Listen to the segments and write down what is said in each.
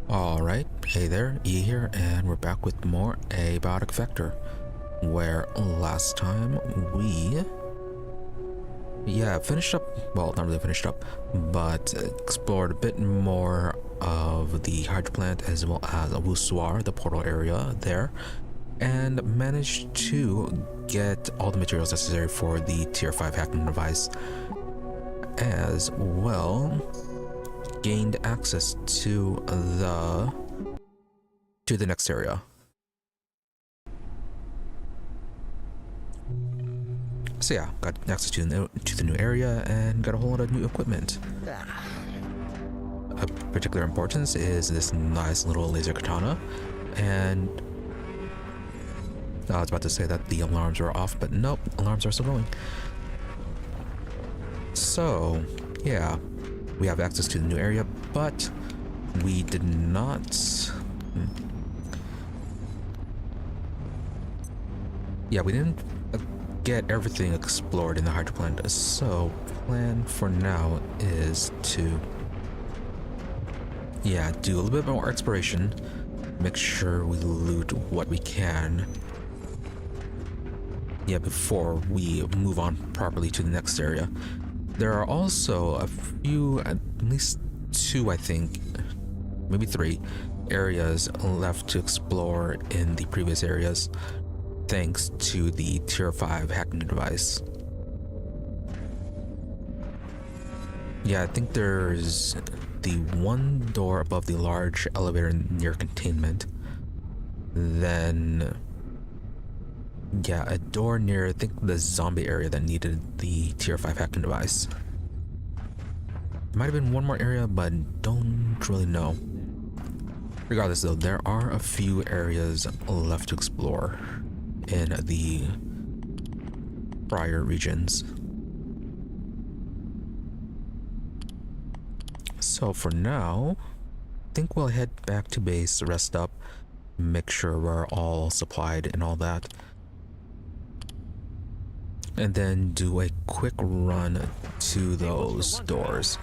Alright, hey there, E here, and we're back with more Abiotic Factor, where last time we, finished up, well, not really finished up, but explored a bit more of the Hydroplant as well as a Voussoir, the portal area there, and managed to get all the materials necessary for the tier 5 hacking device, as well gained access to the next area. So yeah, got access to the new area and got a whole lot of new equipment. Of particular importance is this nice little laser katana, and I was about to say that the alarms were off, but nope, alarms are still going. So yeah, we have access to the new area, but we did not. Yeah, we didn't get everything explored in the Hydroplant. So, plan for now is to, do a little bit more exploration, make sure we loot what we can. Before we move on properly to the next area. There are also a few, at least 2, I think, maybe 3 areas left to explore in the previous areas, thanks to the tier 5 hacking device. I think there's the one door above the large elevator near containment, then a door near, I think, the zombie area that needed the tier 5 hacking device. There might have been one more area, but don't really know. Regardless though, there are a few areas left to explore in the prior regions. So for now, I think we'll head back to base, rest up, make sure we're all supplied and all that, and then do a quick run to those doors.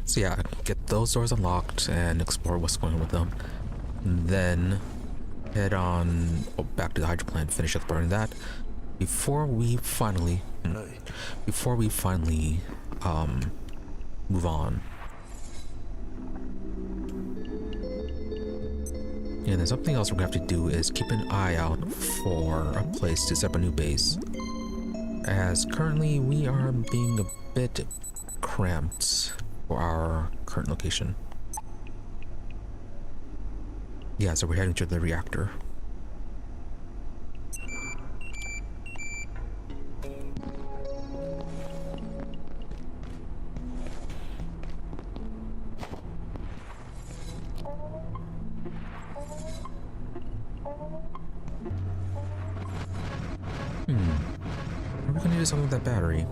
So get those doors unlocked and explore what's going on with them. Then head on back to the Hydroplant, finish exploring that before we finally move on. And then something else we're gonna have to do is keep an eye out for a place to set up a new base, as currently we are being a bit cramped for our current location. So we're heading to the reactor. We're gonna do something with that battery.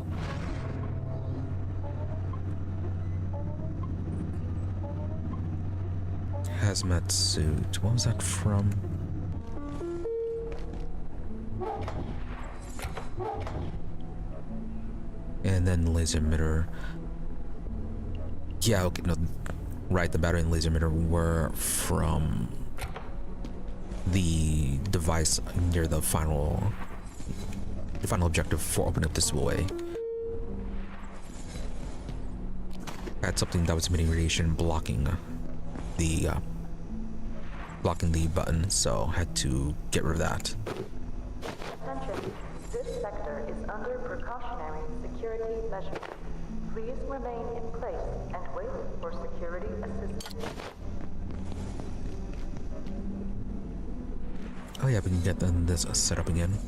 Hazmat suit. What was that from? And then laser emitter. Okay, no, right, the battery and laser emitter were from the device near the final objective for opening up the spillway. I had something that was emitting radiation blocking the button, so had to get rid of that. Attention, this sector is under precautionary security measures. Please remain in place and wait for security assistance. We can get this set up again.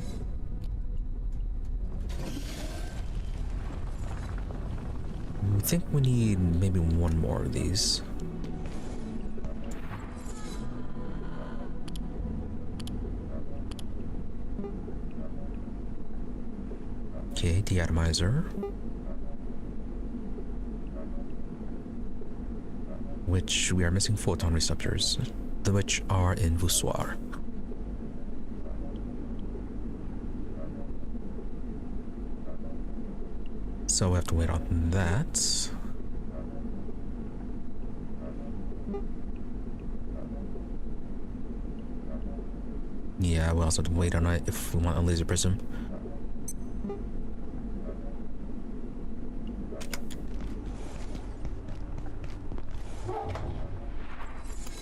I think we need maybe one more of these. Okay, deatomizer. Which we are missing photon receptors, which are in Voussoir. So we have to wait on that. Yeah, we also have to wait on it if we want a laser prism.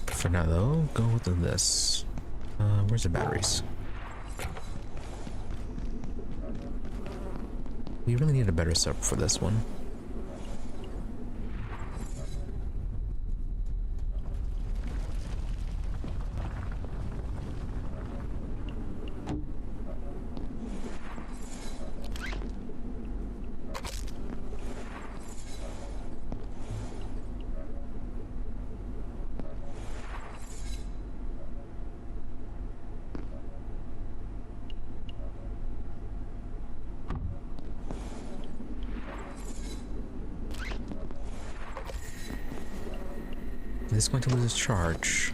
For now though, go with this. Where's the batteries? We really need a better setup for this one. Is this going to lose its charge?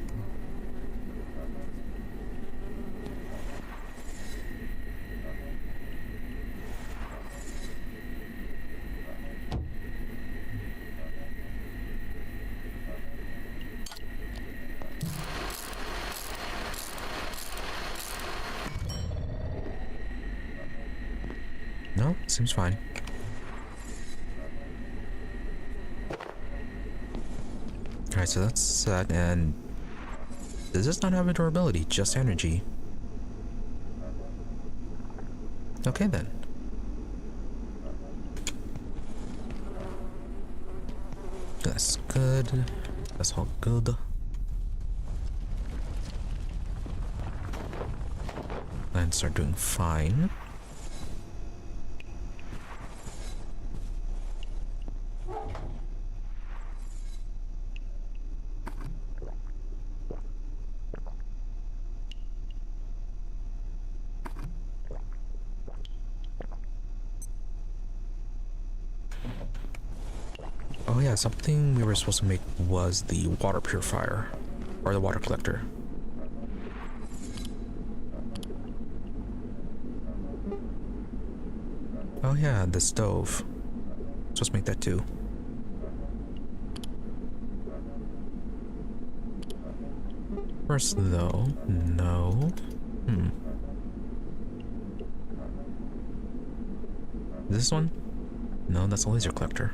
No, seems fine. Alright, so that's set, and does this not have a durability, just energy? Okay then. That's good. That's all good. And start doing fine. Oh yeah, something we were supposed to make was the water purifier, or the water collector. Oh yeah, the stove. Supposed to make that too. First though, no. This one? No, that's a laser collector.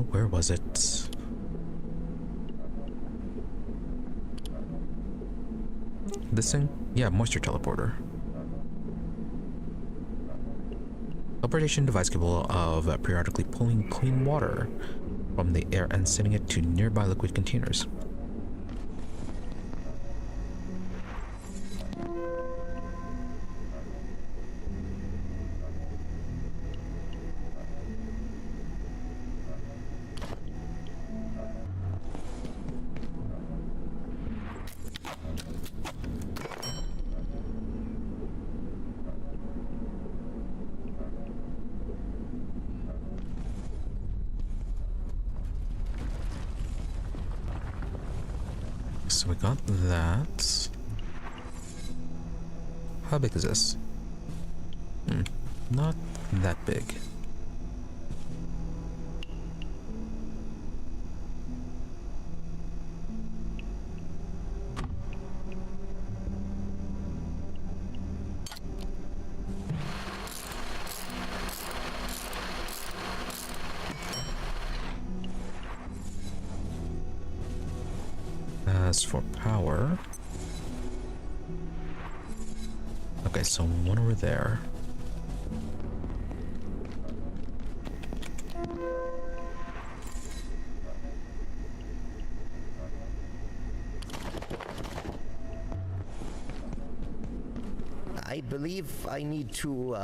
Where was it? This thing? Yeah, moisture teleporter. Teleportation device capable of periodically pulling clean water from the air and sending it to nearby liquid containers. So we got that. How big is this? Not that big. As for power, okay, so one over there. I believe I need to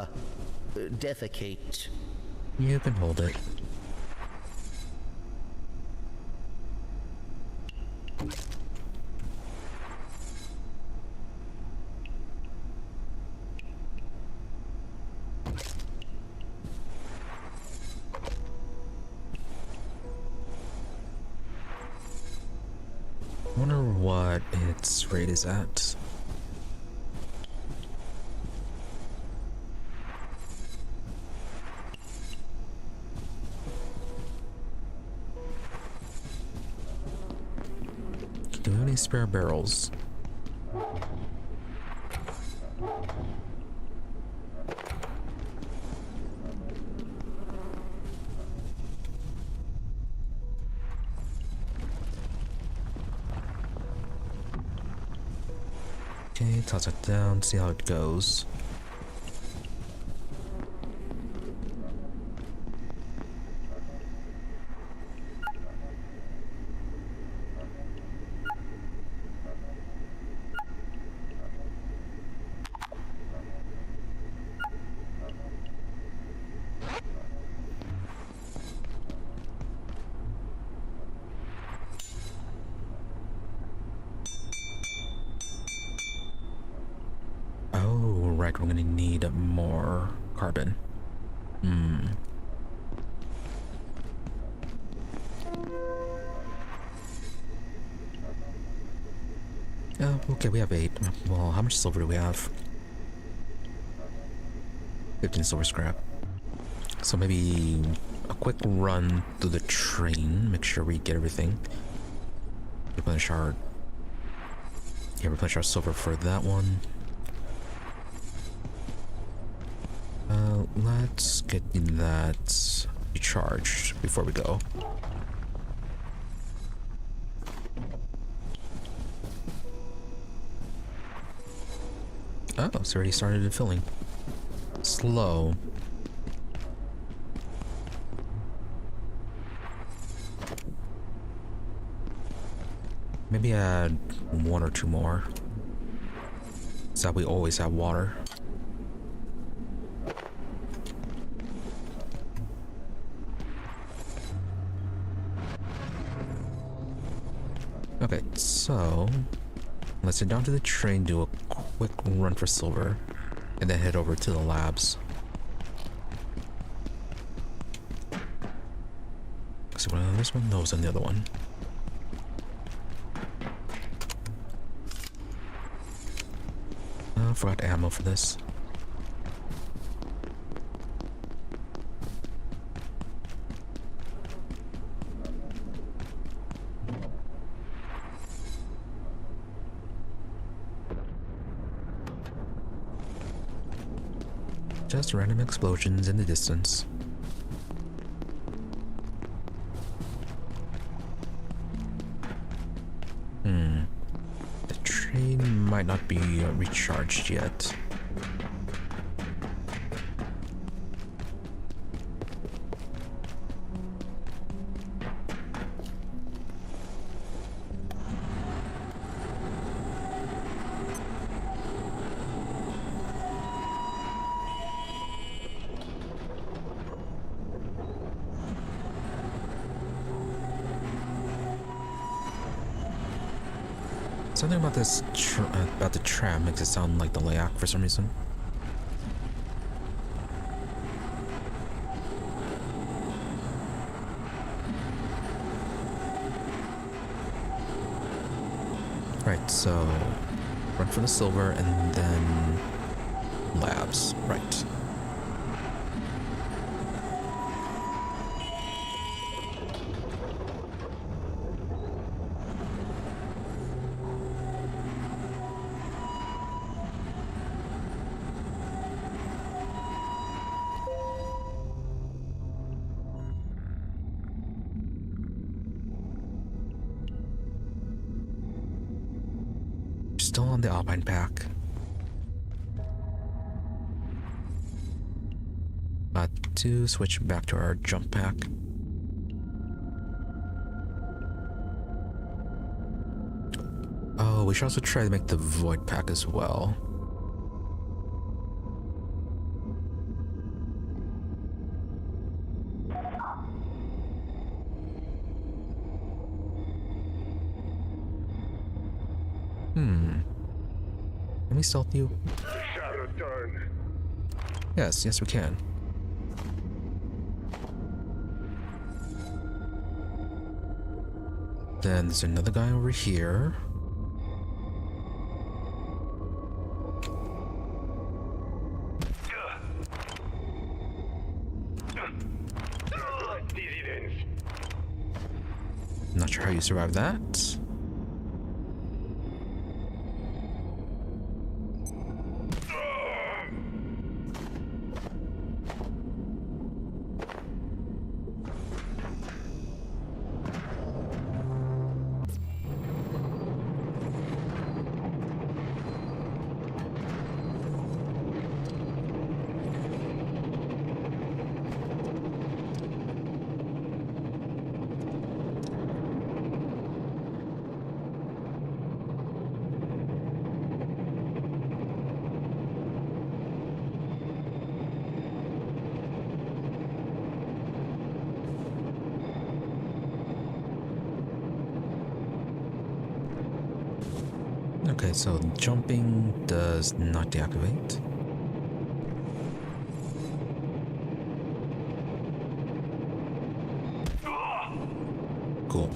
defecate. You can hold it. Wonder what its rate is at. Do we have any spare barrels? Okay, toss it down, see how it goes. Right, we're gonna need more carbon. Oh, okay, we have 8. Well, how much silver do we have? 15 silver scrap. So maybe a quick run through the train, make sure we get everything. Replenish our silver for that one. Let's get that recharged before we go. Oh, it's already started filling. Slow. Maybe add 1 or 2 more. So that we always have water. Okay, so let's head down to the train, do a quick run for silver, and then head over to the labs. So this one, no, it's on the other one. I forgot ammo for this. Just random explosions in the distance. The train might not be recharged yet. Something about this about the tram makes it sound like the layout for some reason. Right, so run for the silver and then labs. Right. Still on the Alpine pack. About to switch back to our jump pack. Oh, we should also try to make the void pack as well. Can we stealth you? Shadow turn. Yes, we can. Then there's another guy over here. Not sure how you survive that. Okay, so jumping does not deactivate. Cool.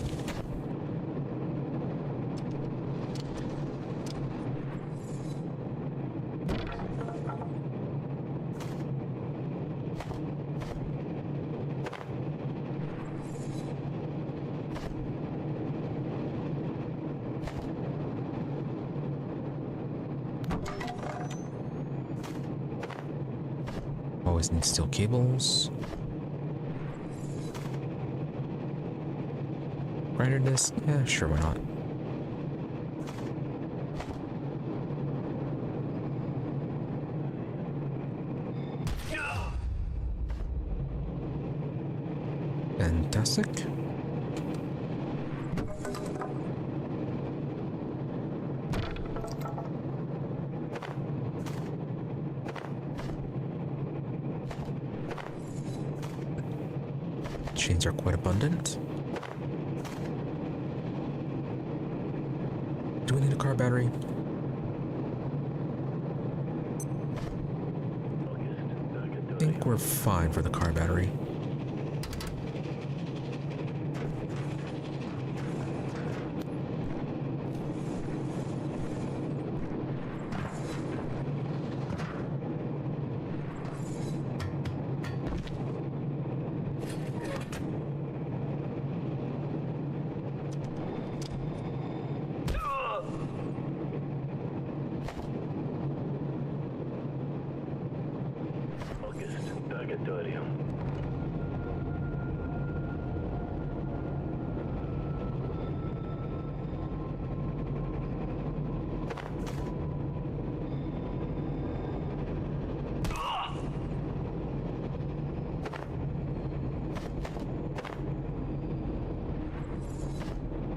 Always need steel cables. Grinder disc? Yeah, sure, why not? Fantastic. Chains are quite abundant. Do we need a car battery? I think we're fine for the car battery.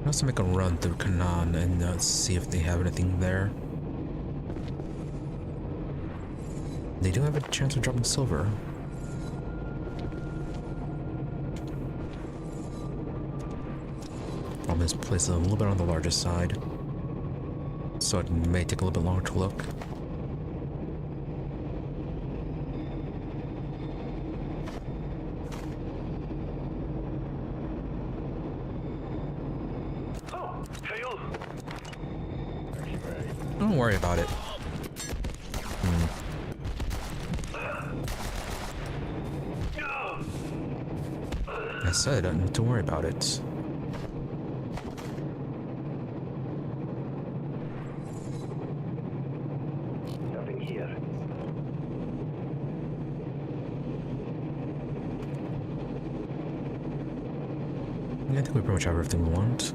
Let's make a run through Canaan and see if they have anything there. They do have a chance of dropping silver. Problem is, place a little bit on the larger side, so it may take a little bit longer to look. Don't worry about it. I said, don't worry about it. Nothing here. Yeah, I think we pretty much have everything we want.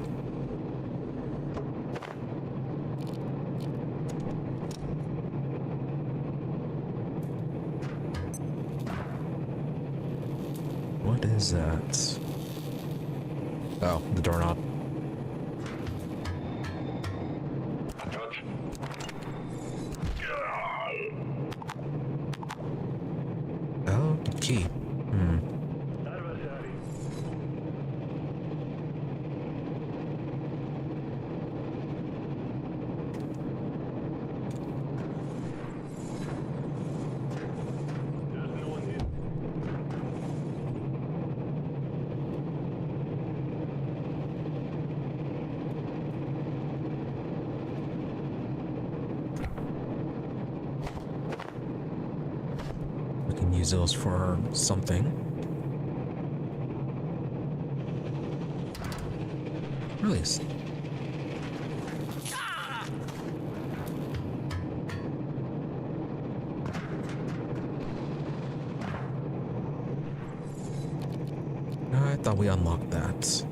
What is that? Oh, the doorknob. Touch. Oh, key. use those for something. Release. I thought we unlocked that.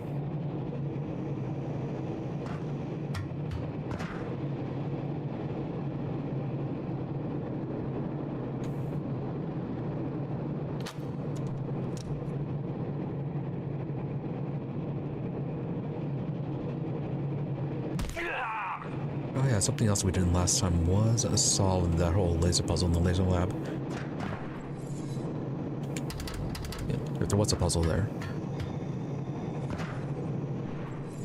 Oh yeah, something else we did last time was solve that whole laser puzzle in the laser lab. Yeah, there was a puzzle there.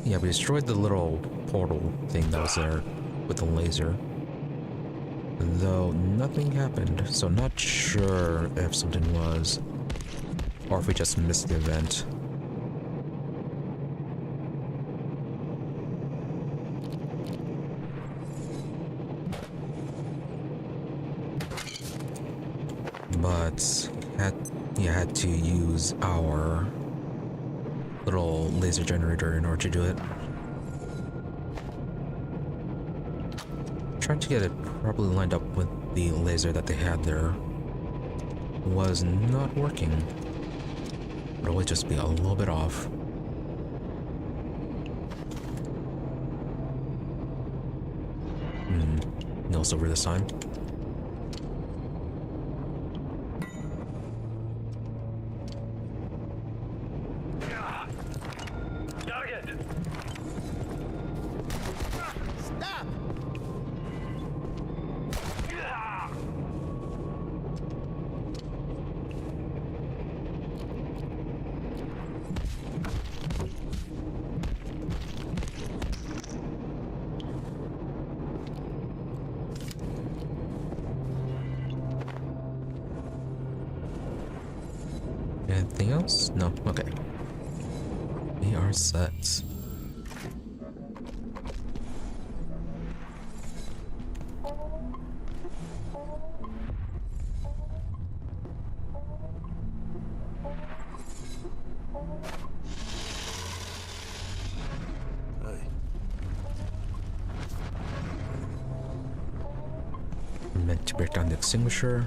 Yeah, we destroyed the little portal thing that was there with the laser. Though nothing happened, so not sure if something was, or if we just missed the event. But had to use our little laser generator in order to do it. Trying to get it properly lined up with the laser that they had there was not working. It would always just be a little bit off. No silver this time. Anything else? No? Okay. We are set. Meant to break down the extinguisher.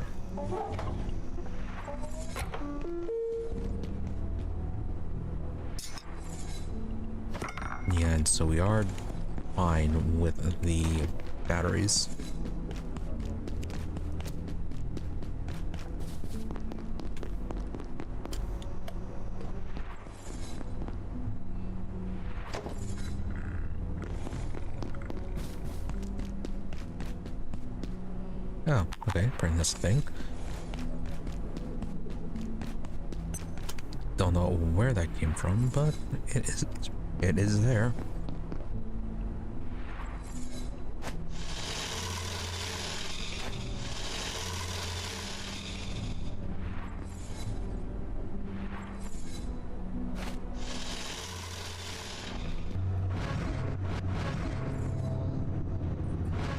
Yeah, and so we are fine with the batteries. Oh, okay, bring this thing. Don't know where that came from, but it is there.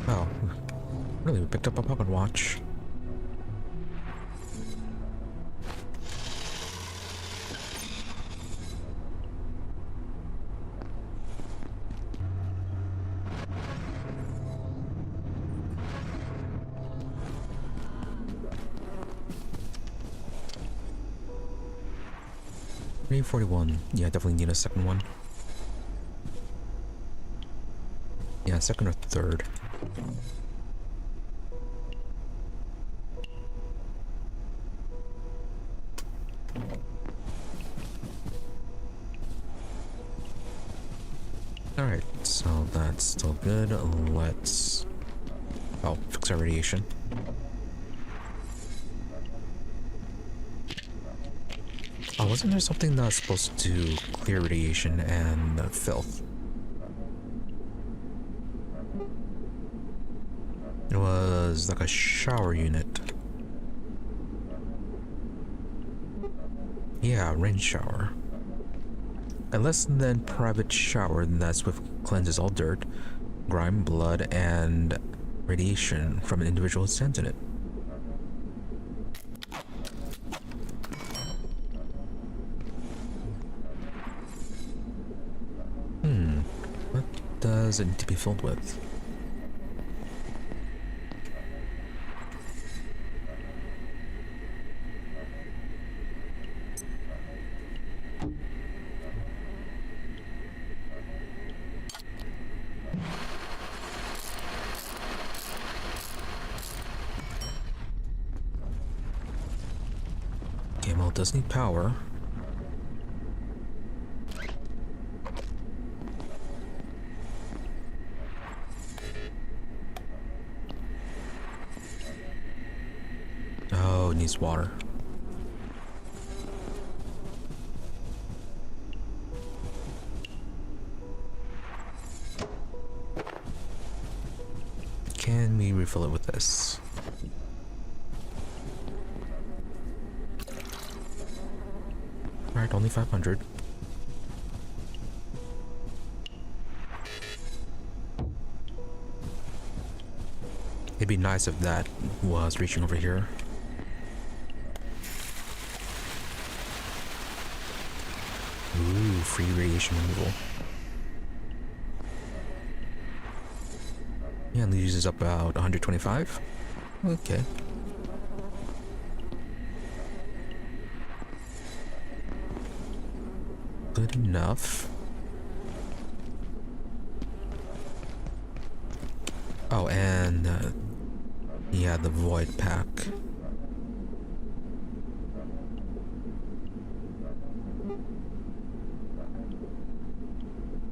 Oh, really? We picked up a pocket watch. $341. Yeah, definitely need a second one. Yeah, second or third. Alright, so that's still good. Let's fix our radiation. Oh, wasn't there something that's supposed to clear radiation and filth? It was like a shower unit. Yeah, rain shower. A less than private shower that swift cleanses all dirt, grime, blood, and radiation from an individual who stands in it. does it need to be filled with? Okay, well, it does need power. Oh, it needs water. Can we refill it with this? Alright, only 500. It'd be nice if that was reaching over here. Ooh, free radiation removal. Yeah, and it uses up about 125. Okay. Good enough. Oh, and yeah, the void pack.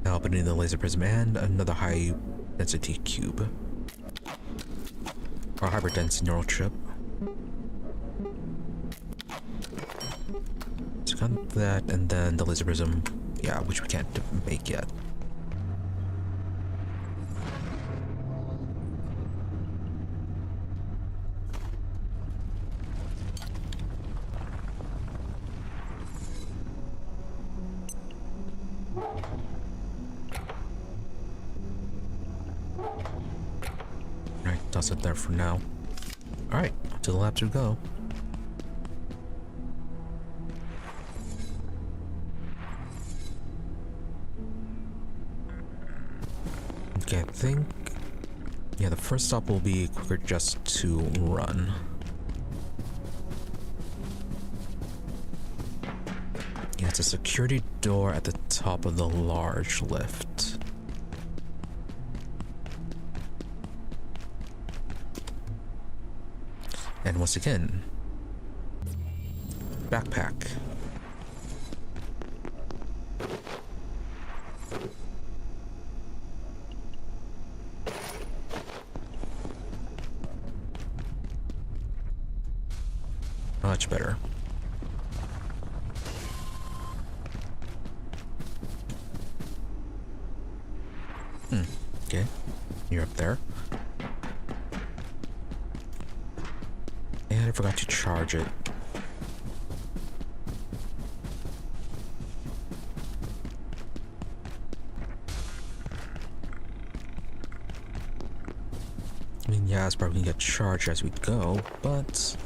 Now opening the laser prism and another high density cube. Or hyper dense neural chip. So got that, and then the laser prism, yeah, which we can't make yet. Right, toss it there for now. Alright, to the labs we go. Okay, I think, yeah, the first stop will be quicker just to run. Yeah, it's a security door at the top of the large lift. And once again, backpack. Much better. Okay, you're up there. And I forgot to charge it. I mean, yeah, it's probably gonna get charged as we go, but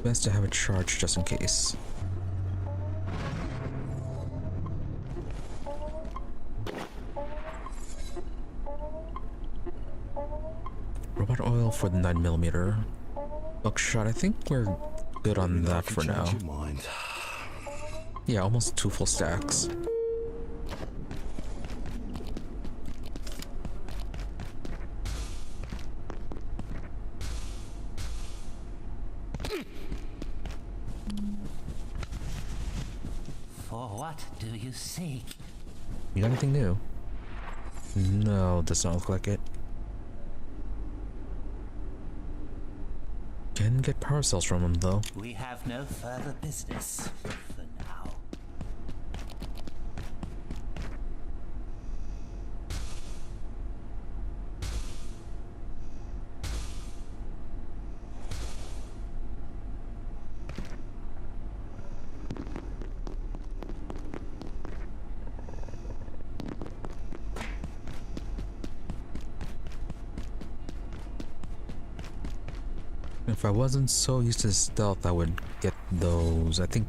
best to have it charged just in case. Robot oil for the 9mm. Buckshot, I think we're good on that for now. Yeah, almost 2 full stacks. For what do you seek? You got anything new? No, does not look like it. Can get power cells from them though. We have no further business for now. If I wasn't so used to stealth, I would get those. I think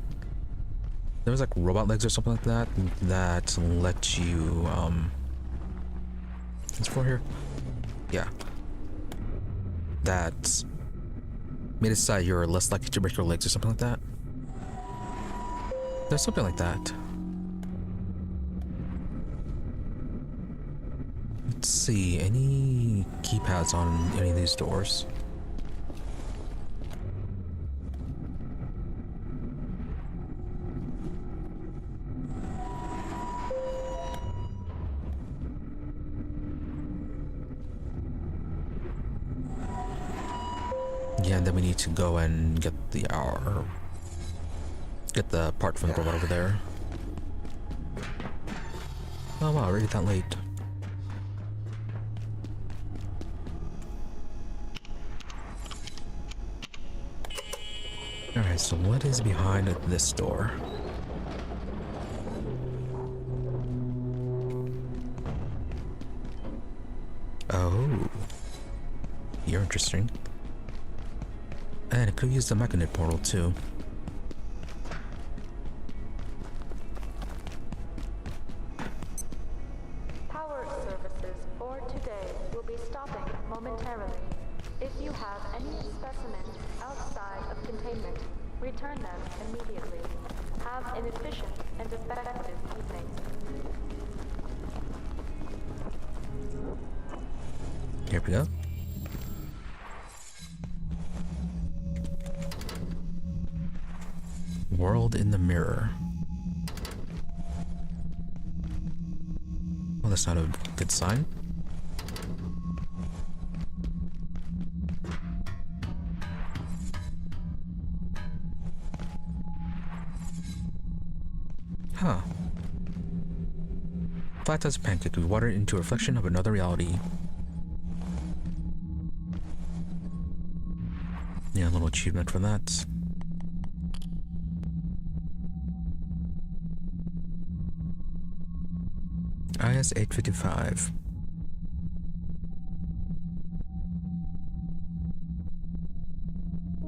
there was like robot legs or something like that that let you It's for here. Yeah. That made it so you're less likely to break your legs or something like that. There's something like that. Let's see, any keypads on any of these doors? Yeah, and then we need to go and get the part from the robot over there. Oh wow, already that late. Alright, so what is behind this door? Oh, you're interesting. And it could have used the Mechanid portal too. Power services for today will be stopping momentarily. If you have any specimens outside of containment, return them immediately. Have an efficient and effective evening. Here we go. World in the mirror. Well, that's not a good sign. Huh. Flat as a pancake, we water it into a reflection of another reality. Yeah, a little achievement for that. IS 855.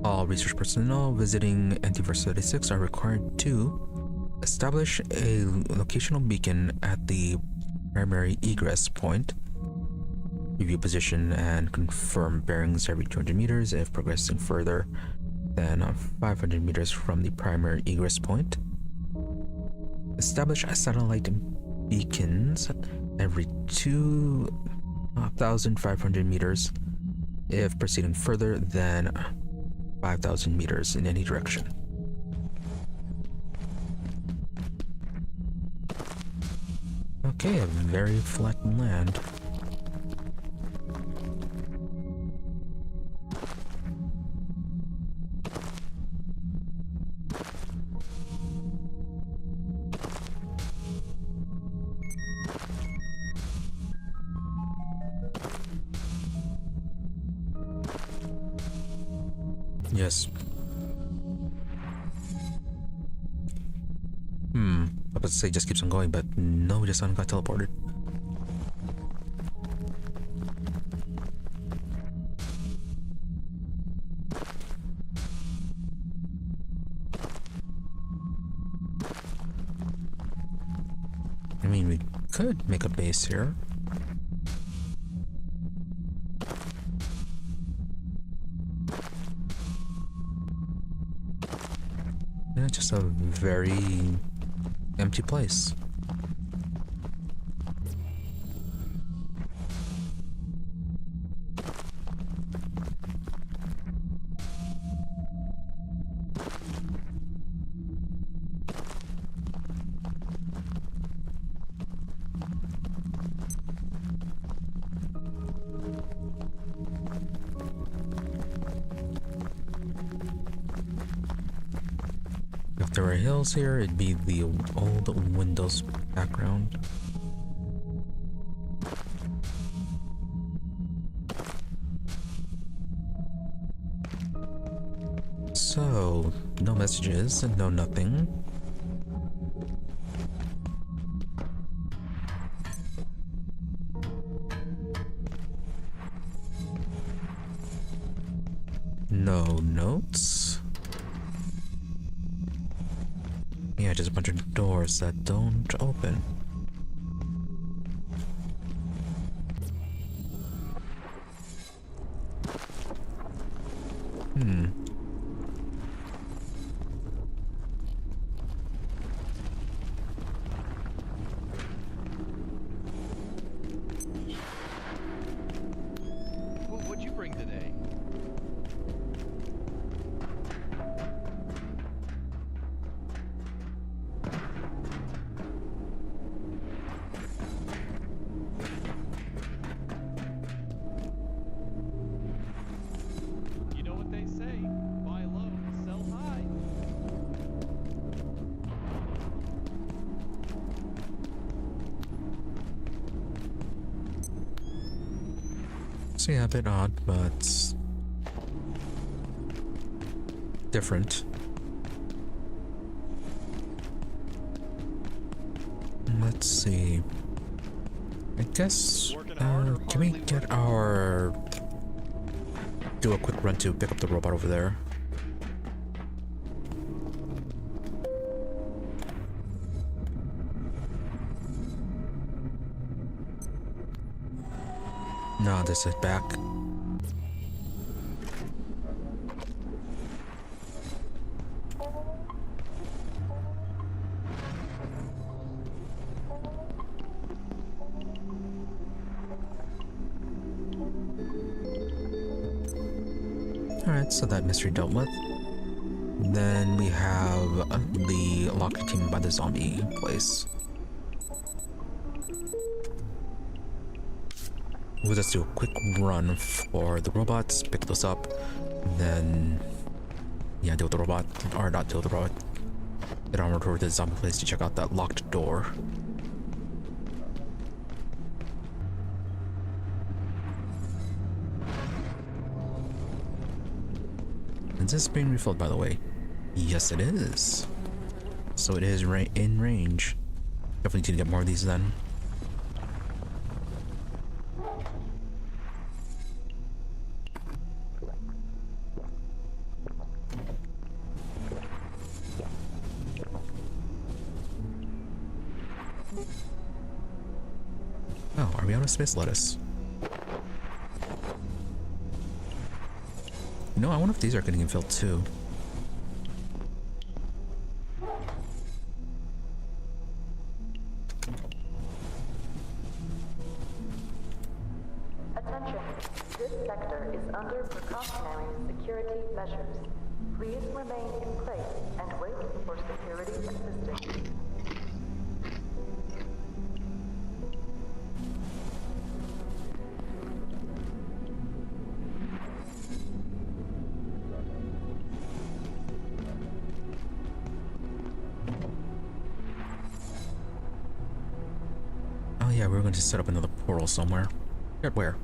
All research personnel visiting Antiverse 36 are required to establish a locational beacon at the primary egress point, review position, and confirm bearings every 200 meters if progressing further than 500 meters from the primary egress point. Establish a satellite beacons every 2,500 meters if proceeding further than 5,000 meters in any direction. Okay, a very flat land. Yes. I was about to say just keeps on going, but no, we just got teleported. I mean, we could make a base here. Yeah, just a very empty place. If there were hills here, it'd be the old Windows background. So, no messages and no nothing. No notes. Yeah, just a bunch of doors that don't open. So yeah, a bit odd, but different. Let's see. I guess, can we get our... do a quick run to pick up the robot over there? No, this is back. Alright, so that mystery dealt with. Then we have the locked team by the zombie place. We'll just do a quick run for the robots, pick those up, then yeah, deal with the robot, or not deal with the robot. Get on toward the zombie place to check out that locked door. Is this being refilled, by the way? Yes, it is. So it is in range. Definitely need to get more of these then. Oh, are we out of space lettuce? No, I wonder if these are getting infilled too. Attention, this sector is under precautionary security measures. Please remain in place and wait for security assistance. Oh yeah, we're going to set up another portal somewhere. Here, where?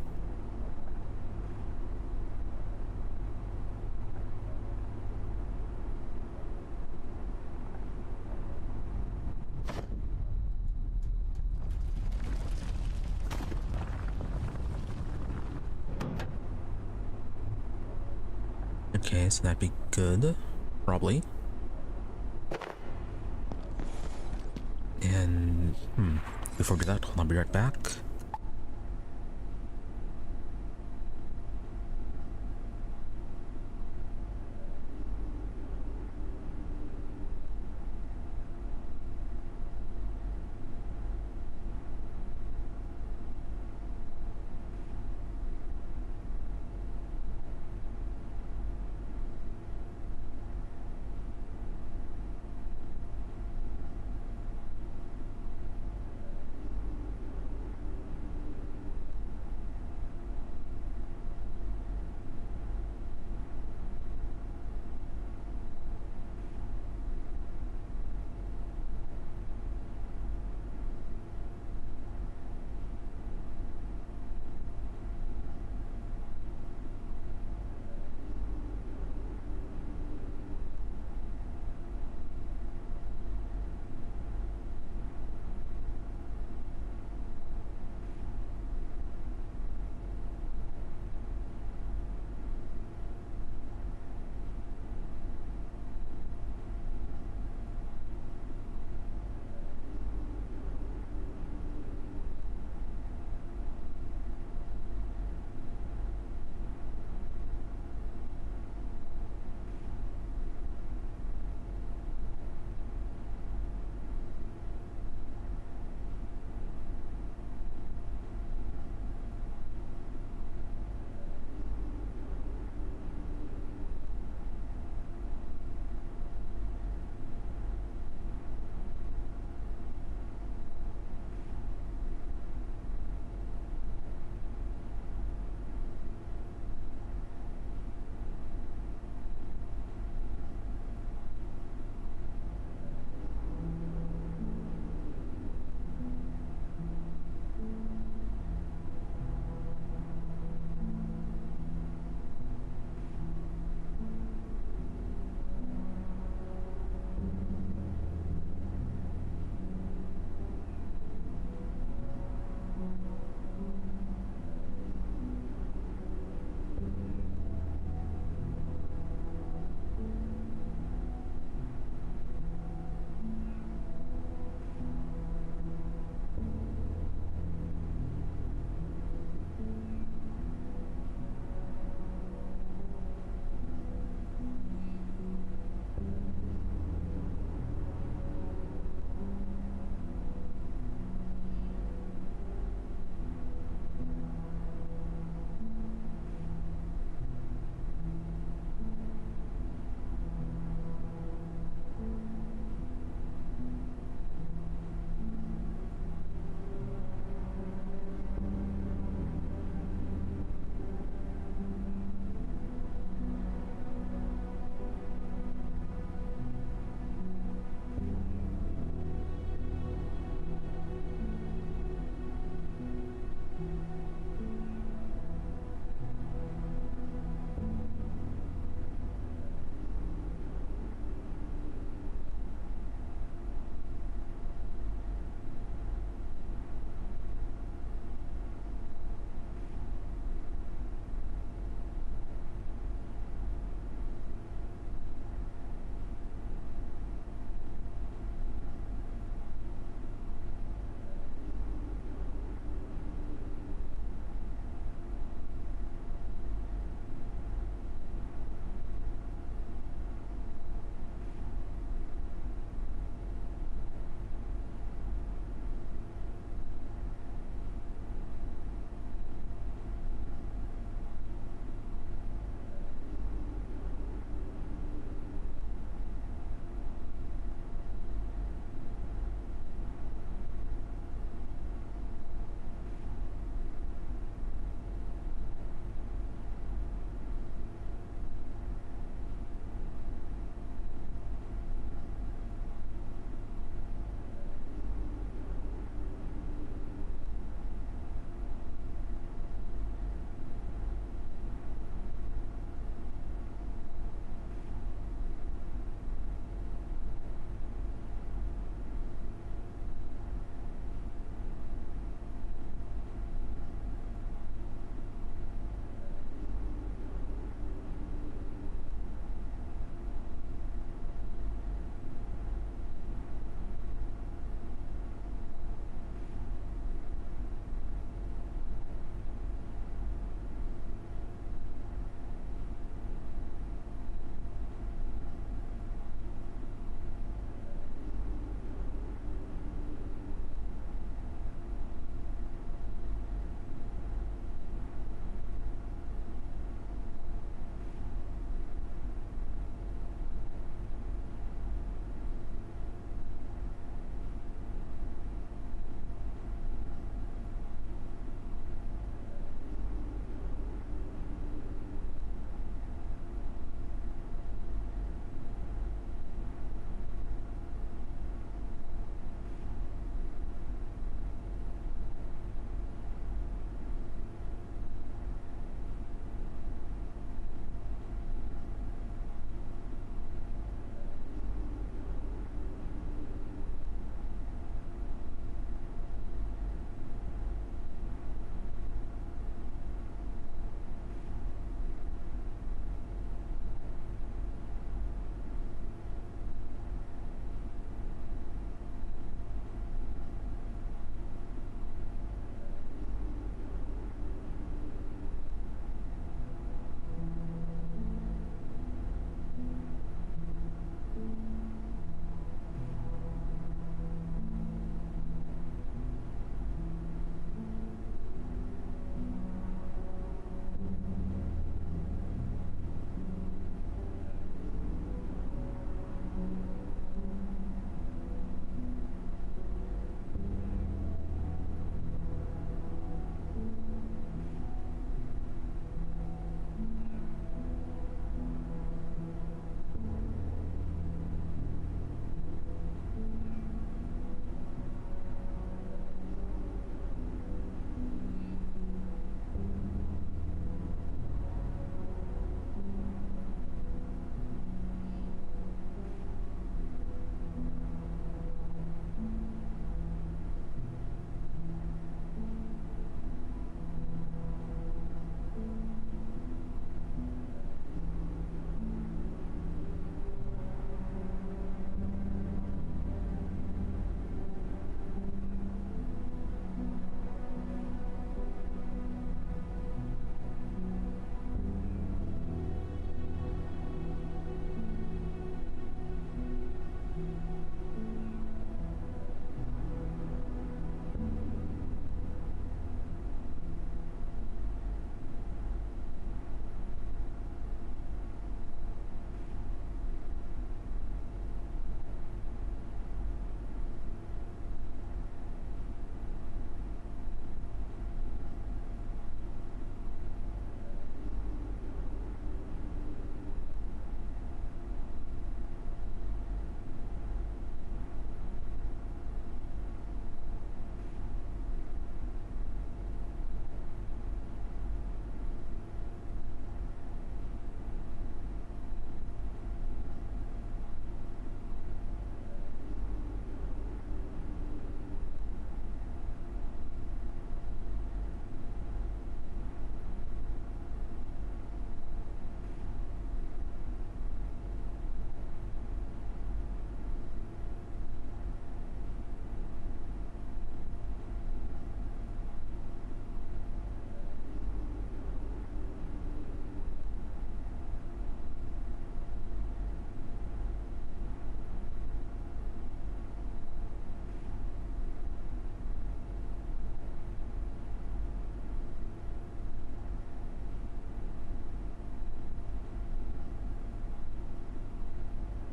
Okay, so that'd be good. Probably. And, before we do that, hold on, I'll be right back.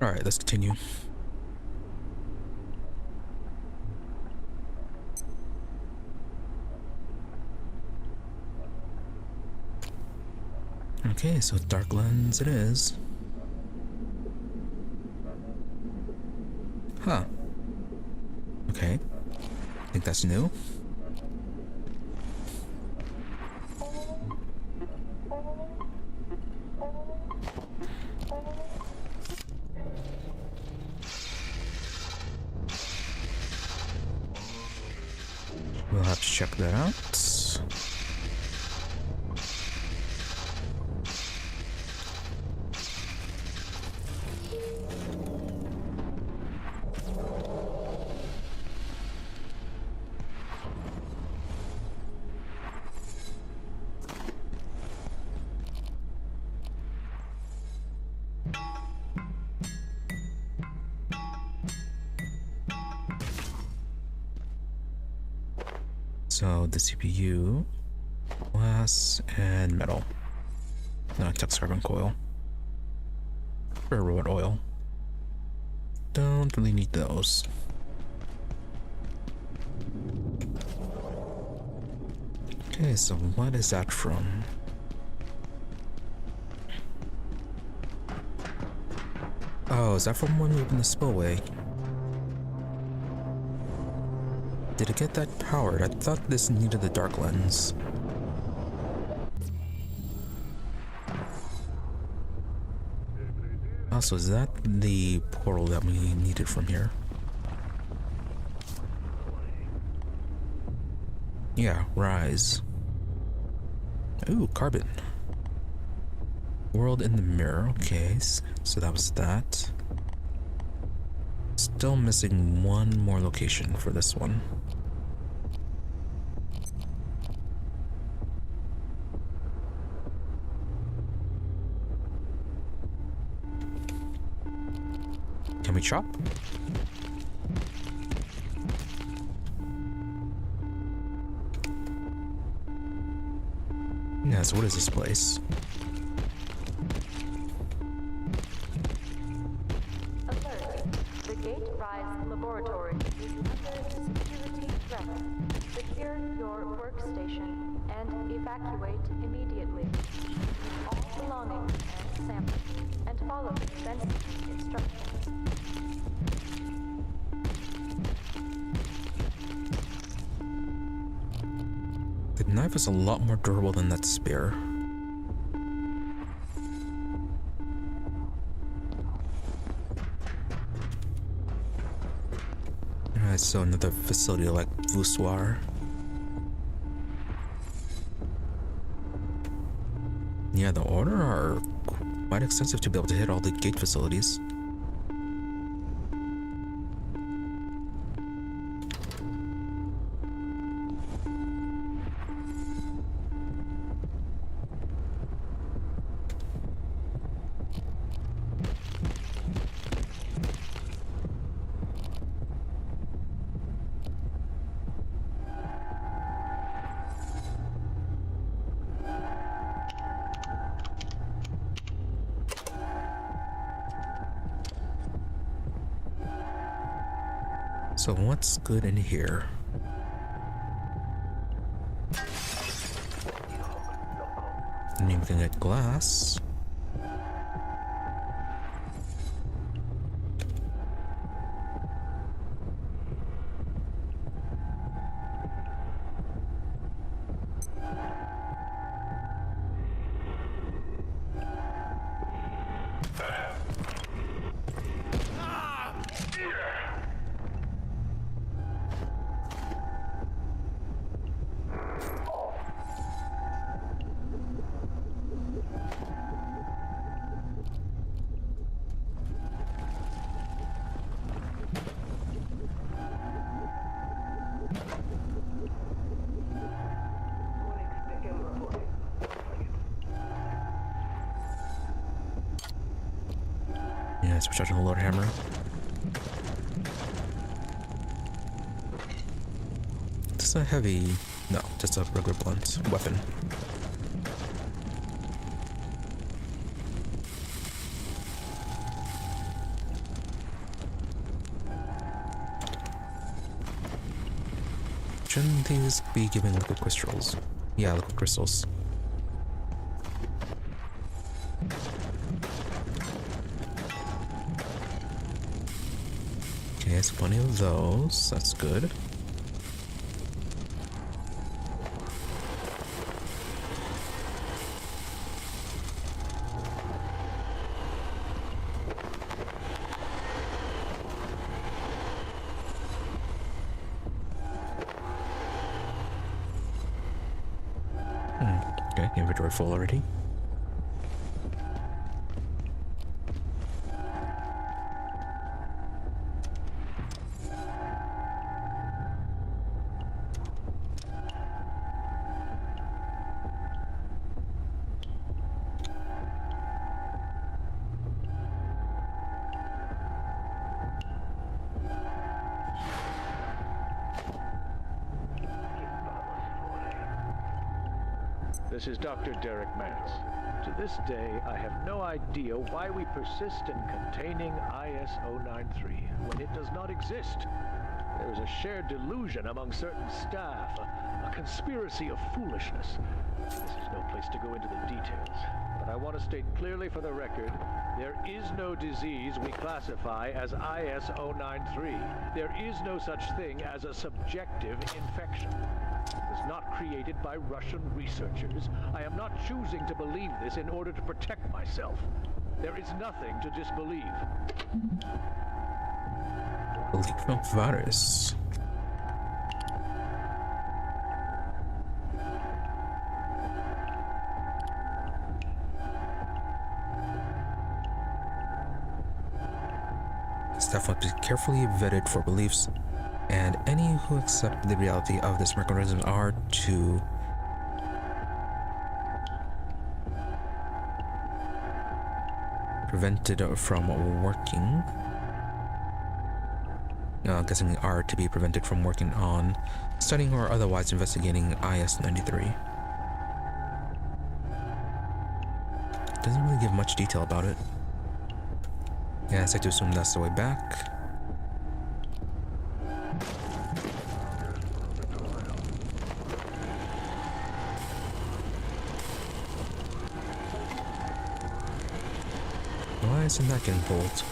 Alright, let's continue. Okay, so dark lens it is. Huh. Okay. I think that's new. We'll have to check that out. So the CPU, glass, and metal. Then I took carbon coil. Railroad oil. Don't really need those. Okay, so what is that from? Oh, is that from when we opened the spillway? Did it get that powered? I thought this needed the dark lens. Also, is that the portal that we needed from here? Yeah, rise. Ooh, carbon. World in the mirror. Okay, so that was that. Still missing one more location for this one. Can we chop? Yeah, so what is this place? Alert. The Gate Rise Laboratory is under security threat. Secure your workstation and evacuate immediately. All belongings and samples, and follow sensitive instructions. The knife is a lot more durable than that spear. Alright, so another facility like Voussoir. Yeah, the order are quite extensive to be able to hit all the gate facilities. So what's good in here? I mean, we can get glass. Yeah, so we're charging a load hammer. Just a heavy, no, just a regular blunt weapon. shouldn't these be giving liquid crystals? Yeah, liquid crystals. Okay, it's plenty of those. That's good. Okay, inventory full already. This is Dr. Derek Mance. To this day, I have no idea why we persist in containing IS-093 when it does not exist. There is a shared delusion among certain staff, a conspiracy of foolishness. This is no place to go into the details, but I want to state clearly for the record, there is no disease we classify as IS-093. There is no such thing as a subjective infection. It was not created by Russian researchers. I am not choosing to believe this in order to protect myself. There is nothing to disbelieve. Belief of virus. Staff must be carefully vetted for beliefs, and any who accept the reality of this mechanism are to prevented from working. Guessing are to be prevented from working on studying or otherwise investigating IS-93. Doesn't really give much detail about it. Yeah, it's safe to assume that's the way back. Why isn't that getting pulled?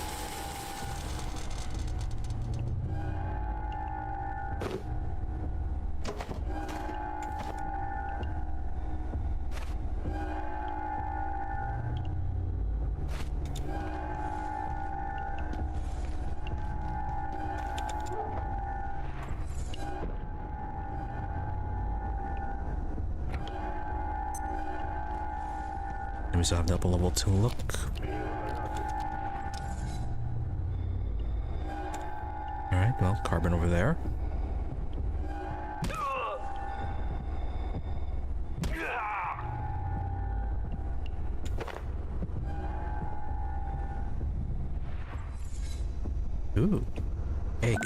We still have the upper level to look. Alright, well, carbon over there. Ooh, egg.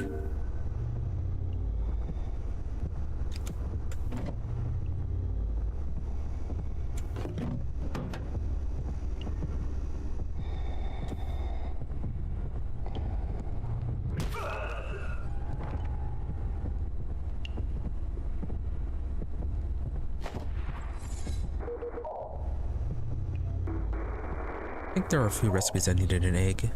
I think there are a few recipes that needed an egg.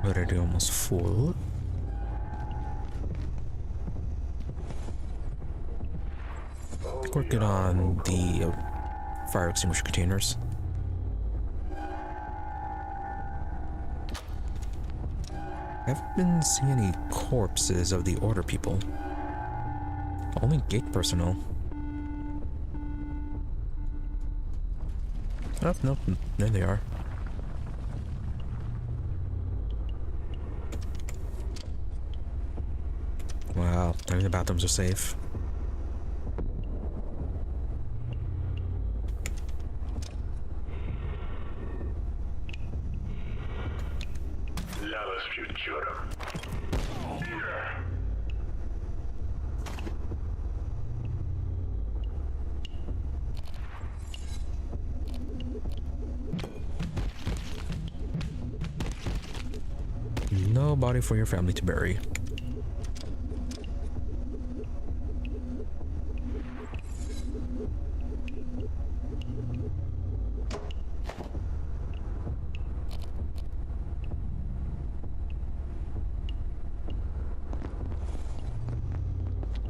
Already almost full. Working on the fire extinguisher containers. I haven't been seeing any corpses of the order people. Only gate personnel. Oh, nope. There they are. Wow, I mean, the bathrooms are safe. Lavas Futura. No body for your family to bury.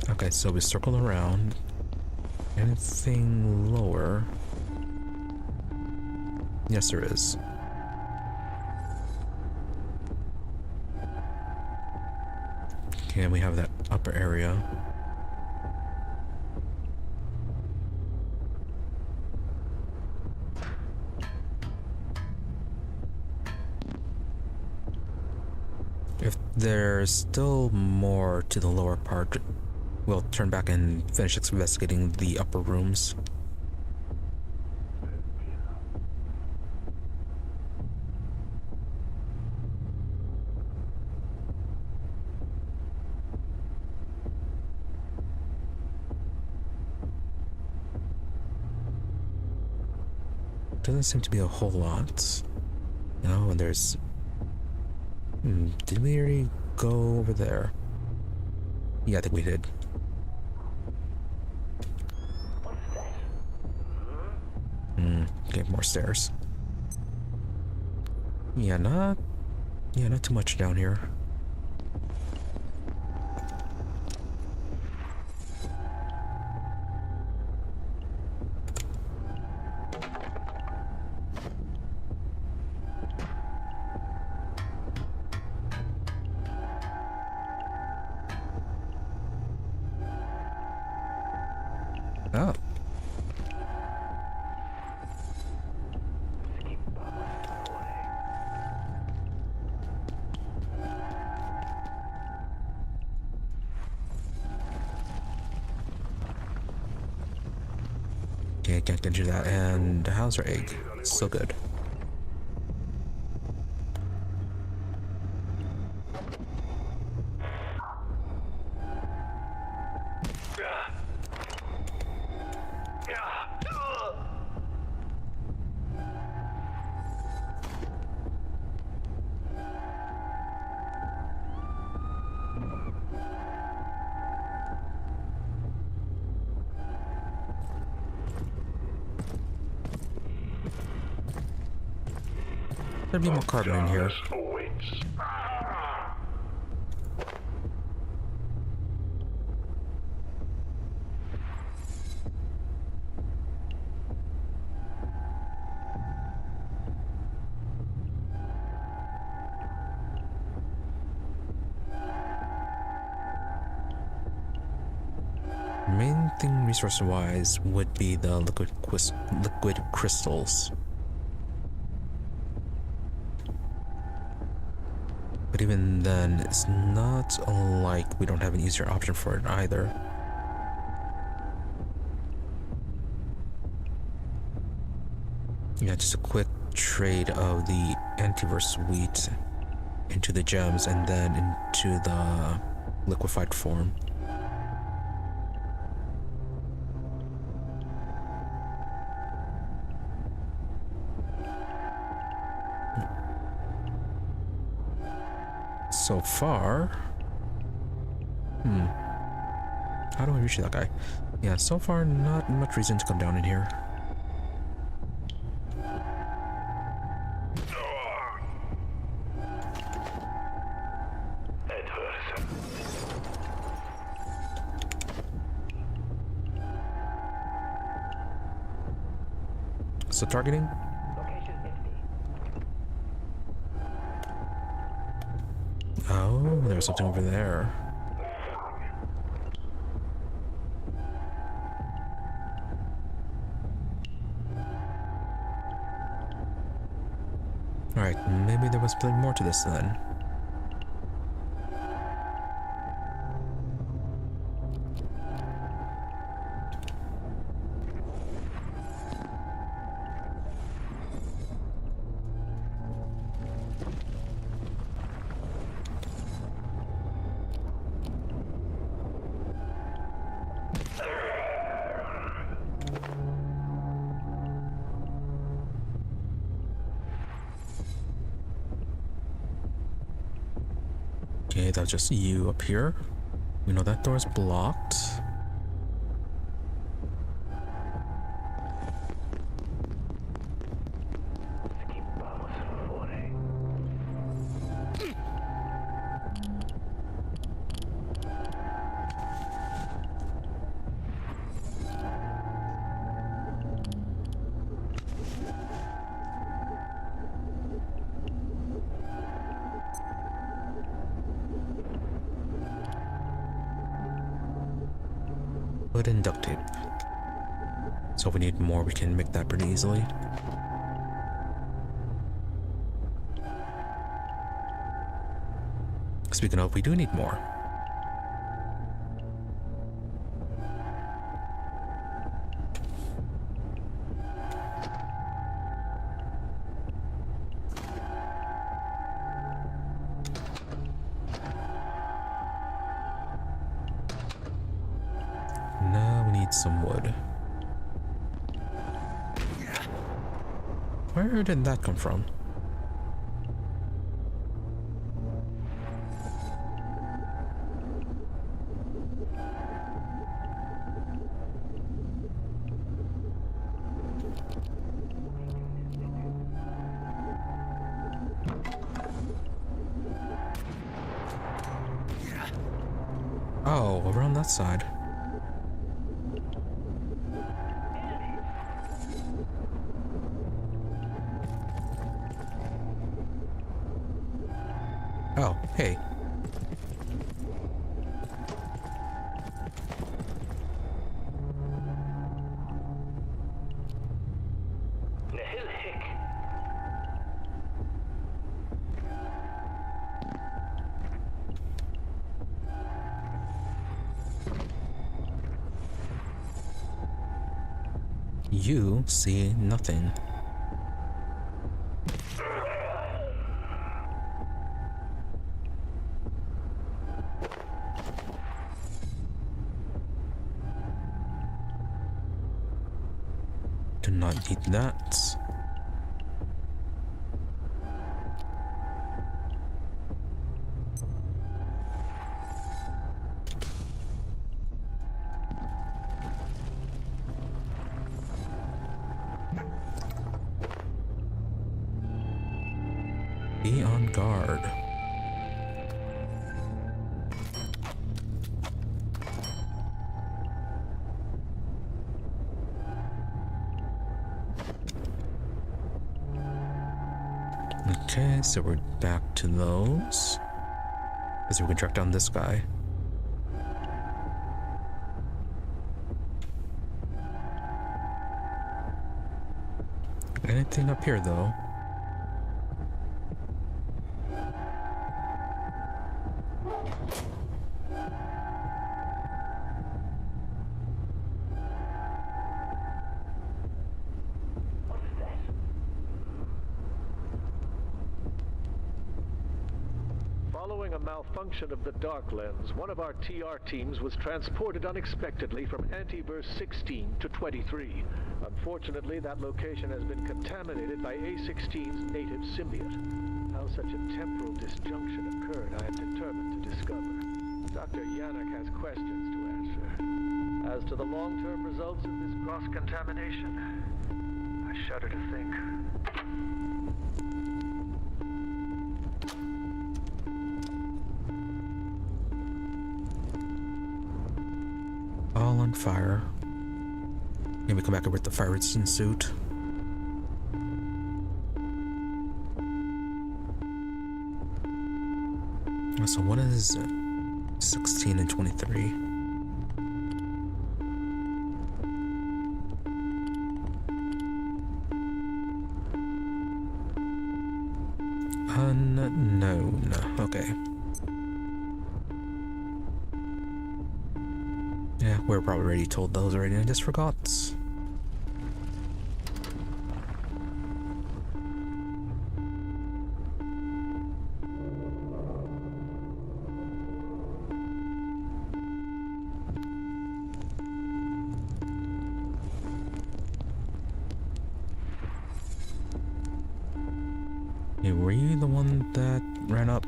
Okay, so we circle around. Anything lower? Yes, there is. Okay, we have that upper area. If there's still more to the lower part, we'll turn back and finish investigating the upper rooms. Doesn't seem to be a whole lot. You know, and there's... did we already go over there? Yeah, I think we did. Okay, more stairs. Yeah, not too much down here. Oh. Okay, can't get you that. And how's our egg? So good. There'd be more carbon in here. Main thing resource-wise would be the liquid crystals. But even then, it's not like we don't have an easier option for it either. Yeah, just a quick trade of the antiverse wheat into the gems and then into the liquefied form. So far, how do I reach that guy? Yeah, so far not much reason to come down in here. So targeting? Oh, there's something over there. Alright, maybe there was something more to this then. Okay, that's just you up here. We know that door's blocked. Wood and duct tape. So if we need more, we can make that pretty easily. Speaking of, we do need more. Now we need some wood. Where did that come from? Oh, around that side. Oh, hey. You see nothing. Do not need that. Be on guard. Okay, so we're back to those. As we can track down this guy. Anything up here though? Following a malfunction of the dark lens, one of our TR teams was transported unexpectedly from Antiverse 16 to 23. Unfortunately, that location has been contaminated by A16's native symbiote. How such a temporal disjunction occurred, I am determined to discover. Dr. Yannick has questions to answer. As to the long-term results of this cross-contamination, I shudder to think. All on fire. Maybe come back with the fire resistant suit. So what is 16 and 23? Unknown. Okay. Yeah, we're probably already told those already and I just forgot. Hey, were you the one that ran up?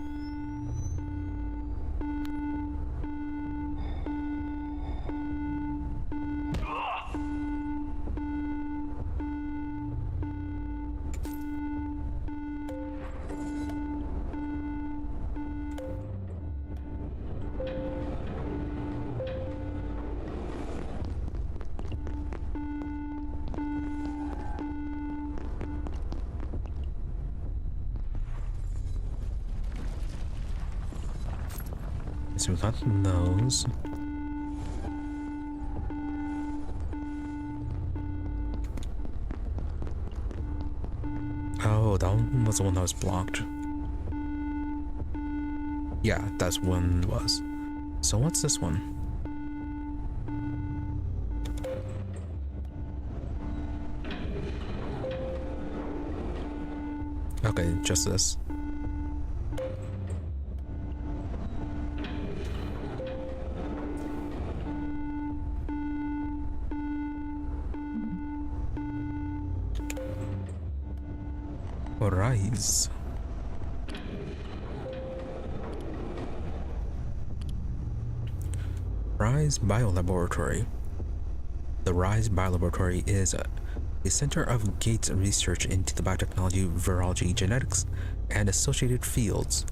So we got those. Oh, that one was the one that was blocked. Yeah, that's one was. So what's this one? Okay, just this. Rise. Rise Biolaboratory. The Rise Biolaboratory is a center of Gates research into the biotechnology, virology, genetics, and associated fields.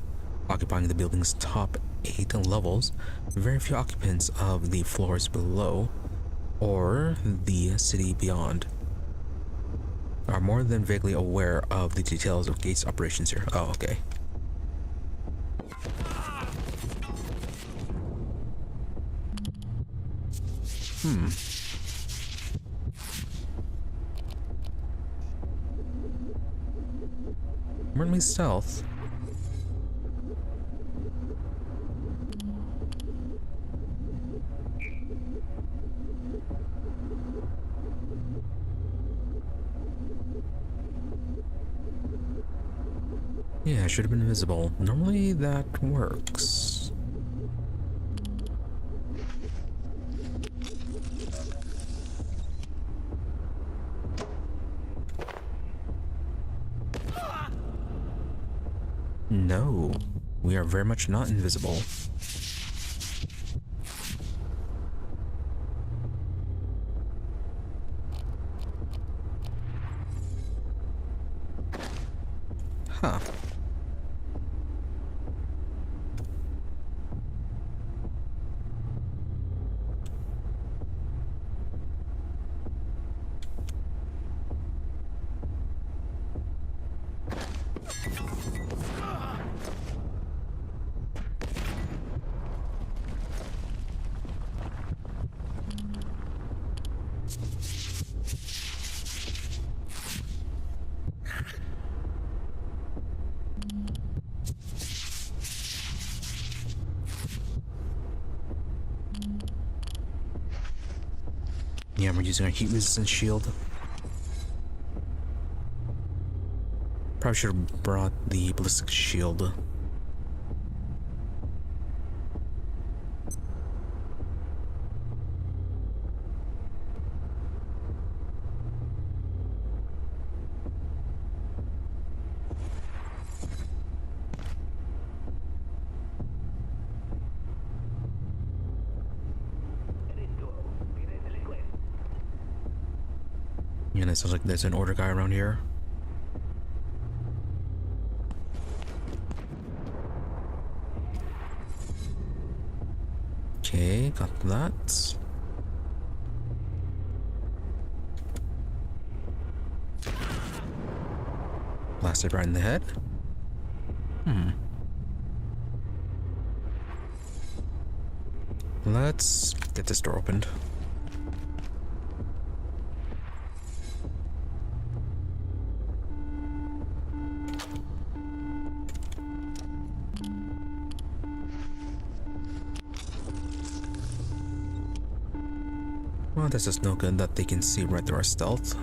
Occupying the building's top 8 levels, very few occupants of the floors below or the city beyond are more than vaguely aware of the details of Gates' operations here. Oh, okay. Weren't we stealth? Yeah, I should have been invisible. Normally that works. No, we are very much not invisible. Huh. Yeah, we're using our heat resistance shield. Probably should have brought the ballistic shield. And it sounds like there's an order guy around here. Okay, got that. Blasted right in the head. Let's get this door opened. Oh, this is no good that they can see right through our stealth.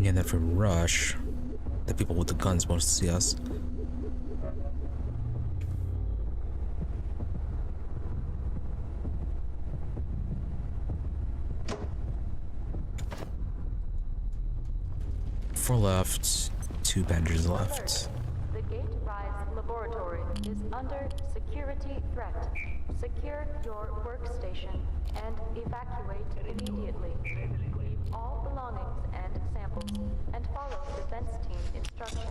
And if we rush, the people with the guns won't see us. Four left, 2 bandages left. The Gate Rise laboratory is under security threat. Secure your workstation and evacuate immediately. Leave all belongings and samples and follow defense team instructions.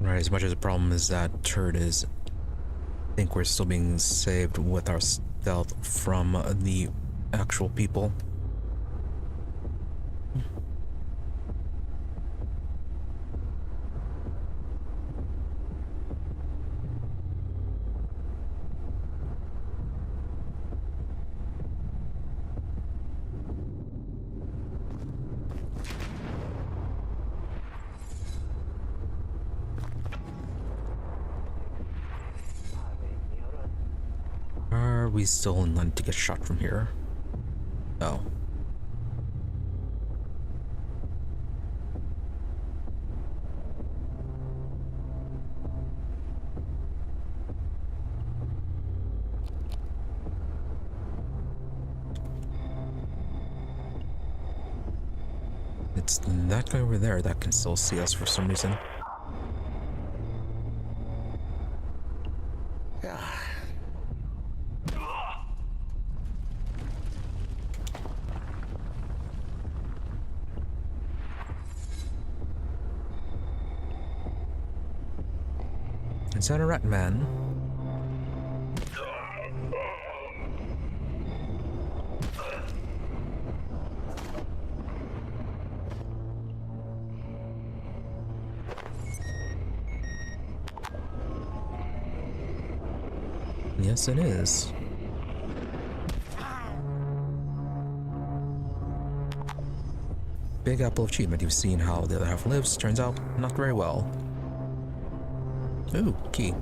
Right, as much as the problem is that turret is, I think we're still being saved with our stealth from the actual people. Are we still in line to get shot from here? Oh. It's that guy over there that can still see us for some reason. Is that a rat man? Yes, it is. Big apple achievement. You've seen how the other half lives. Turns out, not very well. Ooh, key.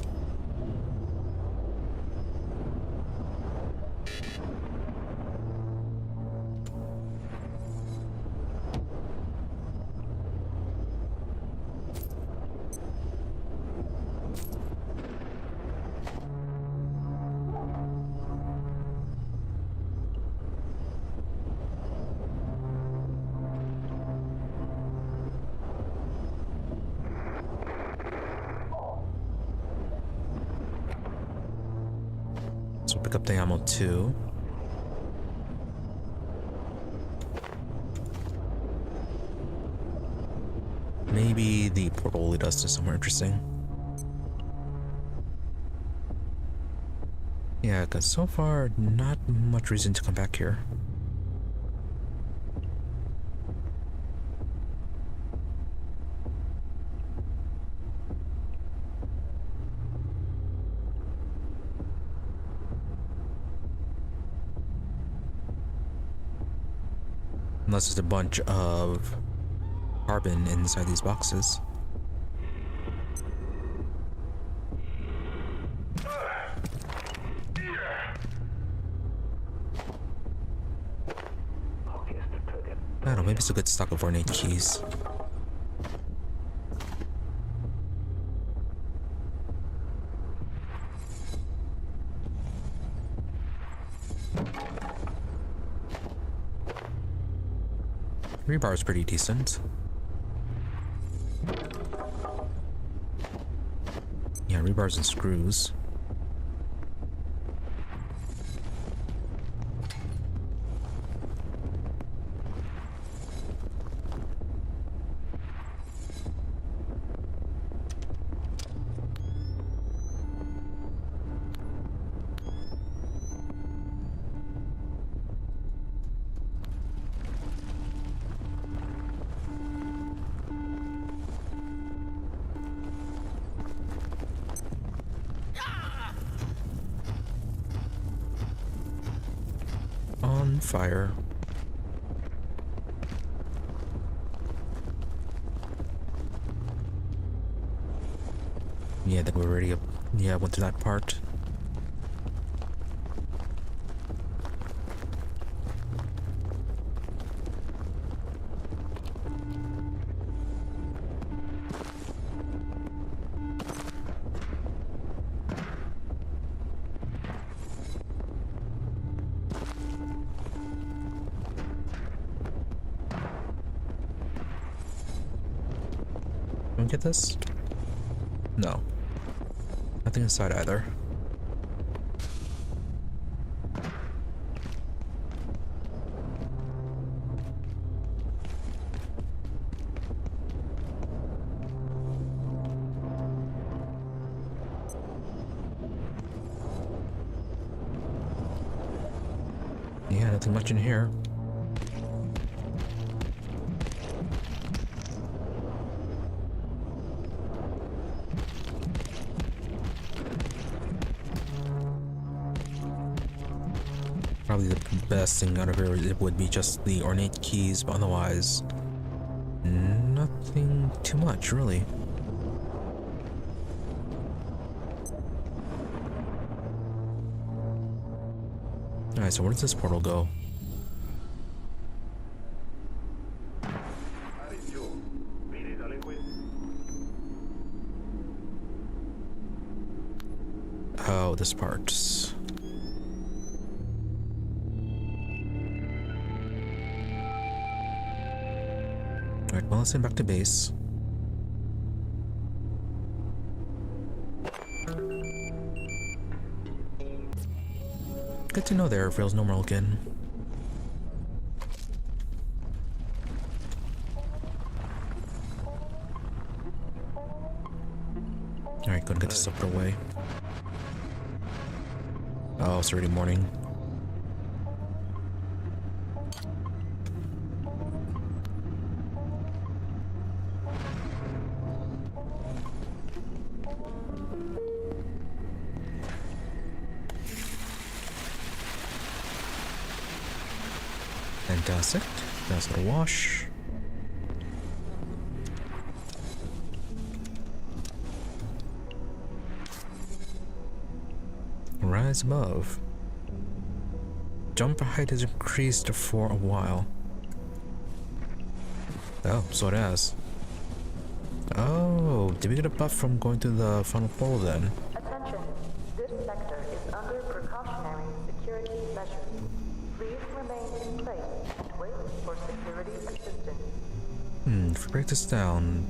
So pick up the ammo too. Maybe the portal will lead us to somewhere interesting. Yeah, because so far, not much reason to come back here. Unless there's a bunch of carbon inside these boxes. I don't know, maybe it's a good stock of ornate keys. Rebar is pretty decent. rebars and screws. On fire. Yeah, I think we're already up. Yeah, I went to that part. Can we get this? No. Nothing inside either. Yeah, nothing much in here. Probably the best thing out of here it would be just the ornate keys, but otherwise nothing too much really. Alright, so where does this portal go? Oh, this part. Alright, well, let's head back to base. Good to know there feels normal again. Alright, go and get this up away. Oh, it's already morning. Fantastic. That's gonna wash. Rise above. Jump height has increased for a while. Oh, so it has. Oh, did we get a buff from going to the final portal then? Attention, this sector is under precautionary security measures. Please remain in place and wait for security assistance. If we break this down,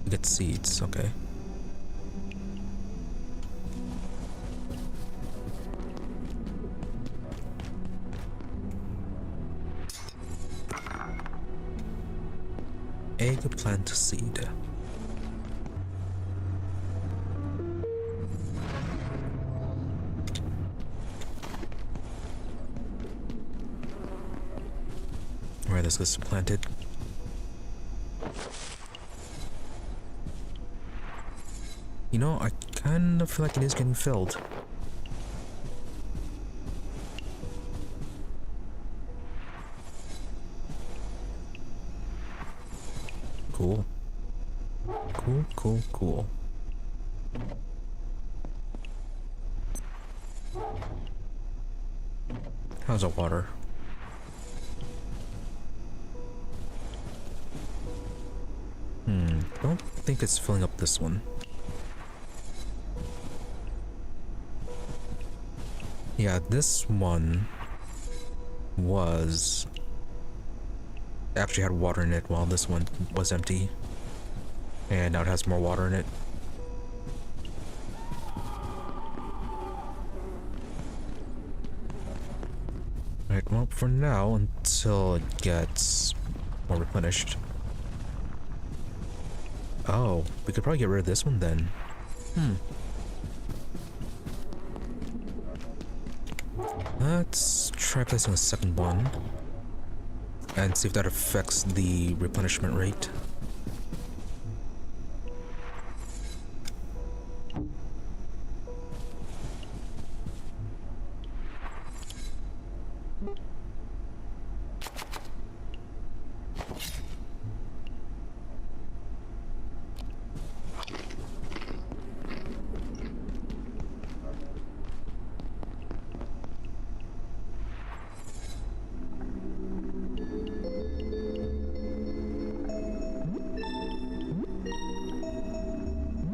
we get seeds, okay. Eggplant seed. Where this gets planted. You know, I kind of feel like it is getting filled. Cool. Cool, cool, cool. How's the water? Don't think it's filling up this one. Yeah, this one was actually had water in it while this one was empty. And now it has more water in it. Alright, well, for now, until it gets more replenished. Oh, we could probably get rid of this one then. Let's try placing a second one and see if that affects the replenishment rate.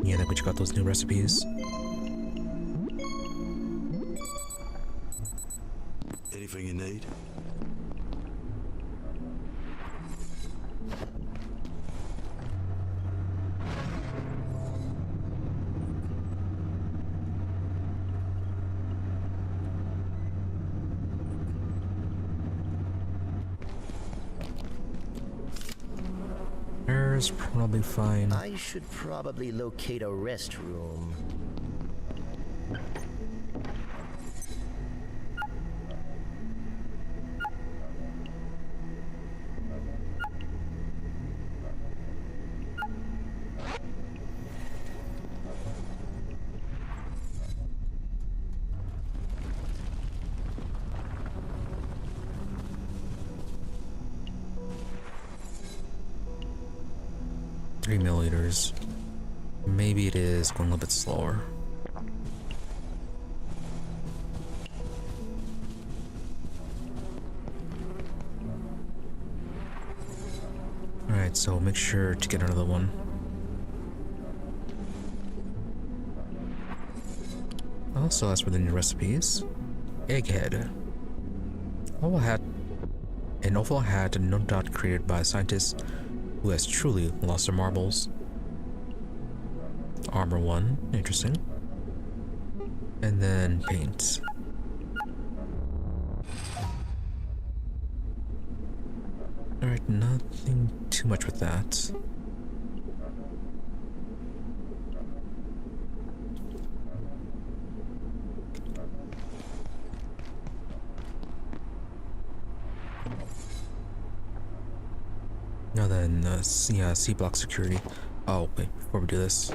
Yeah, then we just got those new recipes. Anything you need? Air's probably fine. I should probably locate a restroom. Milliliters. Maybe it is going a little bit slower. Alright, so make sure to get another one. Also, as for the new recipes, egghead. An oval hat, no doubt created by a scientist who has truly lost their marbles. Armor 1, interesting. And then paint. Alright, nothing too much with that. Now then, C block security. Oh, wait, before we do this.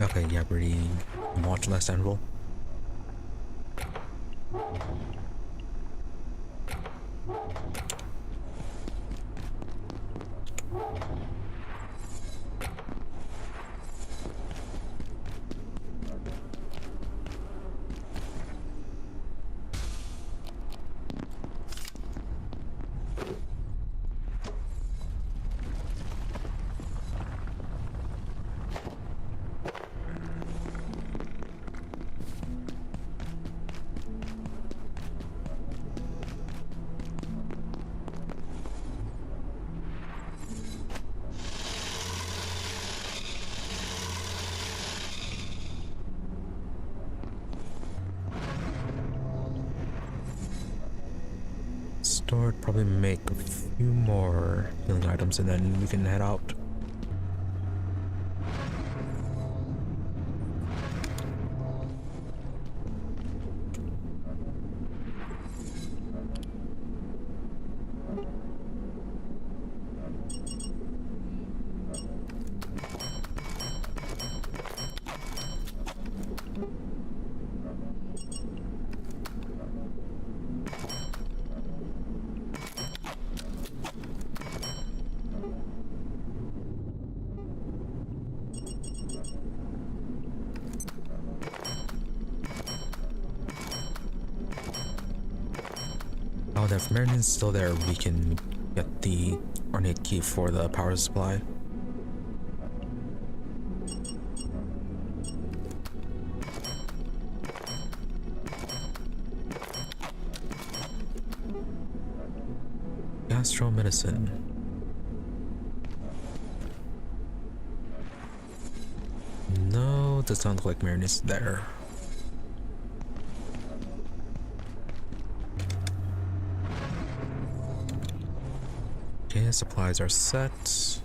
Okay, yeah, pretty much less anvil. Store it, probably make a few more healing items and then we can head out. Oh, the if Merlin's still there, we can get the ornate key for the power supply. Gastro medicine. No, does not look like Marin is there. Okay, supplies are set.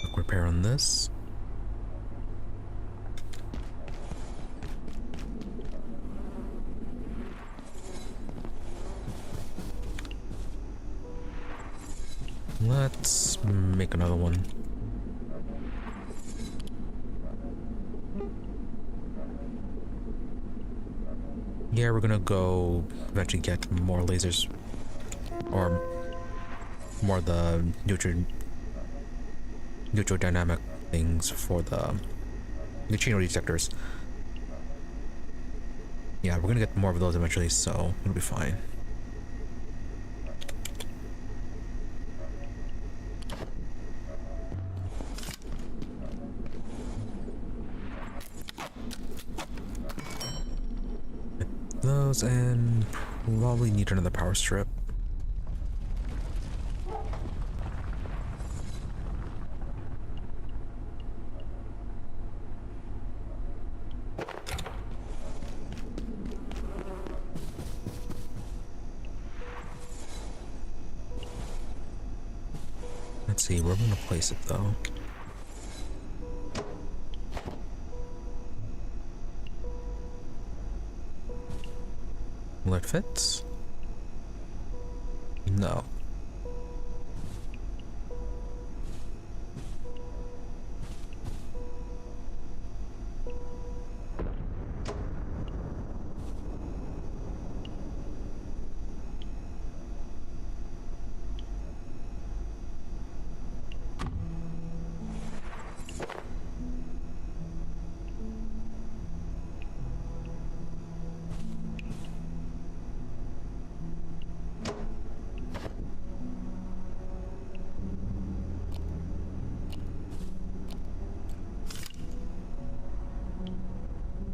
Quick repair on this. Let's make another one. Yeah, we're gonna go eventually get more lasers, or more the neutral dynamic things for the neutrino detectors. Yeah, we're gonna get more of those eventually, so it'll be fine. Those, and probably need another power strip. Let's see, where am I gonna place it though? Will it fit? No.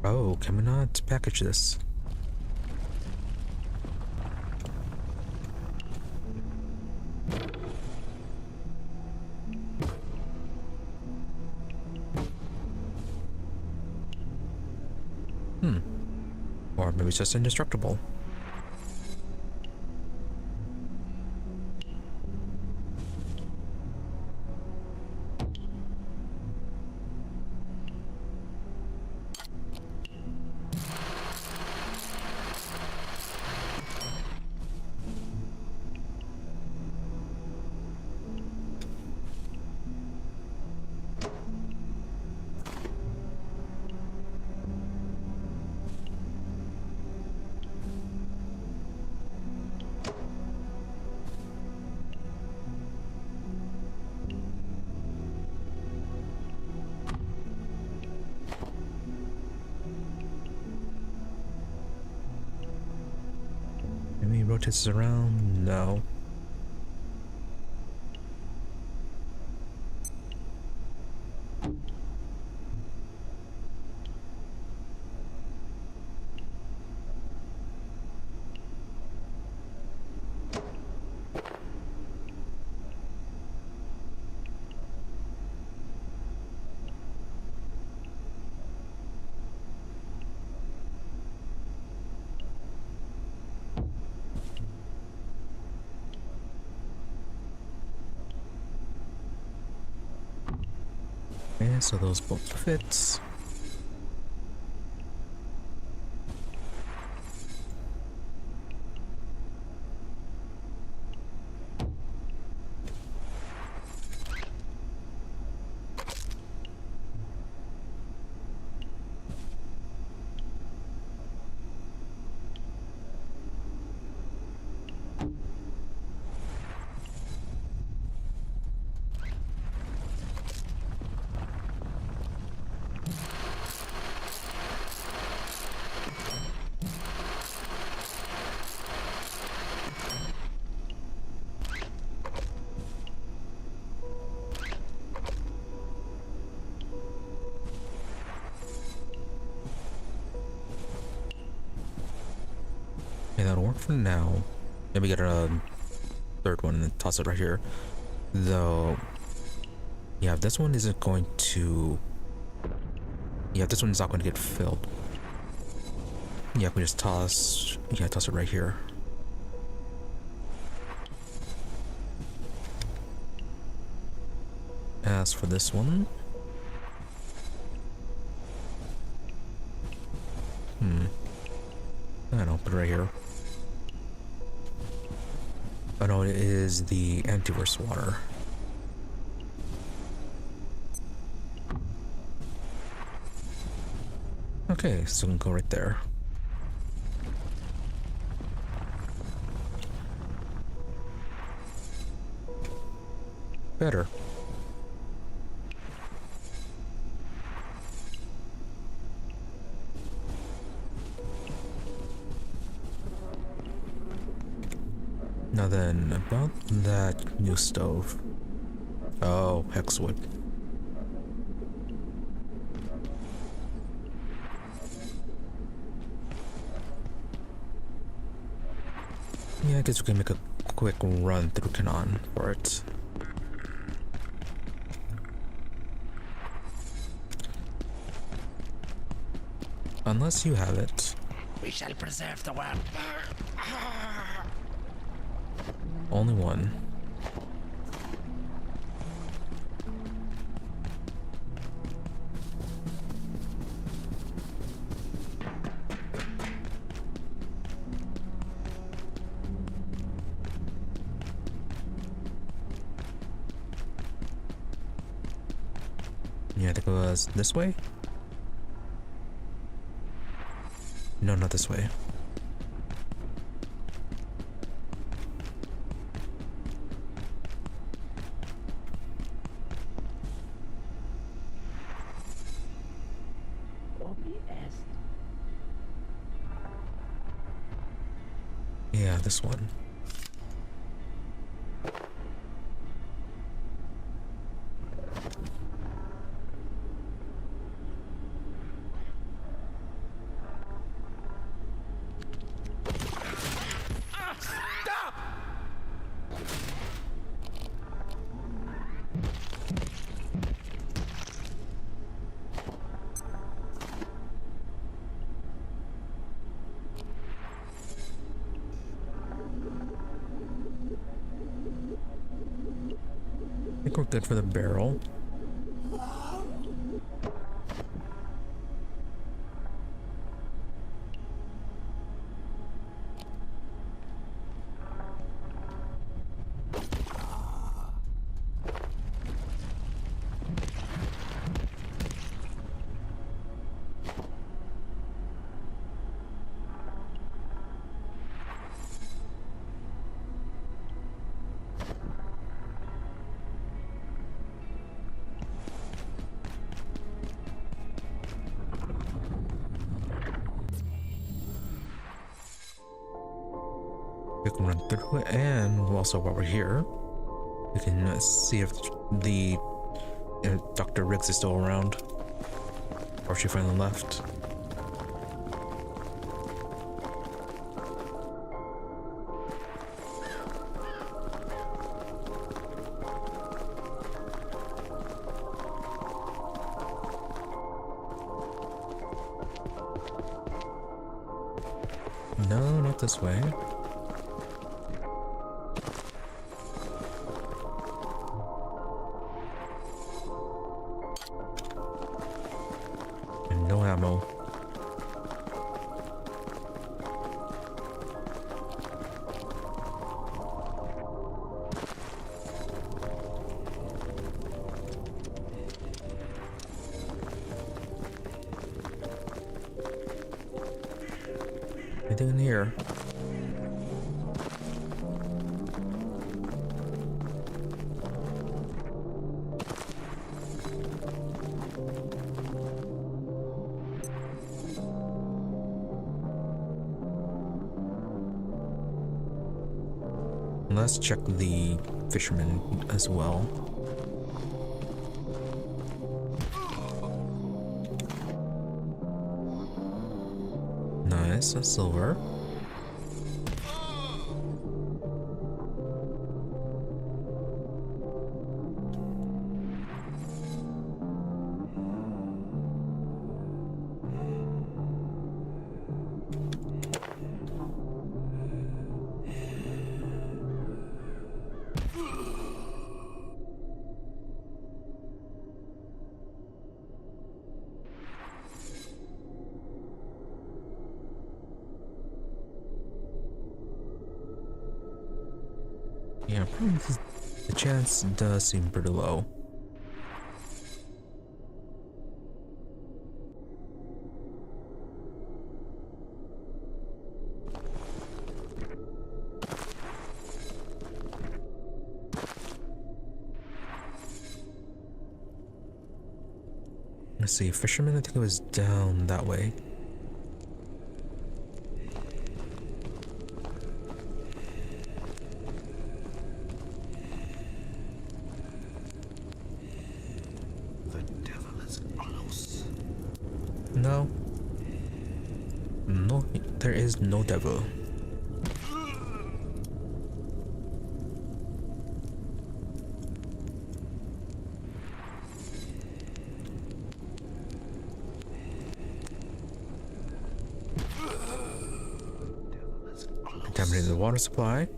Oh, can we not package this? Or maybe it's just indestructible. Maybe rotates around? No. Okay, so those both fit. Okay, that'll work for now. Maybe get a third one and toss it right here. Though, yeah, this one isn't going to... Yeah, this one's not going to get filled. Yeah, we just toss... Yeah, toss it right here. As for this one... I don't know, put it right here. Oh no, it is the antivirus water. Okay, so we can go right there. Better. Now then, about that new stove. Oh, hexwood. Yeah, I guess we can make a quick run through Canaan for it. Unless you have it. We shall preserve the world. Only one. Yeah, I think it was this way? No, not this way. Yeah, this one. I think we're good for the barrel. We can run through it, and also while we're here, we can see if the Dr. Riggs is still around, or she finally left. No, not this way. No ammo. Anything in here? Let's check the fisherman as well. Nice, a silver. Yeah, the chance does seem pretty low. Let's see, fisherman, I think it was down that way. The devil is close. No. No, there is no devil. Contaminating the water supply.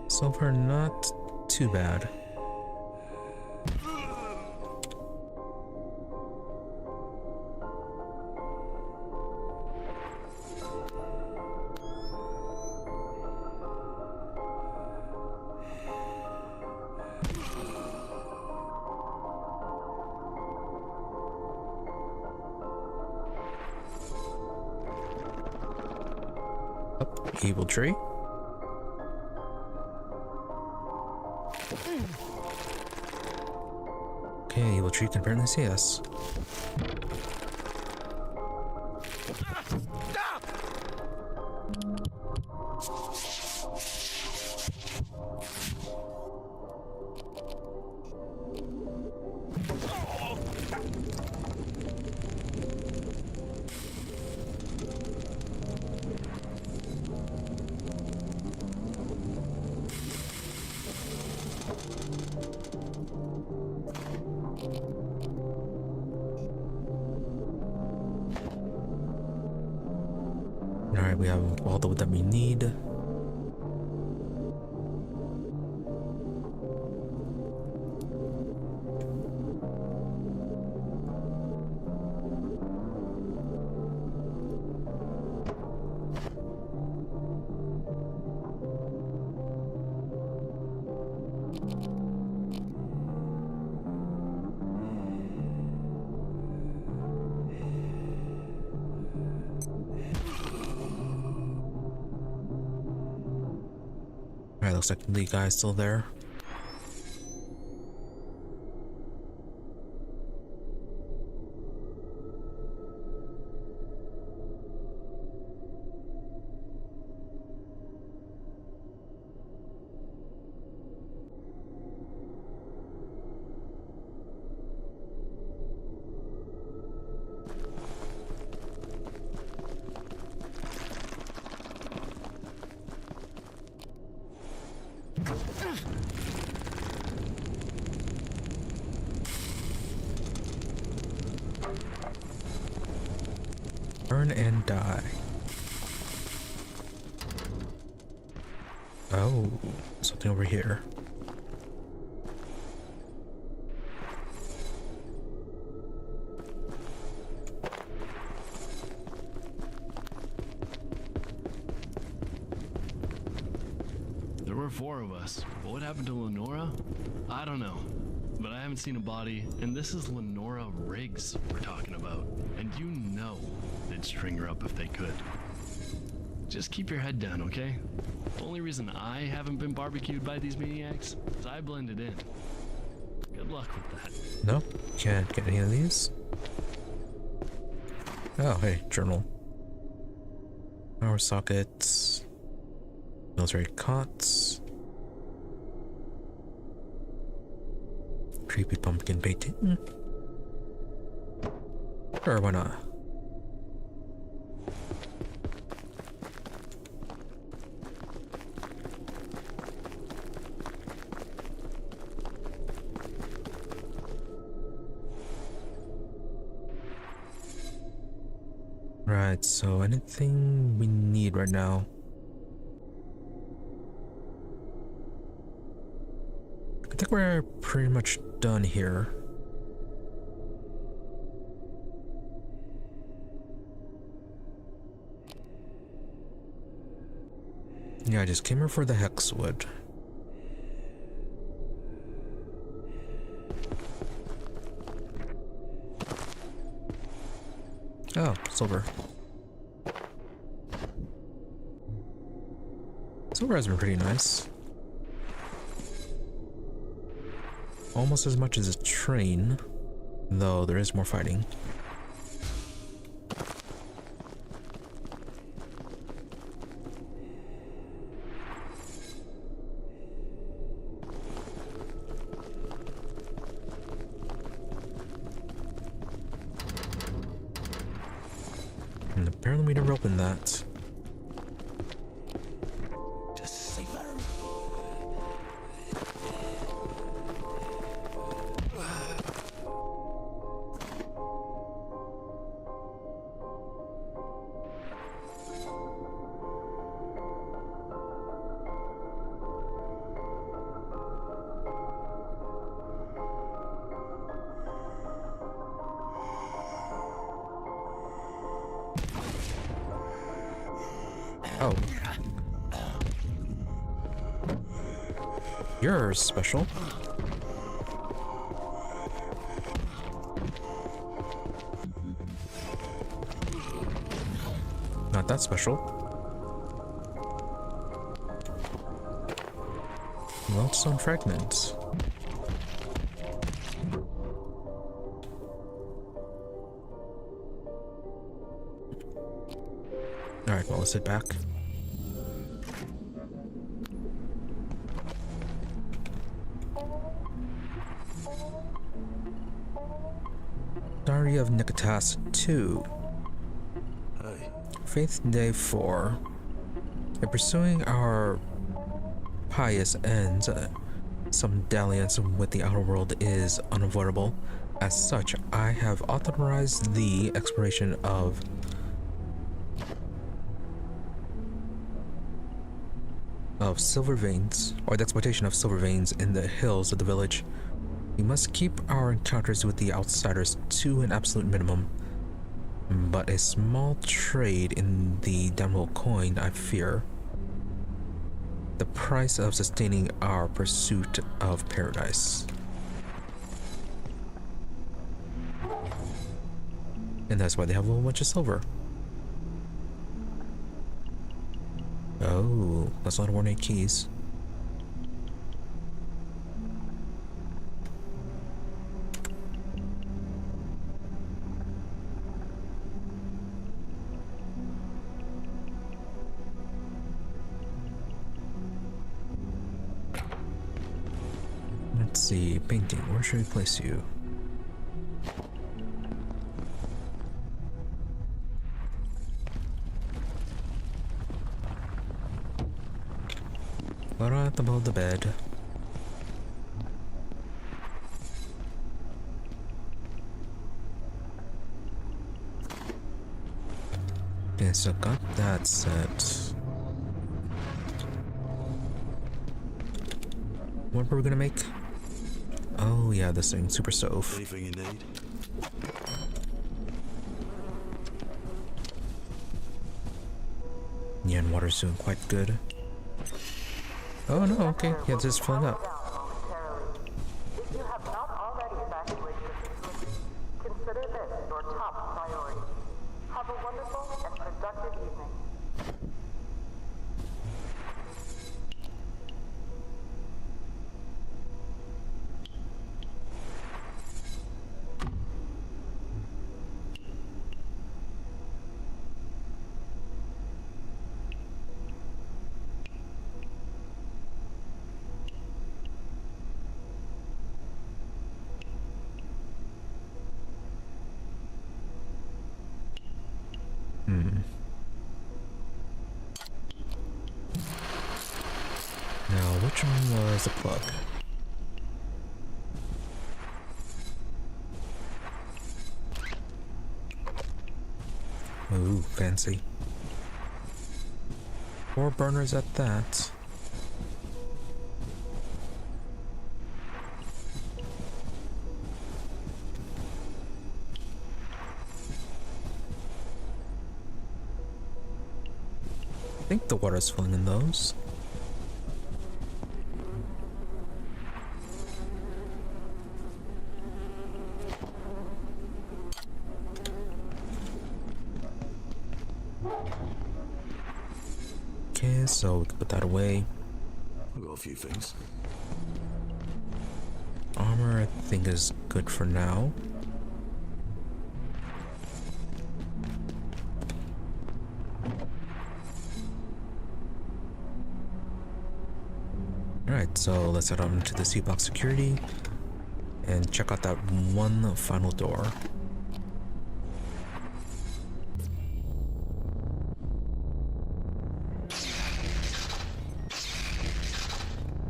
So far, not too bad. Up, evil tree. Okay, evil tree can apparently see us. Alright, we have all the wood that we need. Alright, looks like the guy's still there. Burn and die. Oh, something over here. There were 4 of us. What happened to Lenora? I don't know. But I haven't seen a body, and this is Lenora Riggs we're talking about. And you know they'd string her up if they could. Just keep your head down, okay? The only reason I haven't been barbecued by these maniacs is I blended in. Good luck with that. No, can't get any of these. Oh, hey, journal. Power sockets. Military cots. Creepy pumpkin painting. Sure, why not? Right, so anything we need right now? I think we're pretty much done here. Yeah, I just came here for the hexwood. Oh, silver. Silver has been pretty nice. Almost as much as a train, though there is more fighting. And apparently we never opened that. Oh. You're special. Not that special. Lodestone fragments. Alright, well, let's sit back. Diary of Nicotas 2. Hey. Faith Day 4. In pursuing our pious ends, some dalliance with the outer world is unavoidable. As such, I have authorized the exploration of silver veins, or the exploitation of silver veins in the hills of the village. We must keep our encounters with the outsiders to an absolute minimum, but a small trade in the damnable coin, I fear. The price of sustaining our pursuit of paradise. And that's why they have a whole bunch of silver. Oh, that's a lot of ornate keys. Let's see, painting, where should we place you? Right above the bed. Okay, so got that set. What were we gonna make? Oh yeah, this thing, super stove. Anything you need? Yeah, and water's doing quite good. Oh no, okay, yeah, it's just filling up. If you have not already evacuated the facility, consider this your top priority. Have a wonderful and productive evening. Now, which one was the plug? Ooh, fancy. 4 burners at that. I think the water's filling in those. Okay, so we can put that away. I've got a few things. Armor, I think, is good for now. Alright, so let's head on to the C-block security and check out that one final door.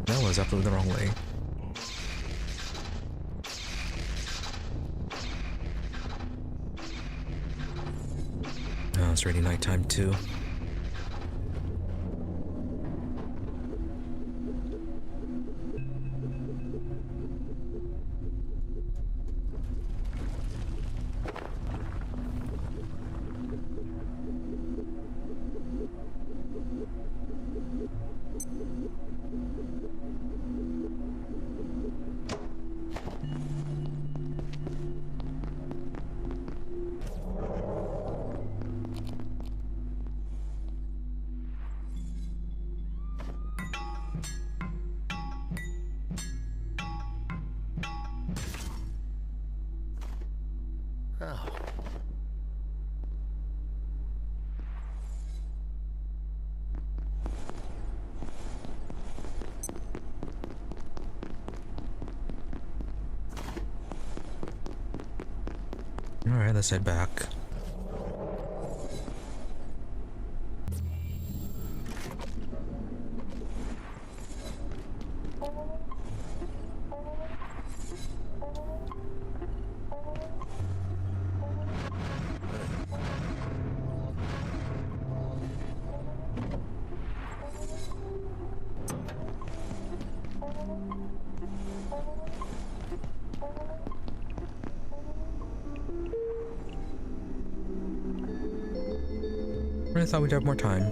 That was absolutely the wrong way. Oh, it's already nighttime too. Oh. Alright, let's head back. I thought we'd have more time.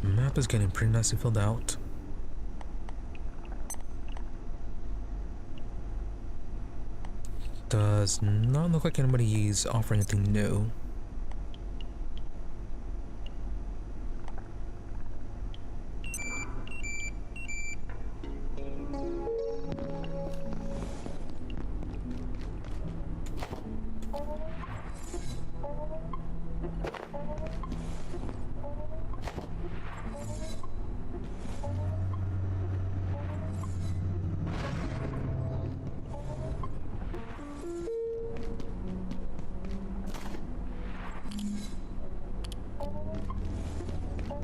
Map is getting pretty nicely filled out. Does not look like anybody's offering anything new.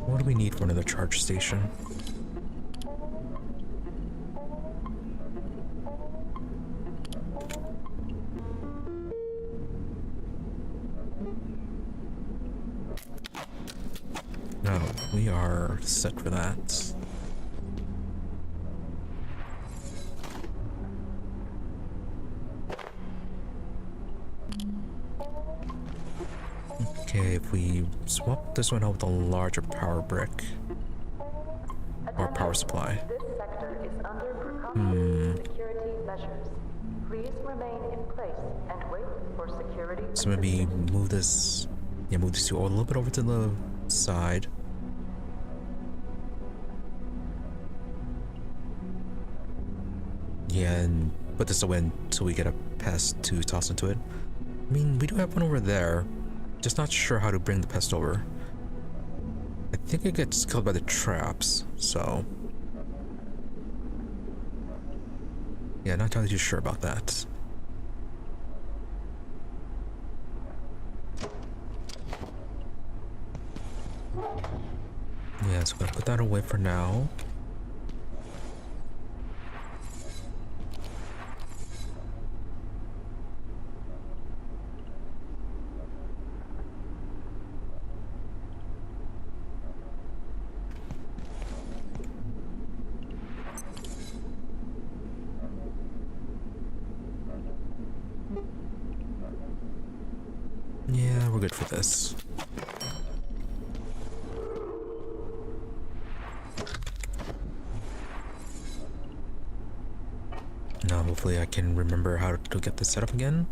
What do we need for another charge station? No, we are set for that. Okay, if we swap this one out with a larger power brick or power supply. This sector is under precautionary security measures. Please remain in place and wait for security. So maybe move this, move this a little bit over to the side. Yeah, and put this away until we get a pest to toss into it. I mean, we do have one over there. Just not sure how to bring the pest over. I think it gets killed by the traps, so... yeah, not entirely too sure about that. so I'm gonna put that away for now. Yeah, we're good for this. Now, hopefully I can remember how to get this set up again.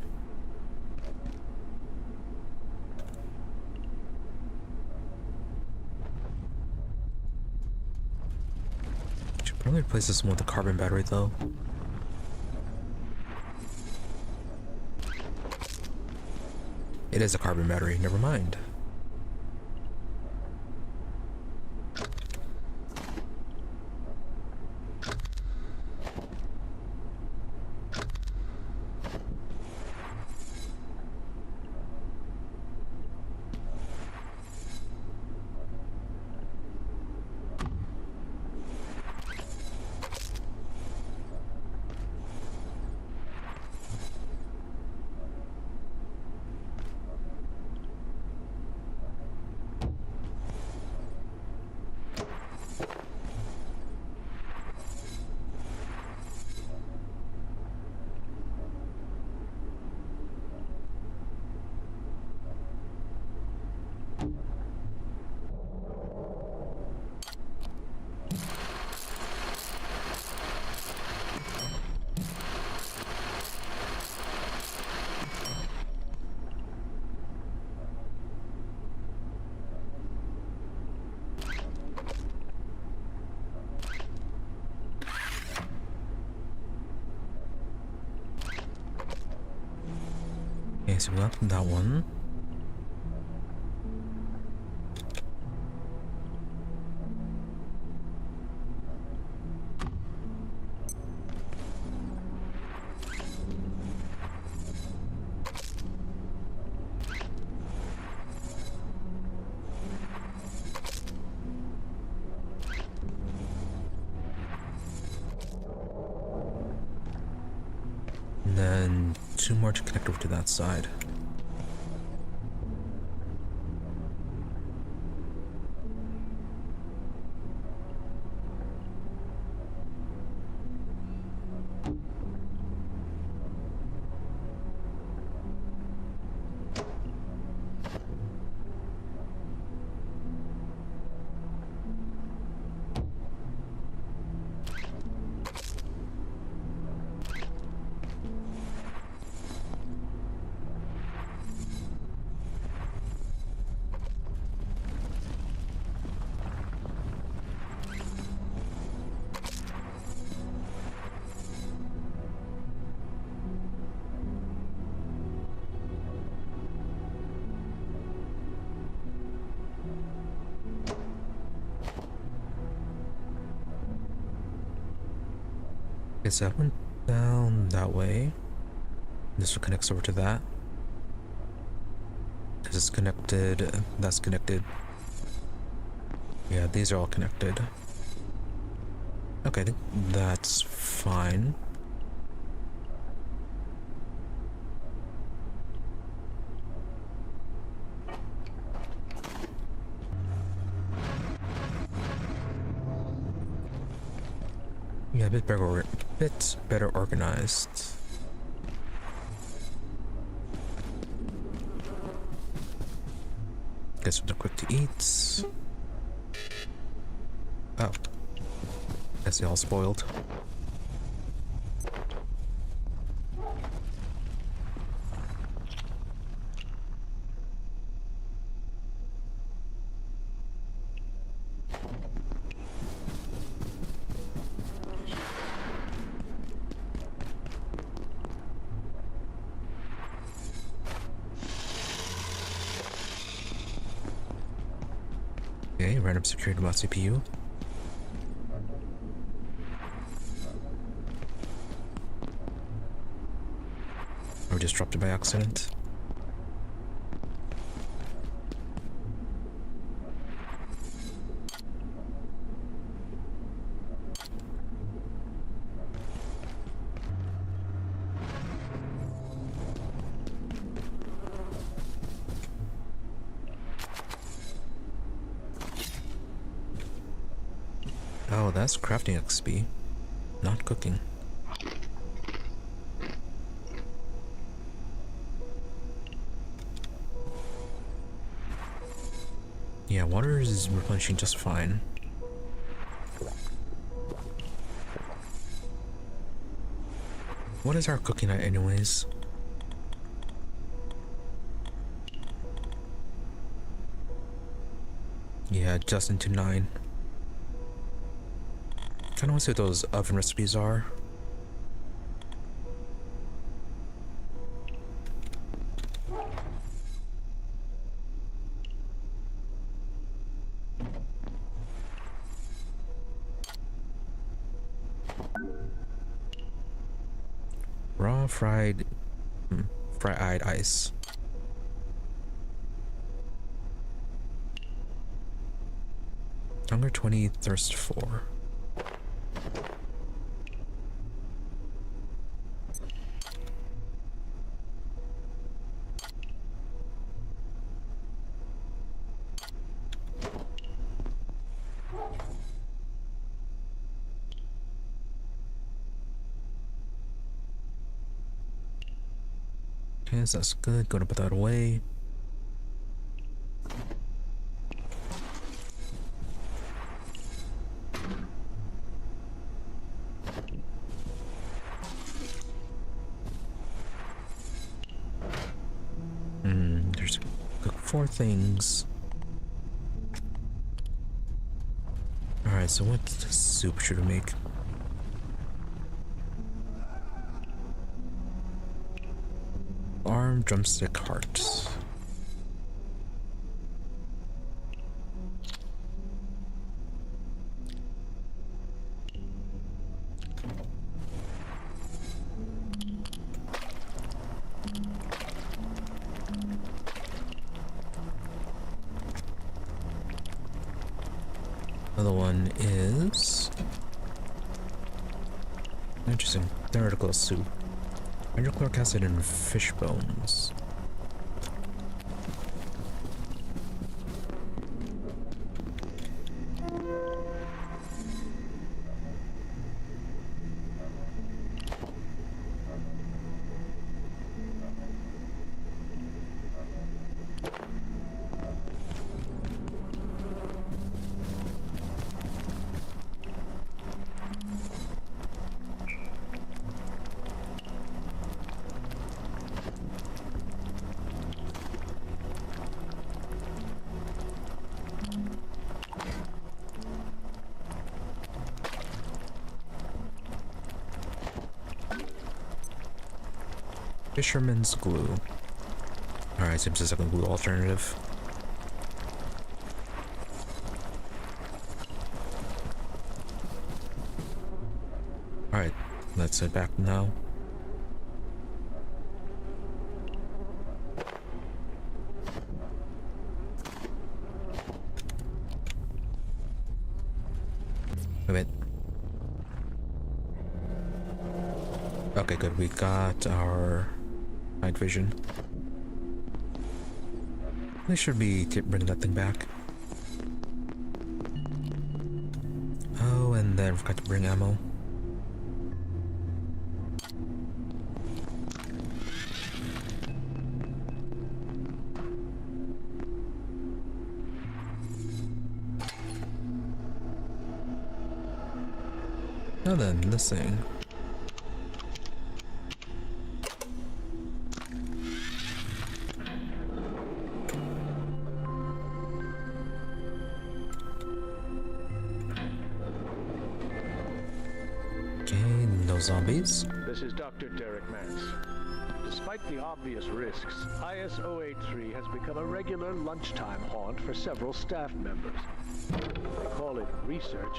Should probably replace this one with a carbon battery though. It is a carbon battery, never mind. Okay, so we got that one. And then two more to connect over to that side. Okay, so I went down that way. This one connects over to that. This is connected. That's connected. Yeah, these are all connected. Okay, I think that's fine. Yeah, a bit better organized. Guess they're quick to eat. Oh, guess they all spoiled. Okay, random security bot CPU. Or just dropped it by accident. that's crafting XP, not cooking. Yeah, water is replenishing just fine. What is our cooking at anyways? Yeah, just into 9. Kinda wanna see what those oven recipes are. Raw fried ice. Hunger 20, thirst 4. Okay, so that's good. Go to put that away. There's cook 4 things. Alright, so what soup should we make? Arm, drumstick, heart. Another one is interesting. Theoretical soup. Hydrochloric acid and fish bones. Fisherman's glue. Alright, seems a second glue alternative. Alright, let's head back now. Wait. Okay, good. We got our night vision. They should be bringing that thing back. Oh, and then forgot to bring ammo. Now then, this thing. Zombies. This is Dr. Derek Mance. Despite the obvious risks, IS-083 has become a regular lunchtime haunt for several staff members. They call it research.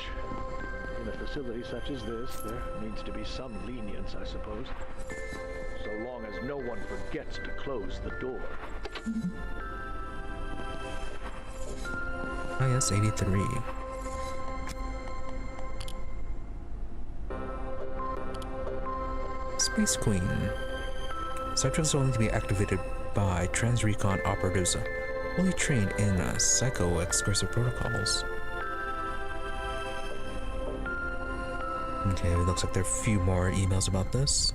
In a facility such as this, there needs to be some lenience, I suppose. So long as no one forgets to close the door. IS-83. Space Queen. Subjects will need to be activated by Transrecon operatives fully trained in psycho-excursive protocols. Okay, it looks like there are a few more emails about this.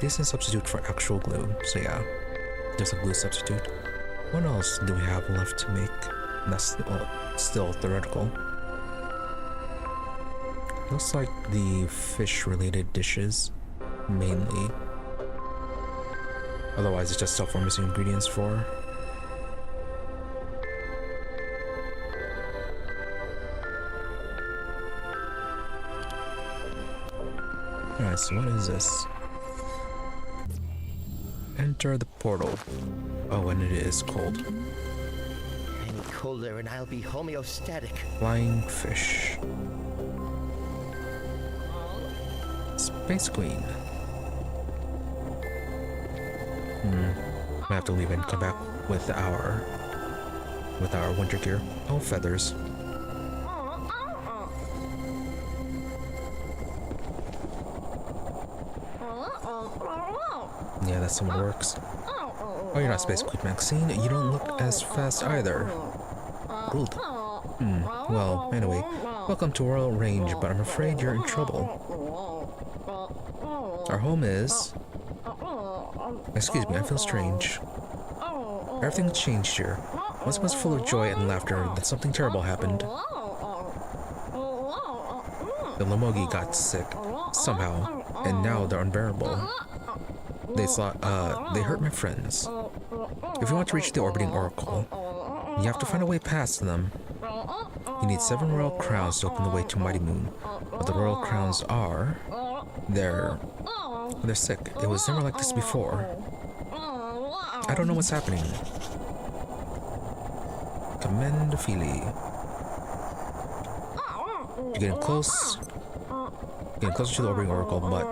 Decent substitute for actual glue, so yeah, there's a glue substitute. What else do we have left to make? That's still theoretical. Looks like the fish-related dishes, mainly. Otherwise, it's just stuff we're missing ingredients for. Alright, so what is this? Enter the portal. Oh, and it is cold. Any colder and I'll be homeostatic. Flying fish. Space Queen. I have to leave and come back with our winter gear. Oh, feathers. Yeah, that's how it works. Oh, you're not Space Queen, Maxine. You don't look as fast either. Good. Well, anyway, welcome to Royal Range, but I'm afraid you're in trouble. Our home is... Excuse me, I feel strange. Everything changed here. Once was full of joy and laughter, then something terrible happened. The Lamogi got sick, somehow, and now they're unbearable. They hurt my friends. If you want to reach the orbiting oracle, you have to find a way past them. You need 7 royal crowns to open the way to Mighty Moon. But the royal crowns are... They're sick. It was never like this before. I don't know what's happening. Commendafili. You're getting close. Getting closer to the orbiting oracle, but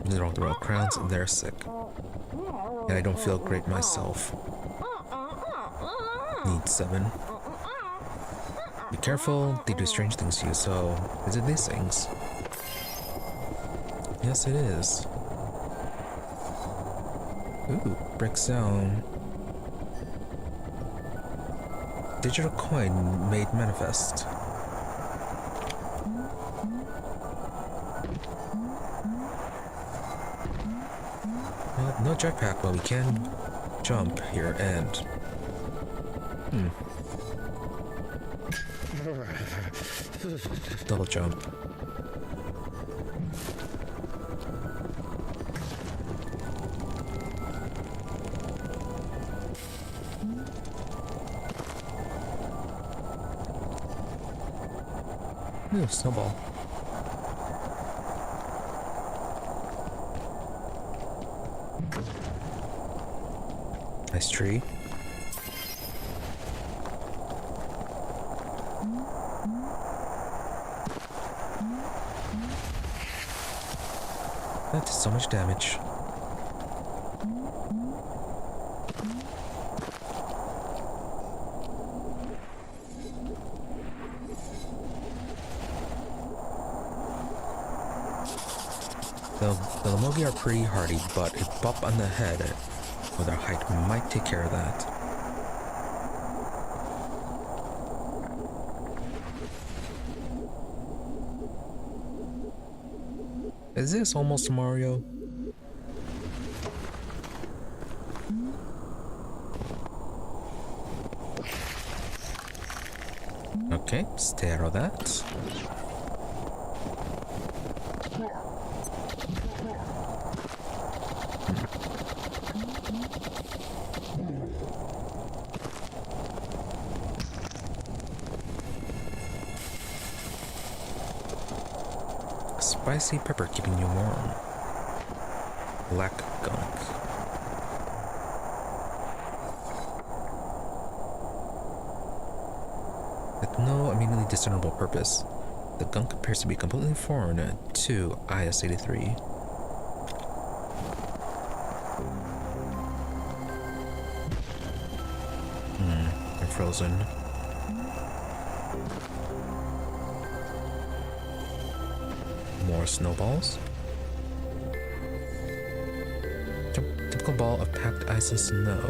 they're all the royal crowns, they're sick. And I don't feel great myself. Need 7. Be careful, they do strange things to you, so is it these things? Yes, it is. Ooh, brick zone. Digital coin made manifest. Well, no jetpack, but we can jump here and... Double jump. Ooh, snowball. Nice tree. That did so much damage. The Lamogi are pretty hardy, but a bump on the head with their height might take care of that. Is this almost Mario? Okay, stay out of that. Spicy pepper keeping you warm. Black gunk. With no immediately discernible purpose, the gunk appears to be completely foreign to IS-83. They're frozen. More snowballs. Typical ball of packed ice and snow.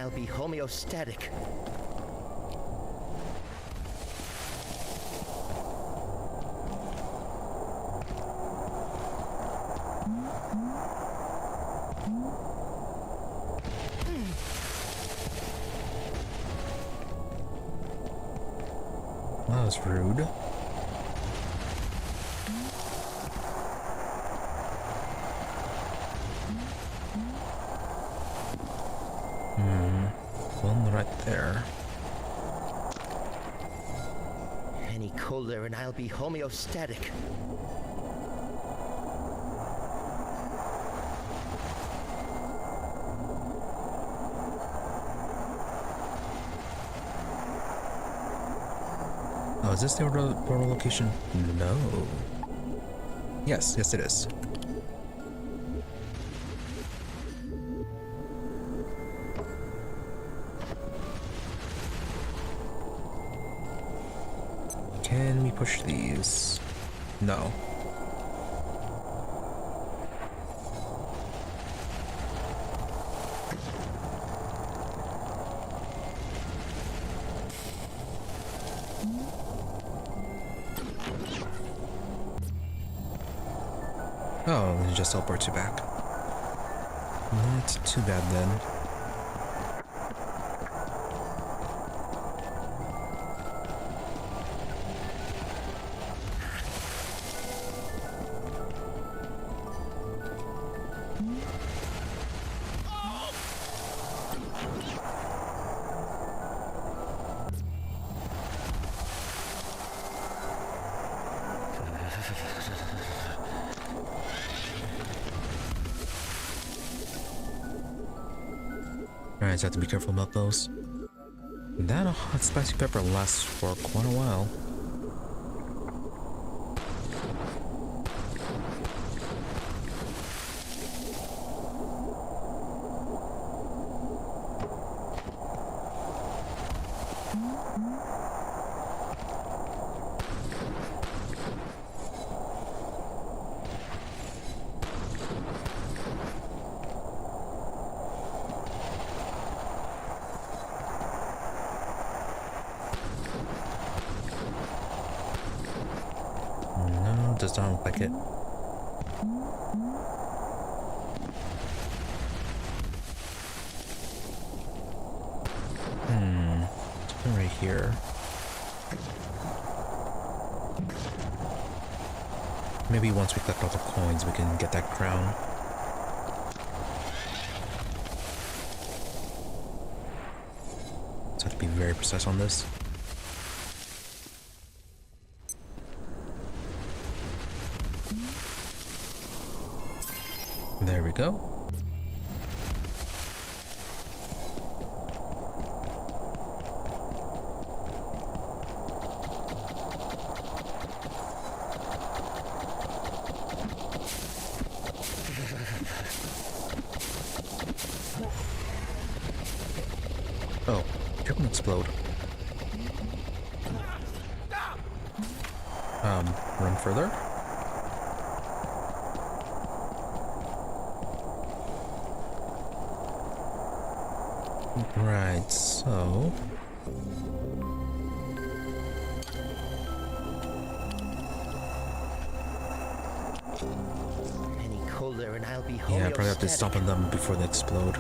I'll be homeostatic. That was rude. One right there. Any colder and I'll be homeostatic. Oh, is this the portal location? No. Yes, it is. Can we push these? No. Oh, it just teleports you back. Not too bad then. Alright, so I have to be careful about those. That hot spicy pepper lasts for quite a while. Does not look like it. Something right here. Maybe once we collect all the coins, we can get that crown. So I have to be very precise on this. There we go. Oh, you're gonna explode. Run further. Right, so... Any colder and I'll be homeostatic. yeah, I probably have to stomp on them before they explode.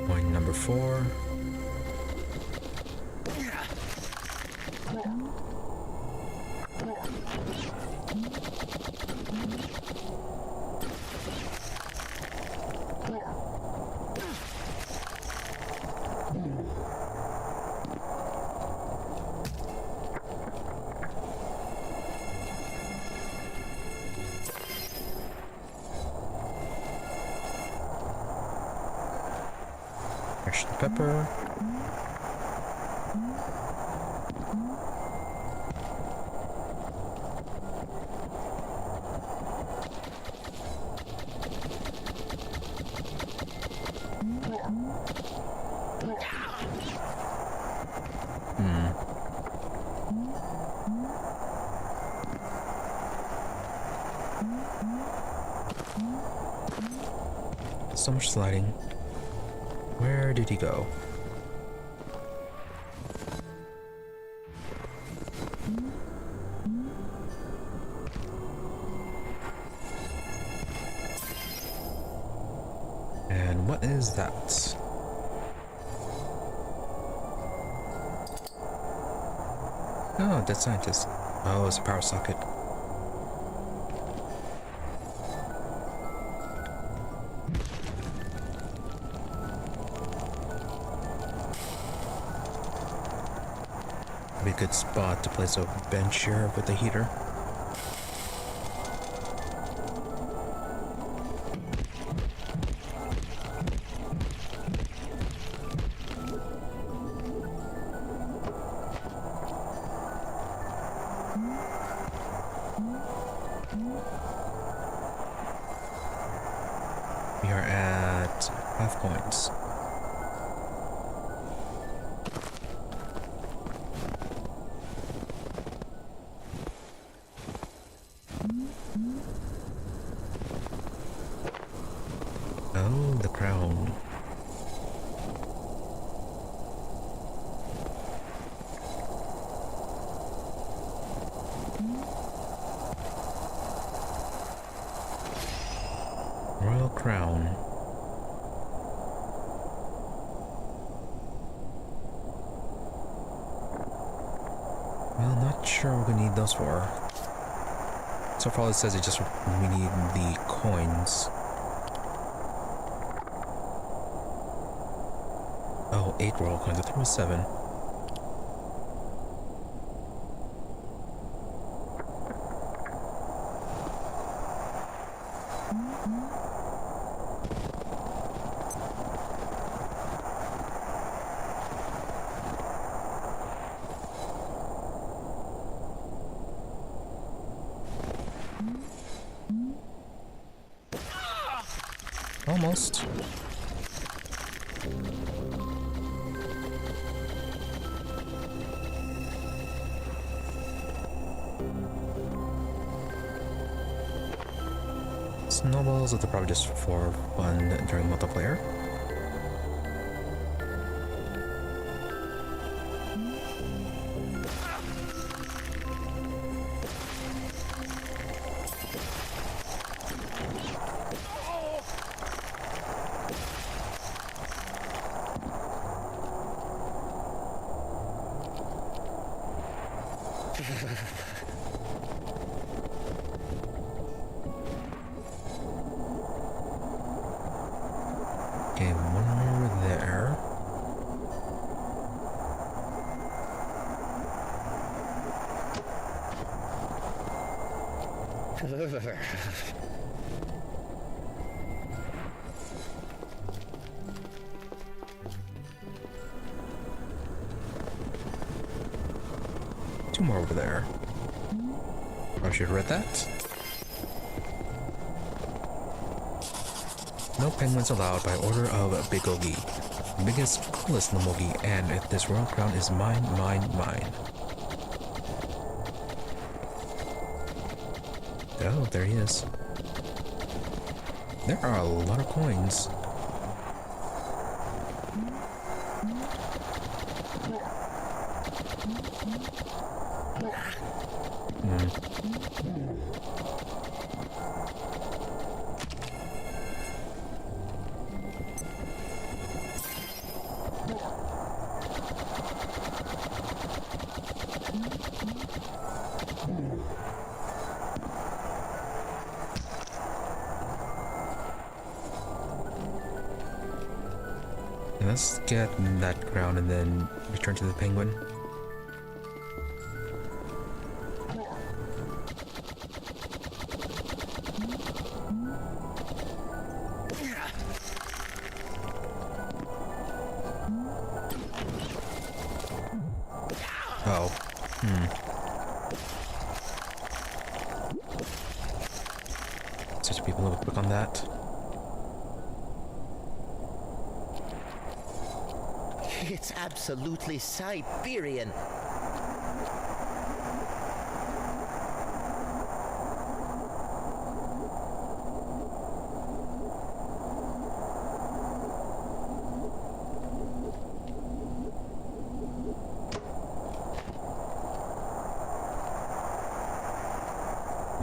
Point number 4. Fresh pepper. So much sliding. Where did he go? And what is that? Oh, dead scientist. Oh, it's a power socket. Be a good spot to place a bench here with a heater. We are at 5 points. Oh, the crown. Royal crown. Well, not sure what we need those for. So far, it says it just we need the coins. Oh, 8 royal coins. I think it was 7. Almost. Snowballs are probably just for fun during multiplayer. Okay, one more there. Two more over there. I should have read that. No penguins allowed by order of Bigogi. Biggest, coolest Namogi, and if this royal crown is mine, mine, mine. Oh, there he is. There are a lot of coins. Let's get that crown and then return to the penguin. Oh. Such people a little quick on that. It's absolutely Siberian.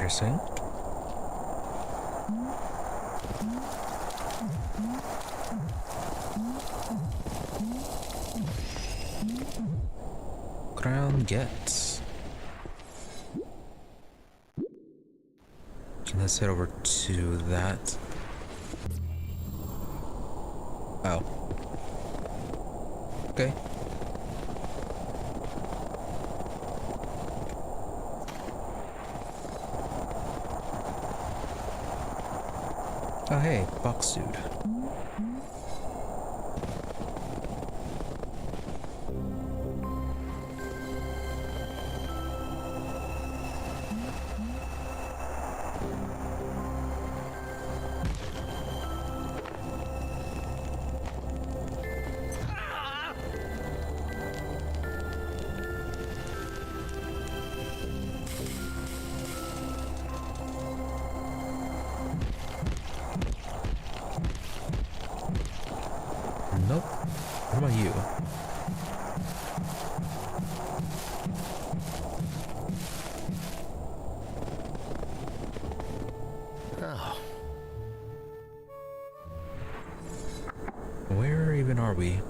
Interesting. Crown gets. Okay, let's head over to that. Oh. Okay. Oh hey, box suit. Nope. What about you? Oh. Where even are we?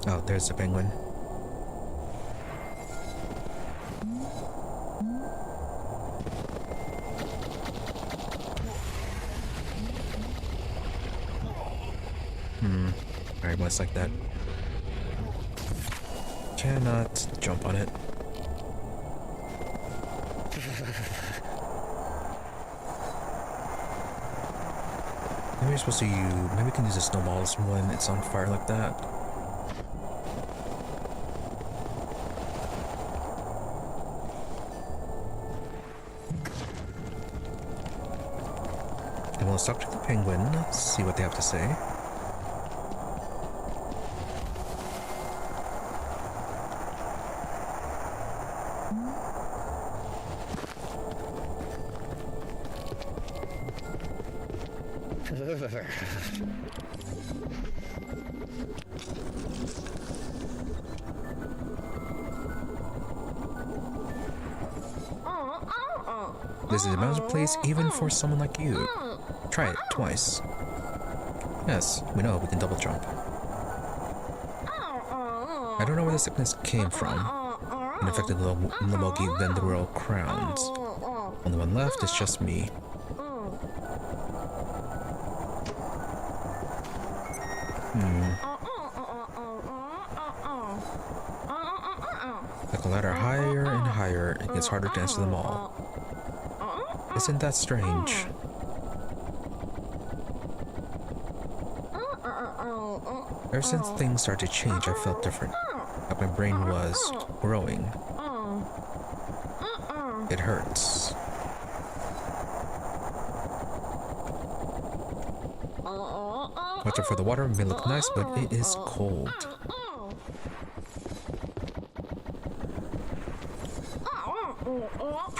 Oh, there's the penguin. Very much like that. Cannot jump on it. Maybe we're supposed to use. Maybe we can use the snowballs when it's on fire like that. And we'll talk to the penguin, see what they have to say. This is a mountain place even for someone like you. Try it twice. Yes, we know we can double jump. I don't know where the sickness came from. It infected the Lomogi, then the royal crowns. Only one left is just me. Like a ladder higher and higher, it gets harder to enter them all. Isn't that strange? Ever since things started to change, I felt different. Like my brain was growing. It hurts. Watch out for the water, it may look nice, but it is cold.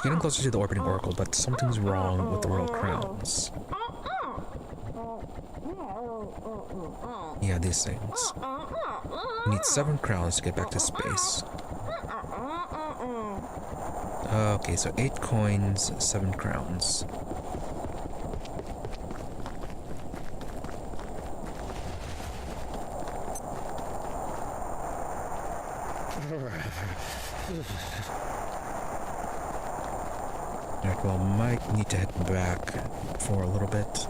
Getting closer to the orbiting oracle, but something's wrong with the royal crowns. Yeah, these things. We need 7 crowns to get back to space. Okay, so 8 coins, 7 crowns. Alright, well, might need to head back for a little bit.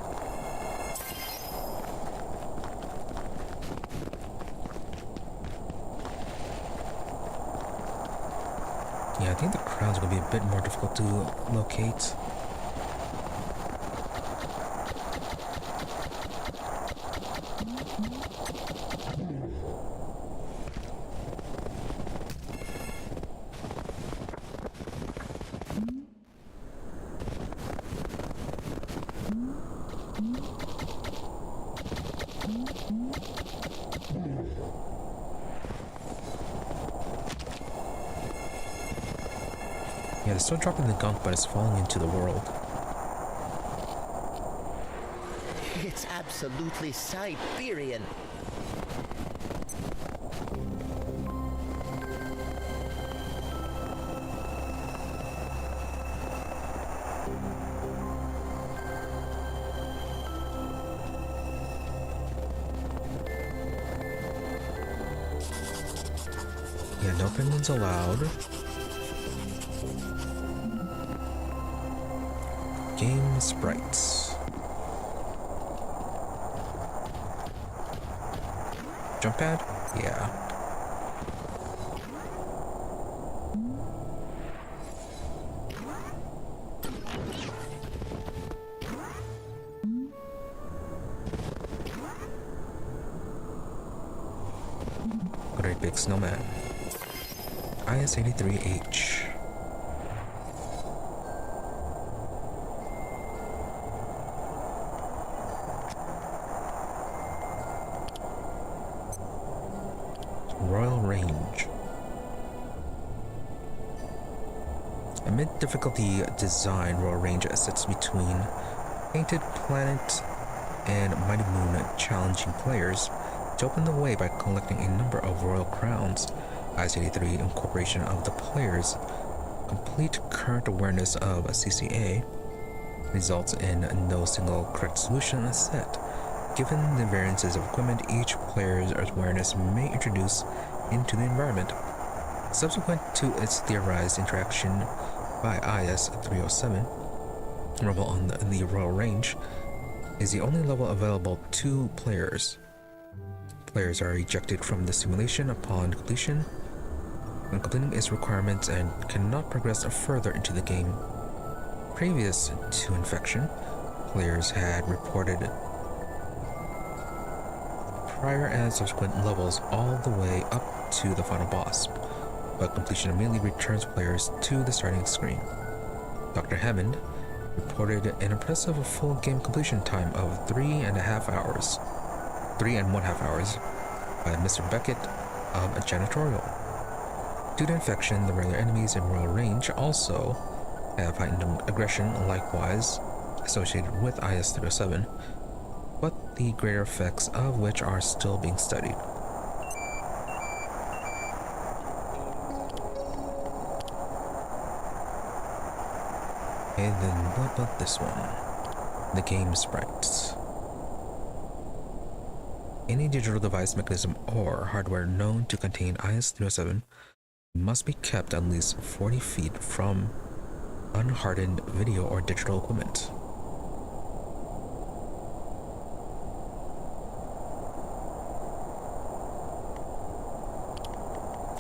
Yeah, I think the crowns are going to be a bit more difficult to locate. Yeah, they're still dropping the gunk, but it's falling into the world. It's absolutely Siberian. no penguins allowed. Game sprites. Jump pad? Yeah. Great big snowman. IS-83H. Royal Range. Amid difficulty design, Royal Range sits between Painted Planet and Mighty Moon, challenging players to open the way by collecting a number of royal crowns. IS-83 incorporation of the player's complete current awareness of CCA results in no single correct solution set. Given the variances of equipment each player's awareness may introduce into the environment. Subsequent to its theorized interaction by IS-307, Rumble on the Royal Range is the only level available to players. Players are ejected from the simulation upon completion when completing its requirements and cannot progress further into the game. Previous to infection, players had reported prior and subsequent levels all the way up to the final boss, but completion immediately returns players to the starting screen. Dr. Hammond reported an impressive full game completion time of 3.5 hours by Mr. Beckett of Janitorial. Due to infection, the regular enemies in Royal Range also have heightened aggression, likewise associated with IS-307, but the greater effects of which are still being studied. And then what about this one? The game sprites. Any digital device, mechanism, or hardware known to contain IS-307 must be kept at least 40 feet from unhardened video or digital equipment.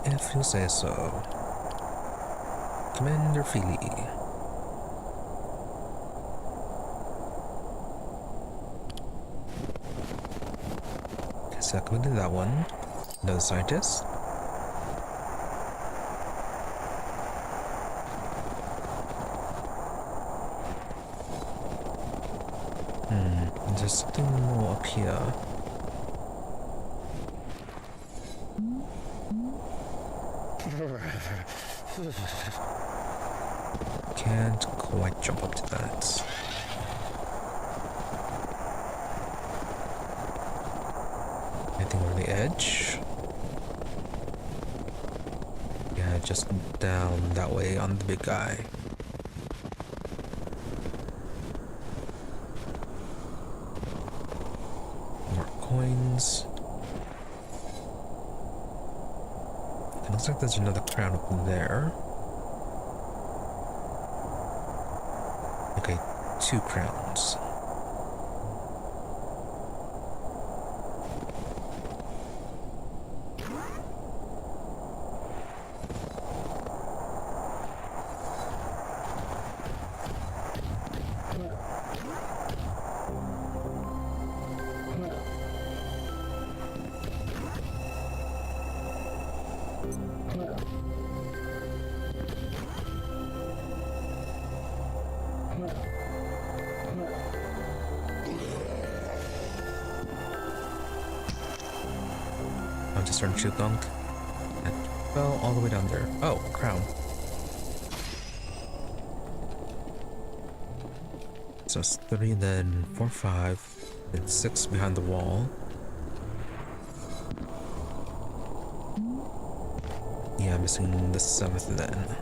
If you say so. Commander Feely. So I completed that one. Another scientist. There's something more up here. Can't quite jump up to that. Anything over the edge? Yeah, just down that way on the big guy. More coins. It looks like there's another crown up there. Okay, 2 crowns. I'm just starting to dunk. And fell all the way down there. Oh, crown. So it's 3, then 4, 5, then 6 behind the wall. Yeah, I'm missing the 7th then.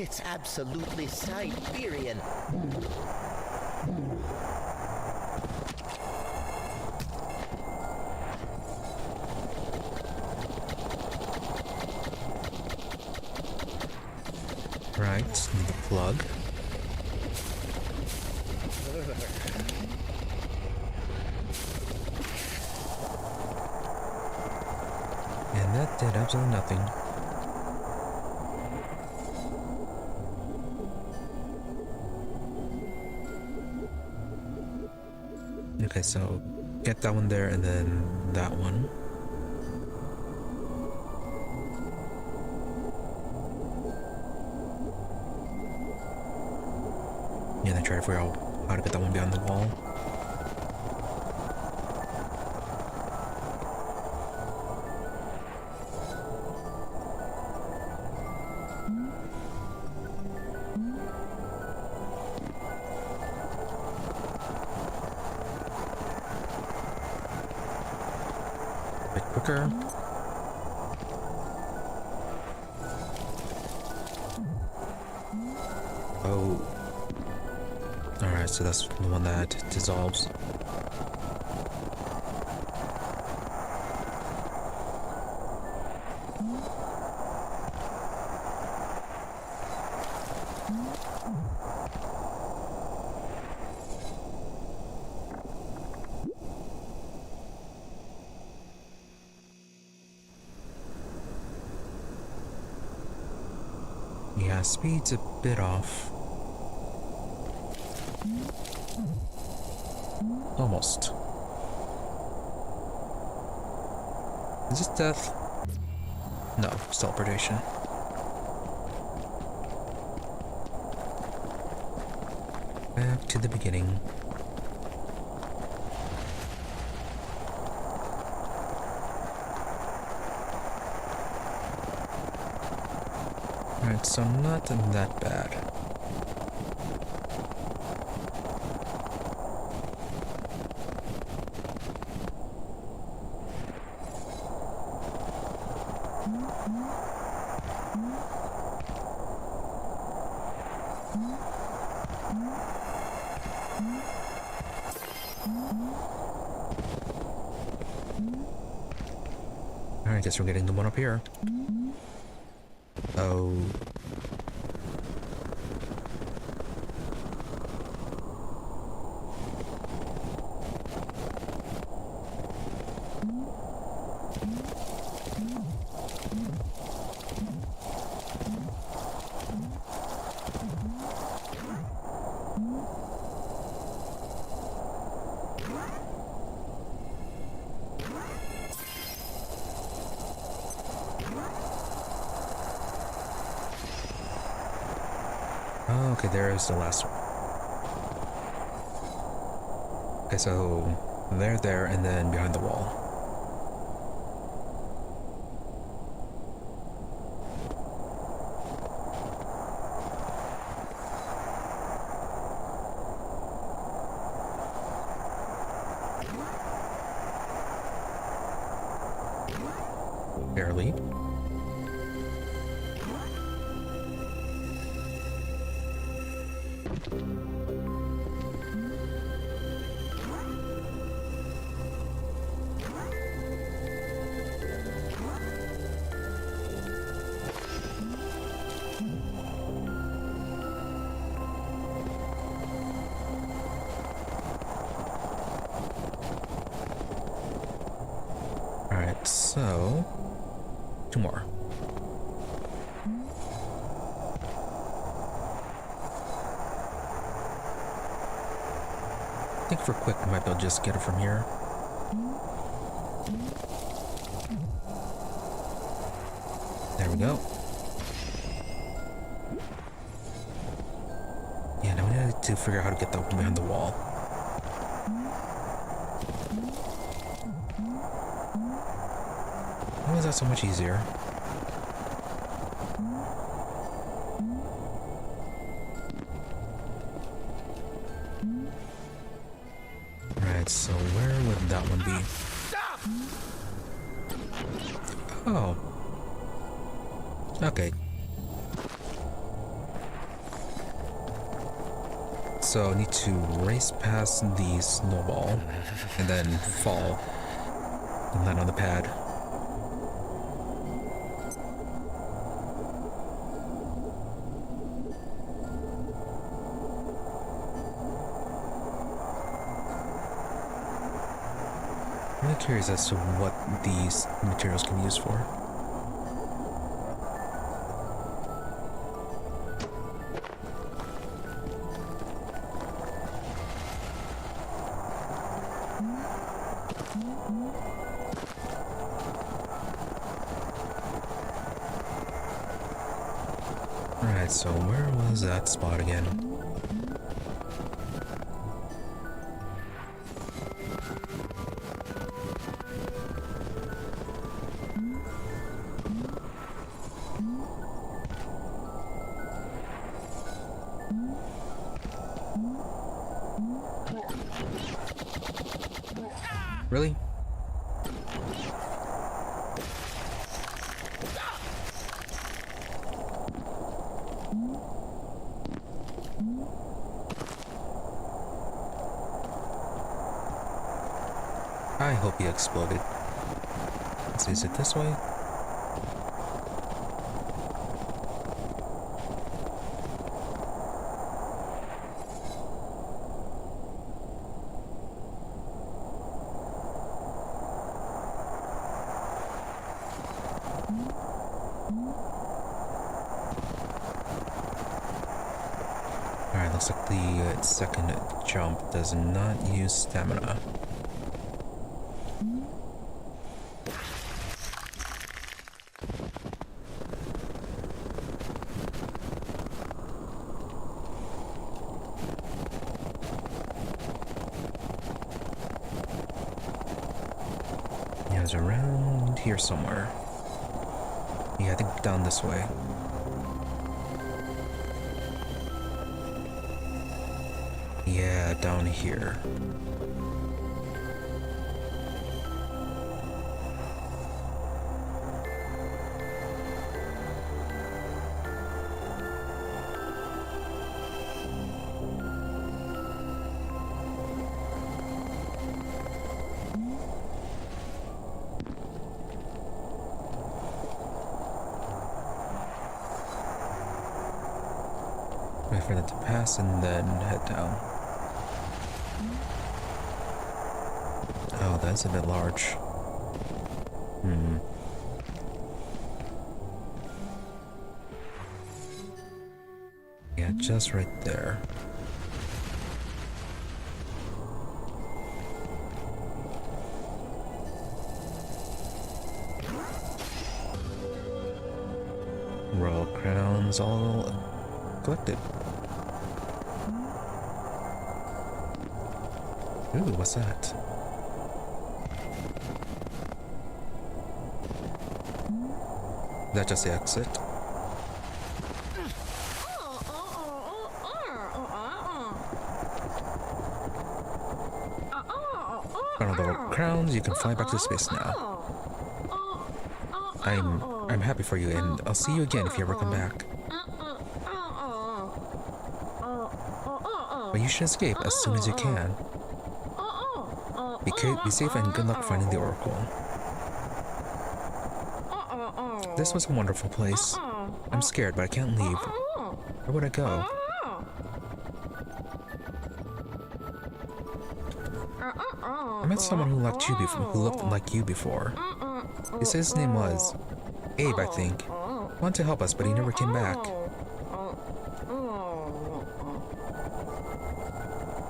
It's absolutely Siberian. Right, need the plug. And that did absolutely nothing. Okay, so get that one there and then that one. Yeah, then try to figure out how to get that one behind the wall. A bit quicker. Oh. Alright, so that's the one that dissolves. Yeah, speed's a bit off. Almost. Is this death? No, it's teleportation. Back to the beginning. Alright, so not that bad. Alright, guess we're getting the one up here. Oh. Oh, okay, there is the last one. Okay, so they're there and then behind the wall. Barely. Alright, so 2 more. I think for quick, we might be able to just get it from here. There we go. Yeah, now we need to figure out how to get that one behind the wall. Why is that so much easier? Right, so where would that one be? Oh. Okay. So I need to race past the snowball and then fall and land on the pad. I'm really curious as to what these materials can be used for. Alright, so where was that spot again? Really? I hope he exploded. Let's see, is it this way? Alright, looks like the second jump does not use stamina. Yeah, it's around here somewhere. Yeah, I think down this way. Yeah, down here. Wait for them to pass and then head down. Oh, that's a bit large. Yeah, just right there. Royal crowns all collected. Ooh, what's that? Is that just the exit? Found all the crowns, you can fly back to space now. I'm happy for you, and I'll see you again if you ever come back. But you should escape as soon as you can. Be safe and good luck finding the Oracle. This was a wonderful place. I'm scared, but I can't leave. Where would I go? I met someone who looked like you before. He said his name was Abe, I think. Wanted to help us, but he never came back.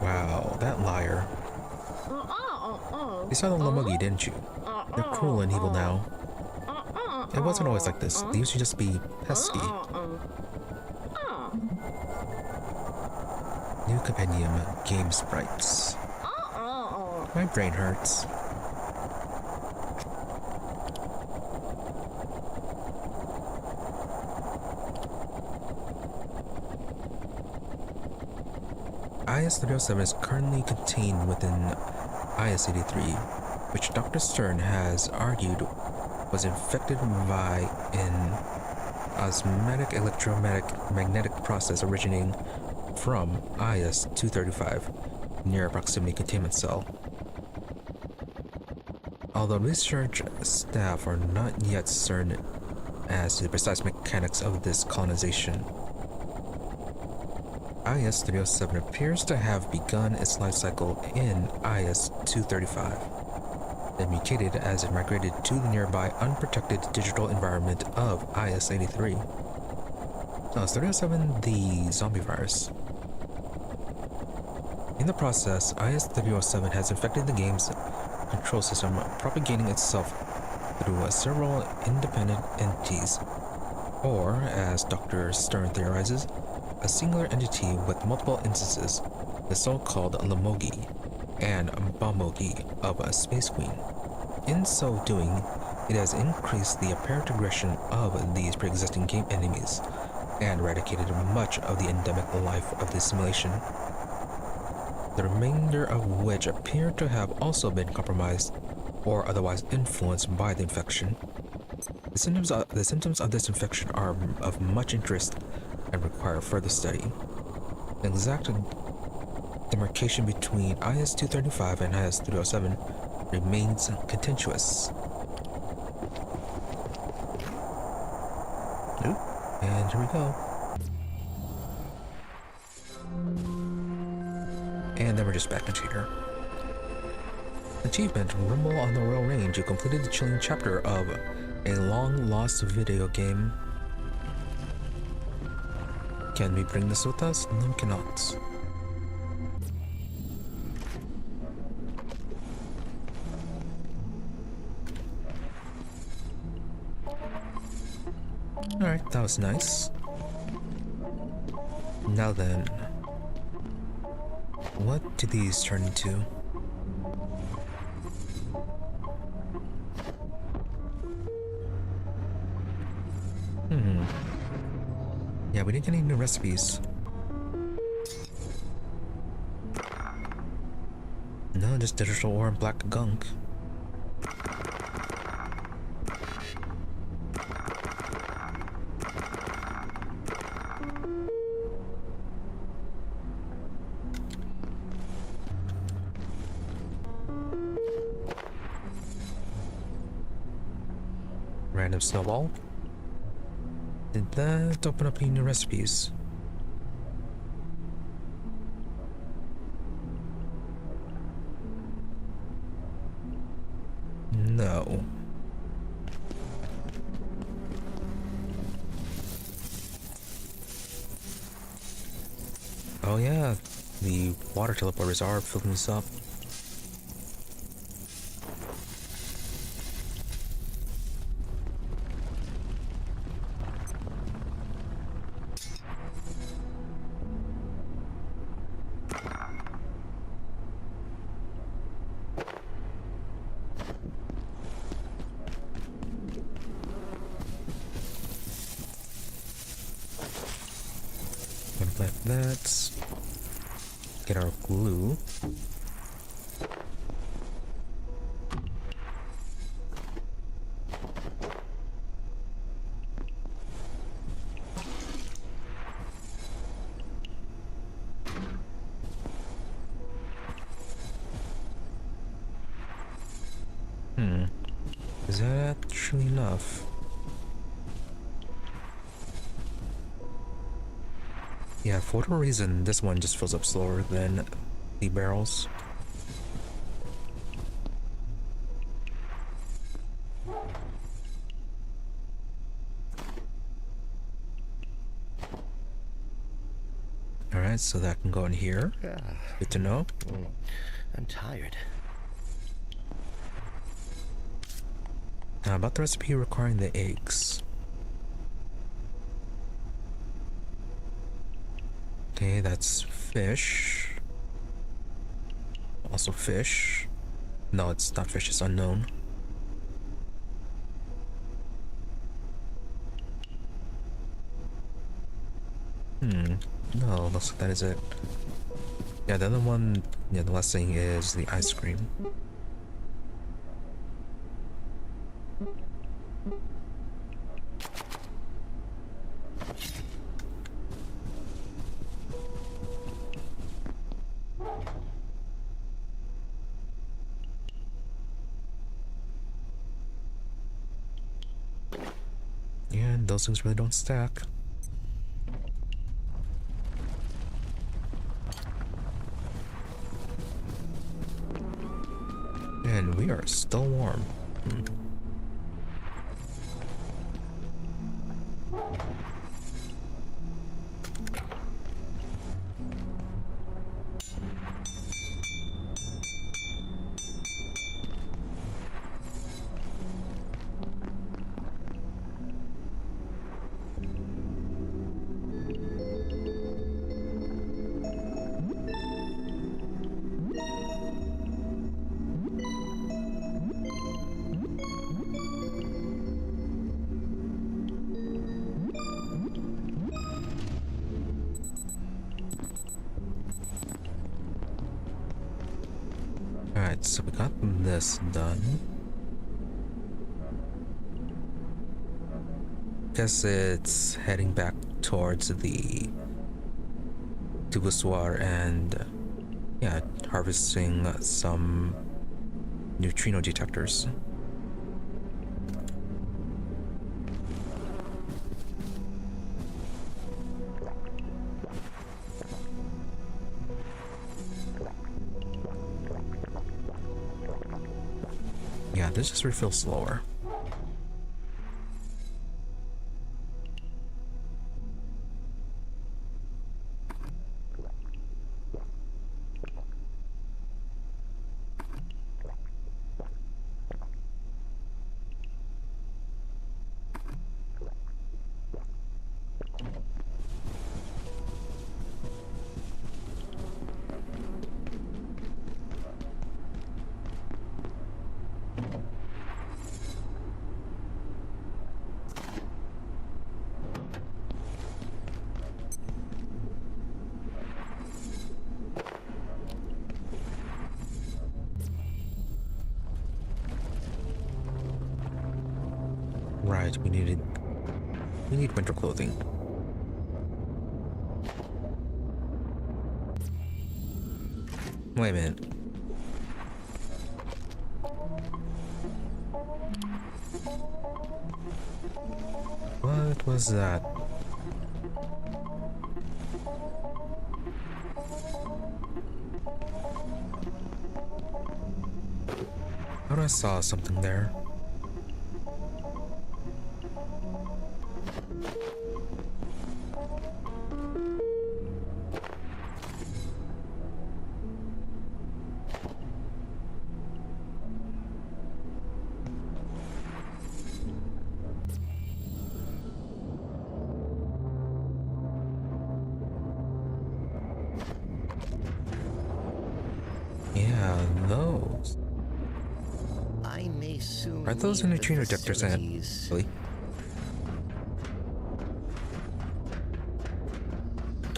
Wow, that liar. You saw the Lomogi, didn't you? They're cruel and evil now. It wasn't always like this. They used to just be pesky. New compendium, game sprites. My brain hurts. IS-307 is currently contained within IS-83, which Dr. Stern has argued was infected by an osmotic electromagnetic process originating from IS-235 near a proximity containment cell. Although research staff are not yet certain as to the precise mechanics of this colonization, IS-307 appears to have begun its life cycle in IS-235, then mutated as it migrated to the nearby unprotected digital environment of IS-83. Now, is 307 the zombie virus? In the process, IS-307 has infected the game's control system, propagating itself through several independent entities, or, as Dr. Stern theorizes, a singular entity with multiple instances, the so-called Lamogi and Bamogi of a Space Queen. In so doing, it has increased the apparent aggression of these pre-existing game enemies and eradicated much of the endemic life of the simulation, the remainder of which appear to have also been compromised or otherwise influenced by the infection. The symptoms of this infection are of much interest and require further study. The exact demarcation between IS-235 and IS-307 remains contentious. And here we go. And then we're just back into here. Achievement: Rumble on the Royal Range. You completed the chilling chapter of a long-lost video game. Can we bring this with us? No, we cannot. Alright, that was nice. Now then, what do these turn into? Yeah, we didn't get any new recipes. No, just digital ore and black gunk. Random snowball. Did that open up any new recipes? No. Oh yeah, the water teleporters are filling this up. Like that. Get our glue. Is that actually enough? Yeah, for whatever reason, this one just fills up slower than the barrels. Alright, so that can go in here. Good to know. I'm tired. Now about the recipe requiring the eggs. Okay, that's fish. Also fish. No, it's not fish, it's unknown. No, looks like that is it. Yeah, the other one, yeah, the last thing is the ice cream. those things really don't stack. And we are still warm. Alright, so we got this done. Guess it's heading back towards the Voussoir and yeah, harvesting some neutrino detectors. Yeah, this just refills slower. Right, we need winter clothing. Wait a minute. What was that? I thought I saw something there. Yeah, those. I may soon Are those leave the neutrino detectors in facilities. really?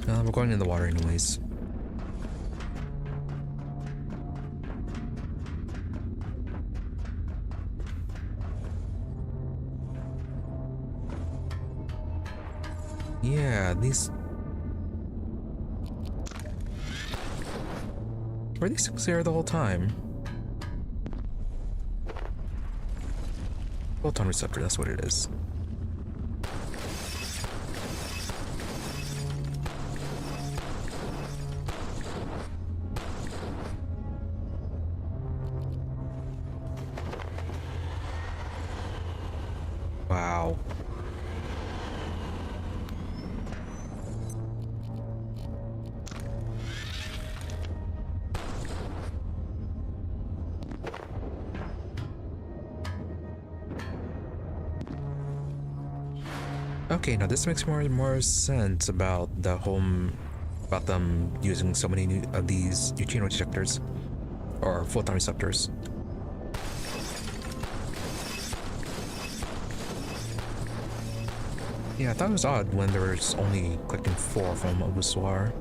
We're going in the water anyways. Yeah, these... Were these things there the whole time? Photon receptor, that's what it is. Wow. Okay, now this makes more and more sense about the about them using so many of these neutrino detectors or photon receptors. Yeah, I thought it was odd when there was only collecting 4 from Voussoir.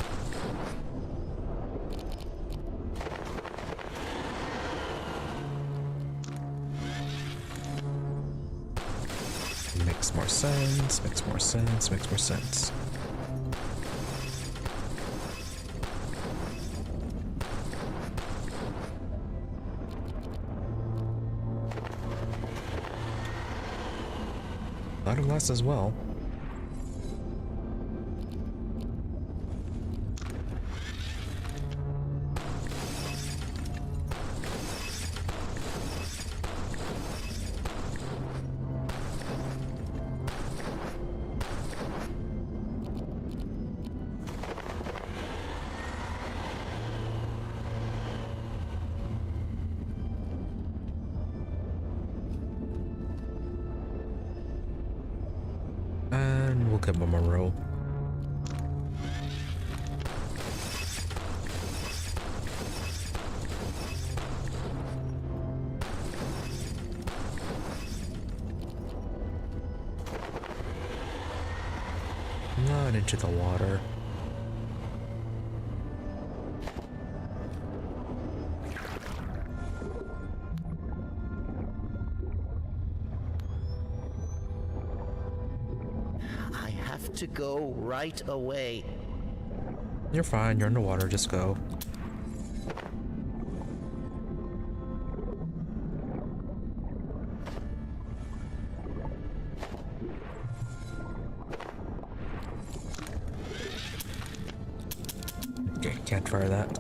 Makes more sense, makes more sense, makes more sense. Hydroplant as well. And we'll get one more roll. Not into the water. I have to go right away. You're fine, you're in the water, just go. Okay, can't try that.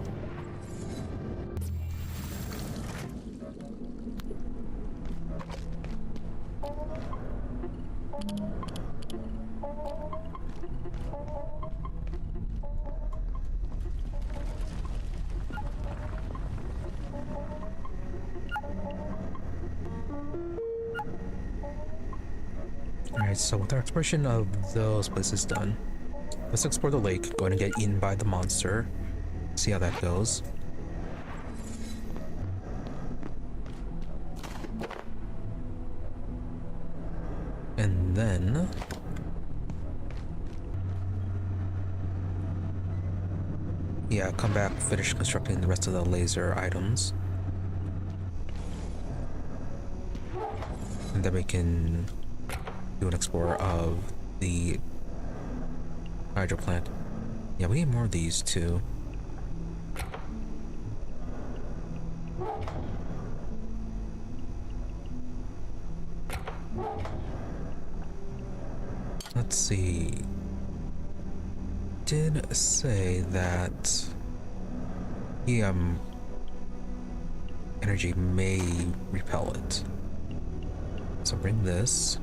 Alright, so with our exploration of those places done, let's explore the lake, going to get eaten by the monster. See how that goes. And then... yeah, come back, finish constructing the rest of the laser items. And then we can do an explore of the Hydroplant. Yeah, we need more of these too. Let's see. Did say that energy may repel it. So bring this.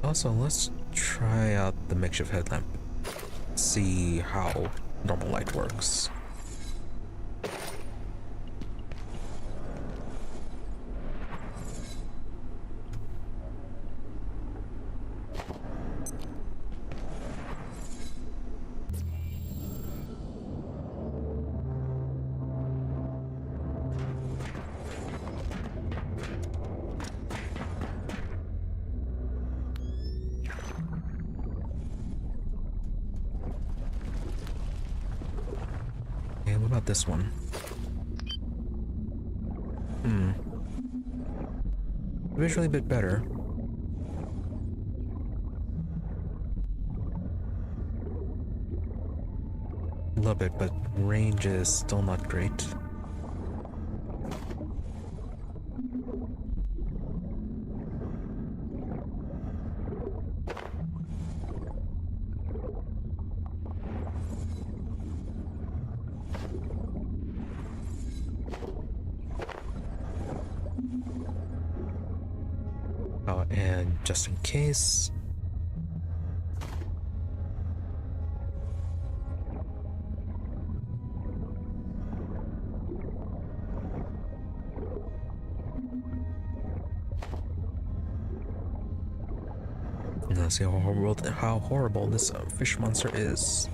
Also, let's try out the makeshift headlamp. See how normal light works. And what about this one? Visually a bit better. A little bit, but range is still not great. Oh, and just in case, now see how horrible this fish monster is.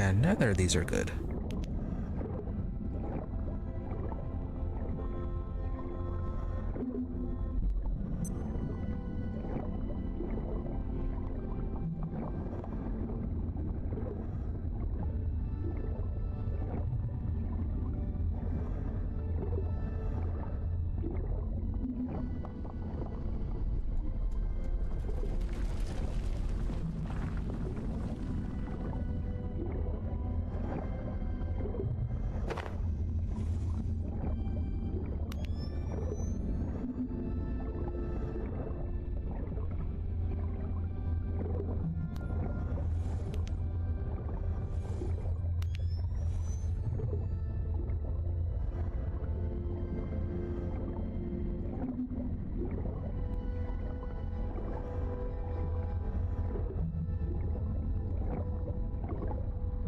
Yeah, neither of these are good.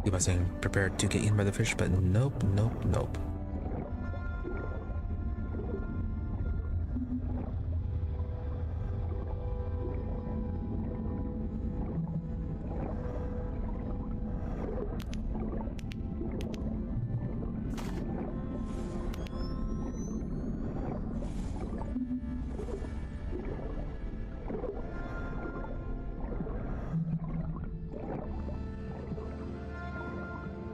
Keep on saying prepared to get eaten by the fish, but nope, nope, nope.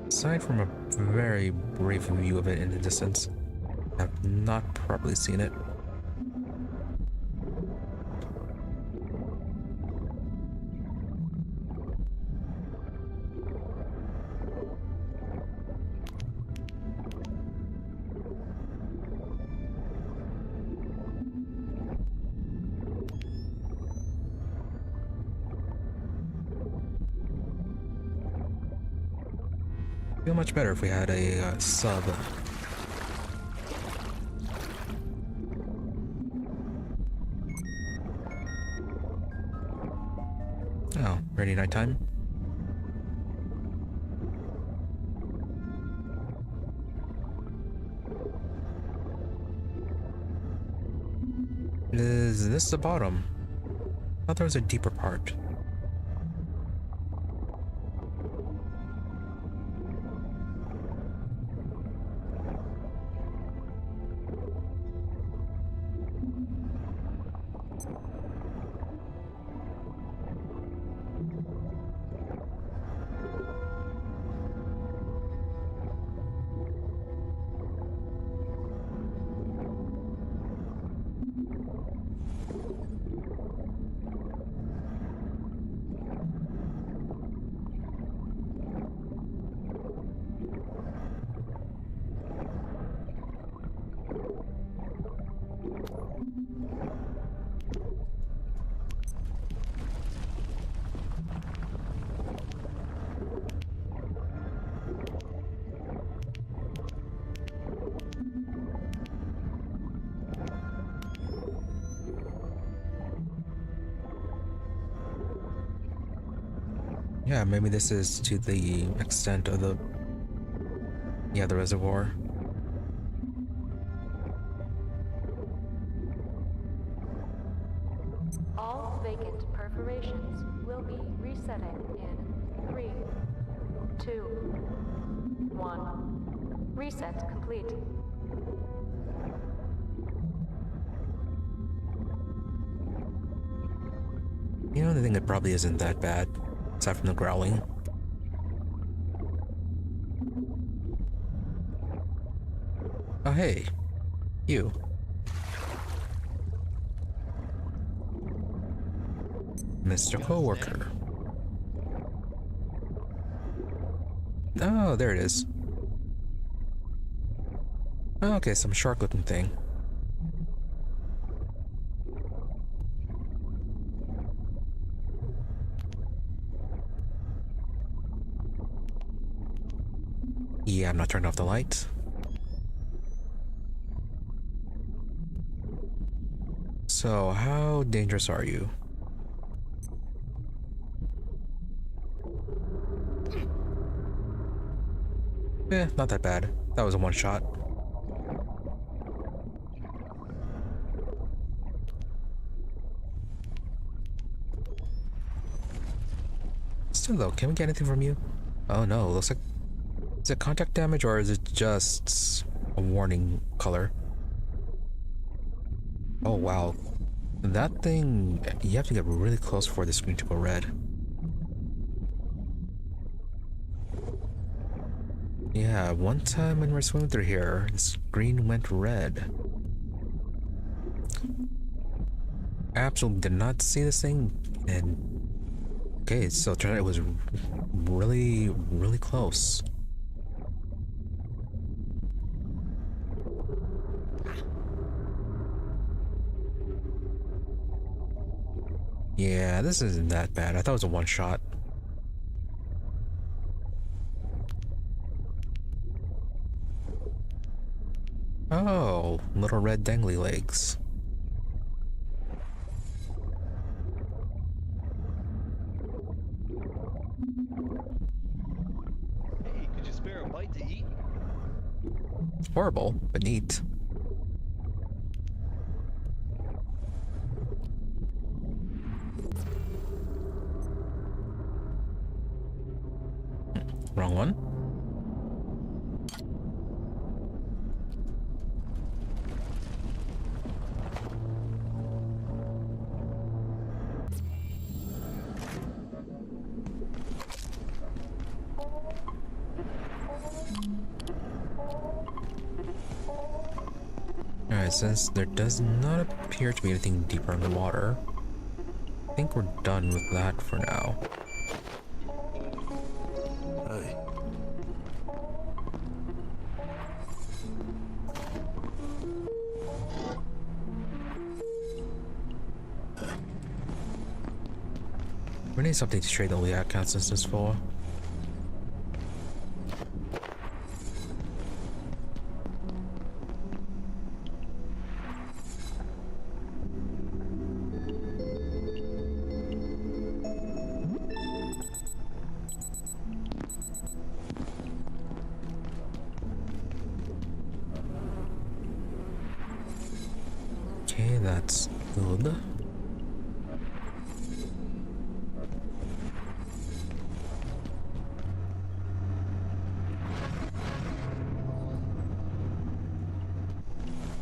Aside from a very brief view of it in the distance, I have not properly seen it. Feel much better if we had a sub. Oh, ready nighttime? Is this the bottom? I thought there was a deeper part. Yeah, maybe this is to the extent of the reservoir. All vacant perforations will be resetting in 3, 2, 1. Reset complete. You know, the thing that probably isn't that bad, aside from the growling. Oh, hey. You. Mr. Coworker. Oh, there it is. Oh, okay, some shark-looking thing. Yeah, I'm not turning off the light. So, how dangerous are you? Not that bad. That was a one shot. Still though, can we get anything from you? Oh no, looks like... Is it contact damage or is it just a warning color? Oh wow. That thing... You have to get really close for the screen to go red. Yeah, one time when we were swimming through here, the screen went red. Absolutely did not see this thing, and... Okay, so it turned out it was really, really close. Yeah, this isn't that bad. I thought it was a one-shot. Oh, little red dangly legs. Hey, could you spare a bite to eat? Horrible, but neat. Wrong one. Alright, since there does not appear to be anything deeper in the water, I think we're done with that for now. Hey. We need something to trade the Liat instances for. Okay, that's good.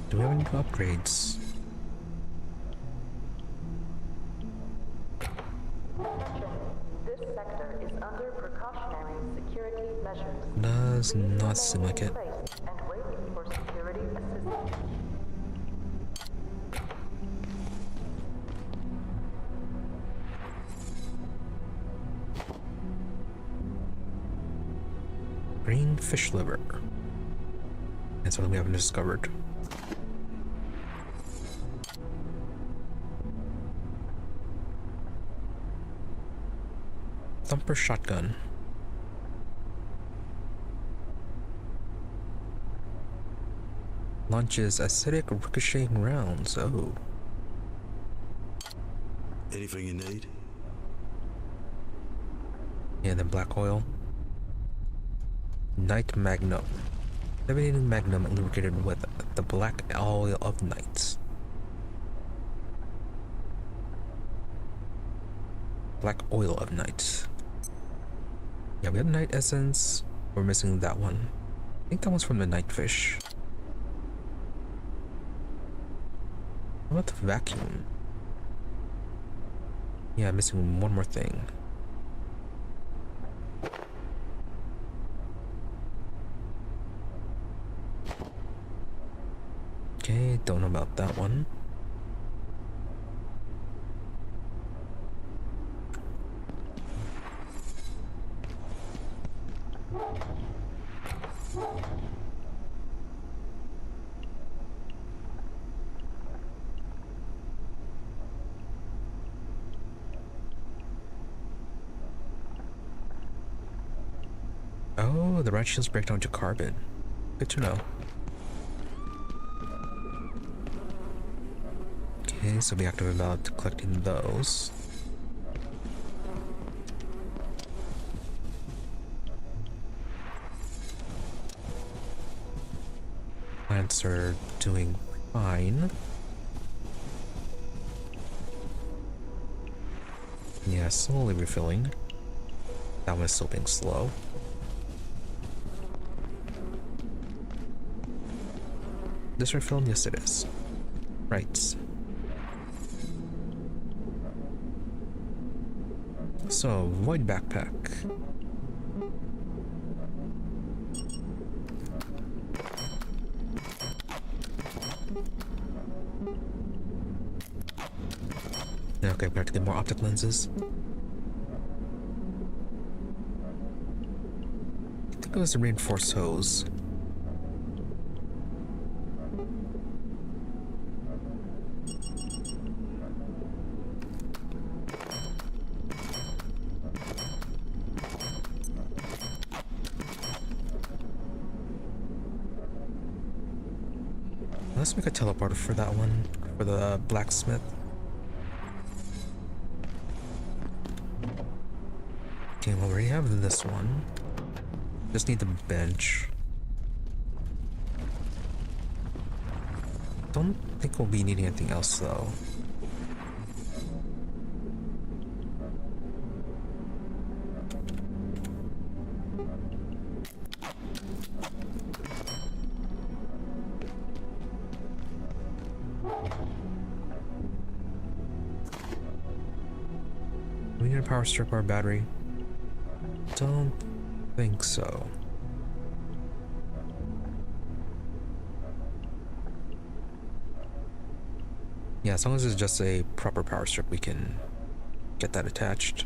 Do we have any upgrades? This sector is under precautionary security measures. Does not seem like it. And wait for security assistance. Green fish liver. That's something we haven't discovered. Thumper shotgun. Launches acidic ricocheting rounds. Oh. Anything you need? Yeah, then black oil. Night Magnum. Levitating Magnum lubricated with the black oil of night. Black oil of night. Yeah, we have night essence. We're missing that one. I think that one's from the night fish. What about the vacuum? Yeah, missing one more thing. Okay, don't know about that one. Oh, the red shields break down to carbon. Good to know. Okay, so be active about collecting those. Plants are doing fine. Yeah, slowly refilling. That one is still being slow. this refilled? Yes, it is. Right. So, void backpack. Okay, we have to get more optic lenses. I think it was a reinforced hose. Let's make a teleporter for that one, for the blacksmith. Okay, well, we already have this one. Just need the bench. Don't think we'll be needing anything else though. We need a power strip or a battery. Don't think so. Yeah, as long as it's just a proper power strip, we can get that attached.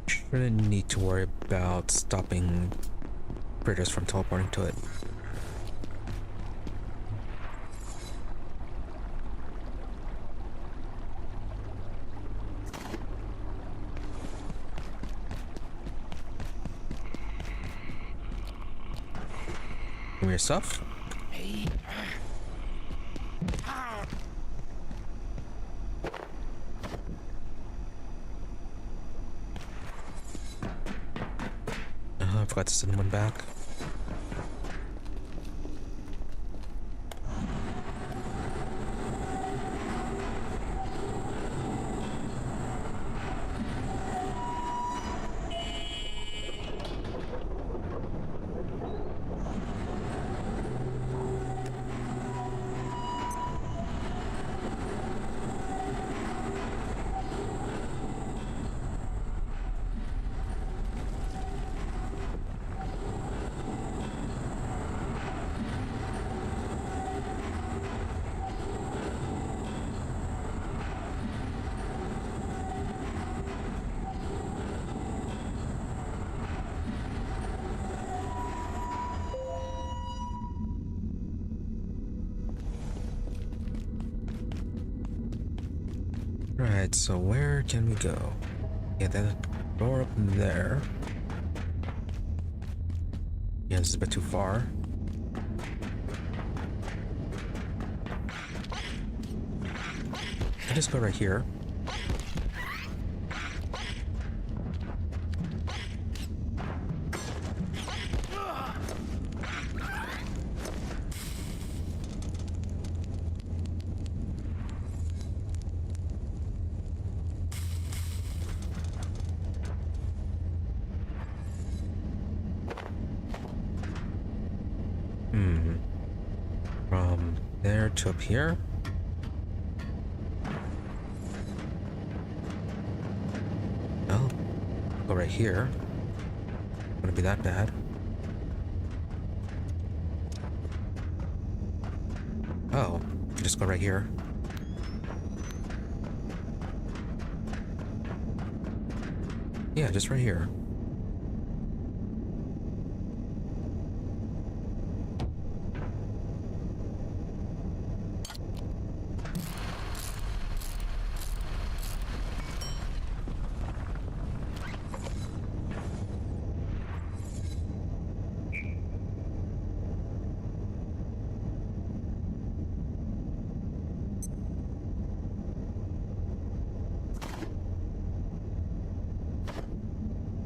Shouldn't need to worry about stopping critters from teleporting to it. Give me your stuff. I forgot to send one back. Right, so where can we go? Yeah, that door up there. Yeah, this is a bit too far. I just go right here. From there to up here. Well, go right here. Wouldn't be that bad. Oh, just go right here. Yeah, just right here.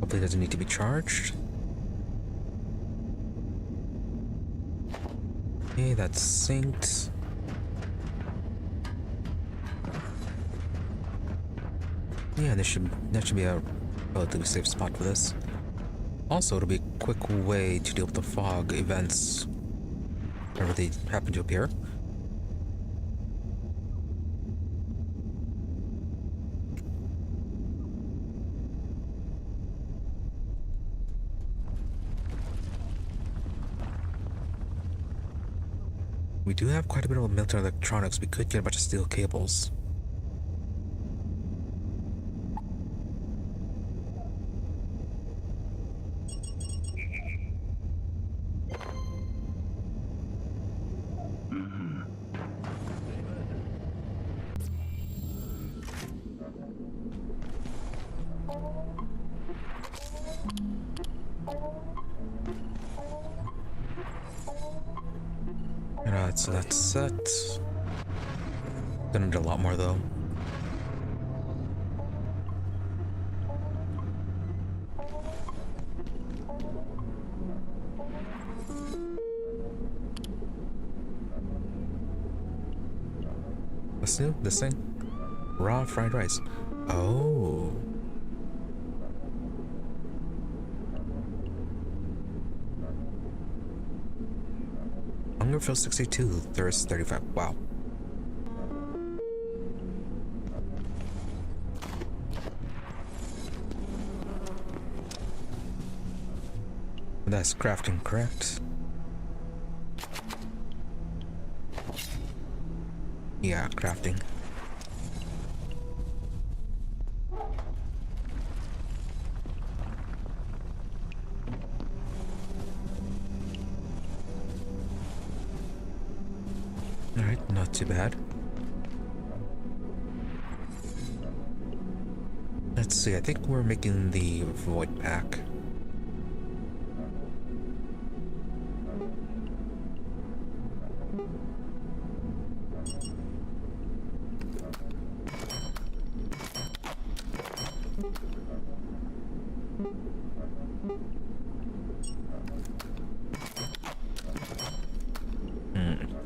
Hopefully it doesn't need to be charged. Okay, that's synced. Yeah, that should be a relatively safe spot for this. Also, it'll be a quick way to deal with the fog events whenever they happen to appear. We do have quite a bit of military electronics. We could get a bunch of steel cables. Alright, so that's set. Gonna do a lot more though. What's new? This thing? Raw fried rice. Oh. Hunger fills 62, thirst 35. Wow. That's crafting, correct? Yeah, crafting. Alright, not too bad. Let's see, I think we're making the void pack.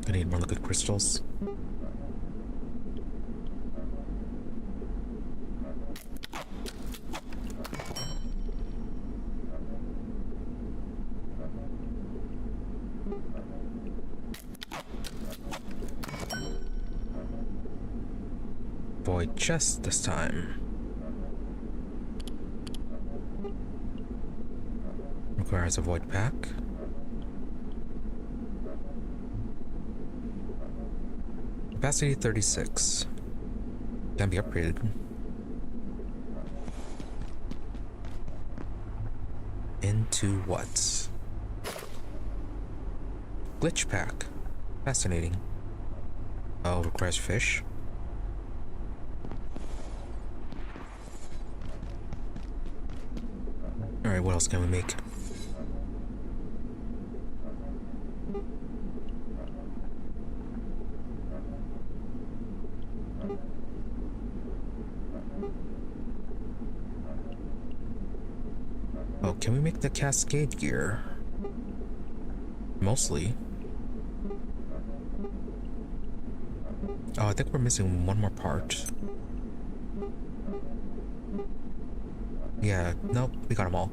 I need more liquid crystals. Void chest this time. Requires a void pack. Capacity 36. Can be upgraded. Into what? Glitch pack. Fascinating. Oh, requires fish. Alright, what else can we make? Oh, can we make the cascade gear? Mostly. Oh, I think we're missing one more part. Yeah, nope, we got them all.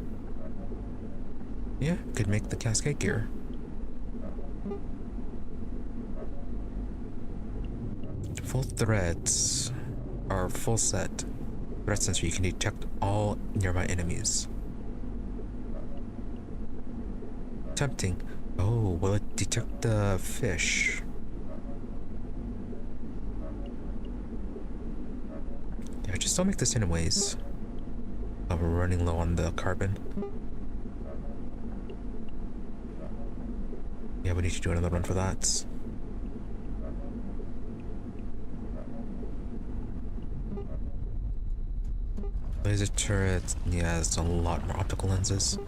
Yeah, could make the cascade gear. Full threads, or full set. Thread sensor, you can detect all nearby enemies. Tempting. Oh, will it detect the fish? Yeah, just don't make this anyways. Oh, we're running low on the carbon. Yeah, we need to do another run for that. Laser turret, yeah, it's a lot more optical lenses.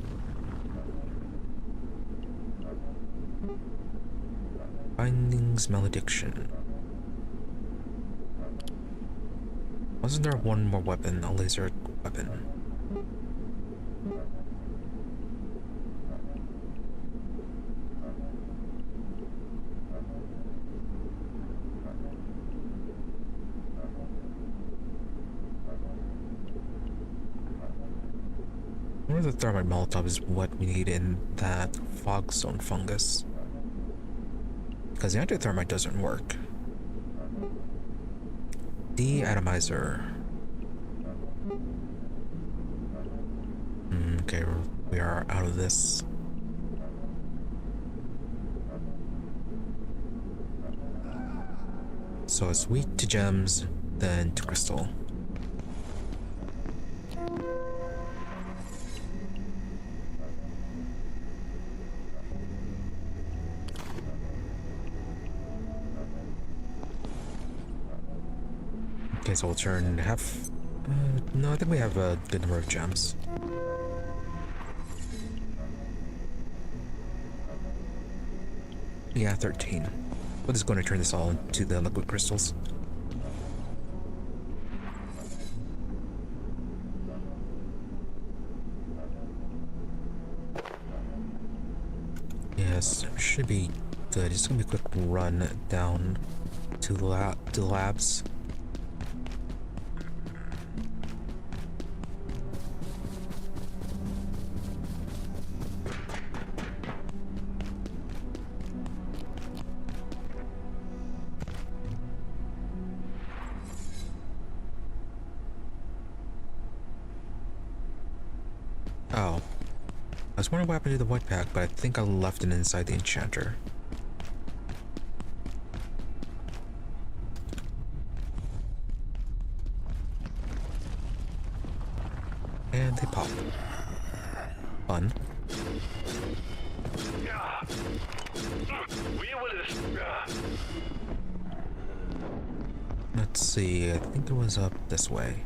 Findings malediction. Wasn't there one more weapon, a laser weapon? One of the thermite molotov is what we need in that fog zone fungus. Because the anti-thermite doesn't work. De-atomizer. Okay, we are out of this. So it's wheat to gems, then to crystal. Okay, so we'll turn half. No, I think we have a good number of gems. Yeah, 13. We're just going to turn this all into the liquid crystals. Yes, should be good. Just gonna be a quick run down to the labs. Oh. I was wondering what happened to the white pack, but I think I left it inside the enchanter. And they pop. Fun. Let's see, I think it was up this way.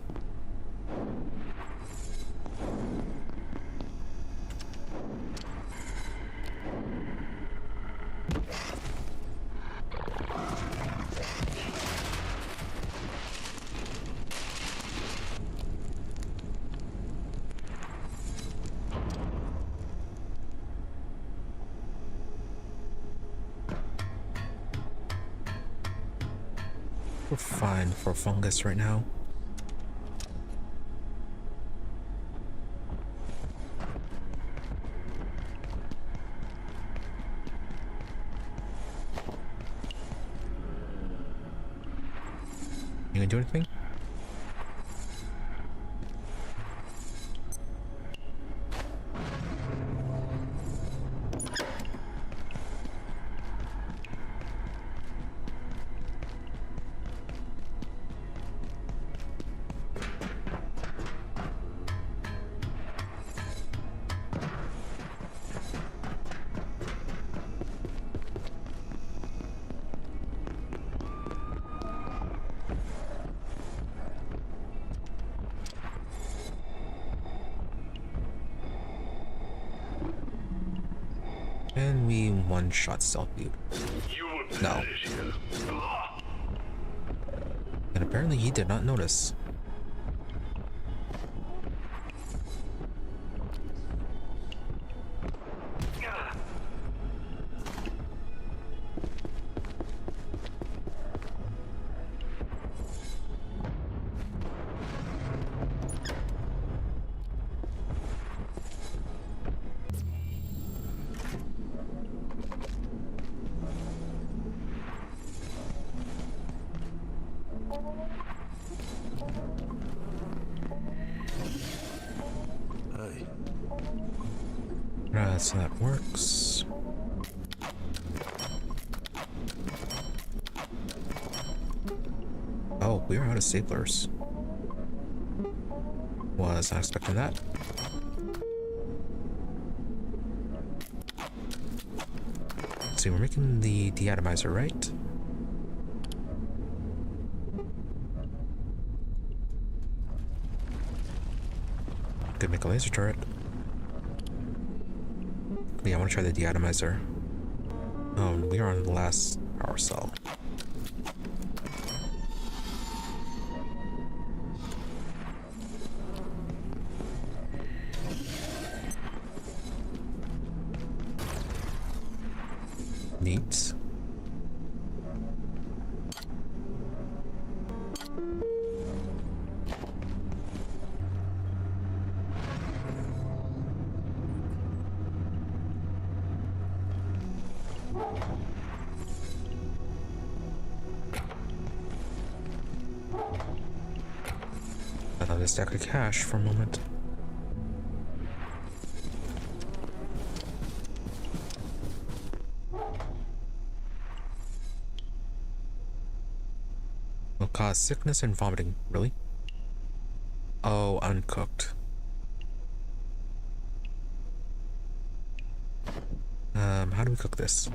We're fine for fungus right now. You gonna do anything? And we one-shot stealth view. No. And apparently he did not notice. So that works. Oh, we are out of staplers. Was not expecting that. See, we're making the deatomizer, right? Could make a laser turret. Yeah, I want to try the deatomizer. We are on the last power cell. Neat. Another stack of cash for a moment. Will cause sickness and vomiting. Really? Oh, uncooked. How do we cook this?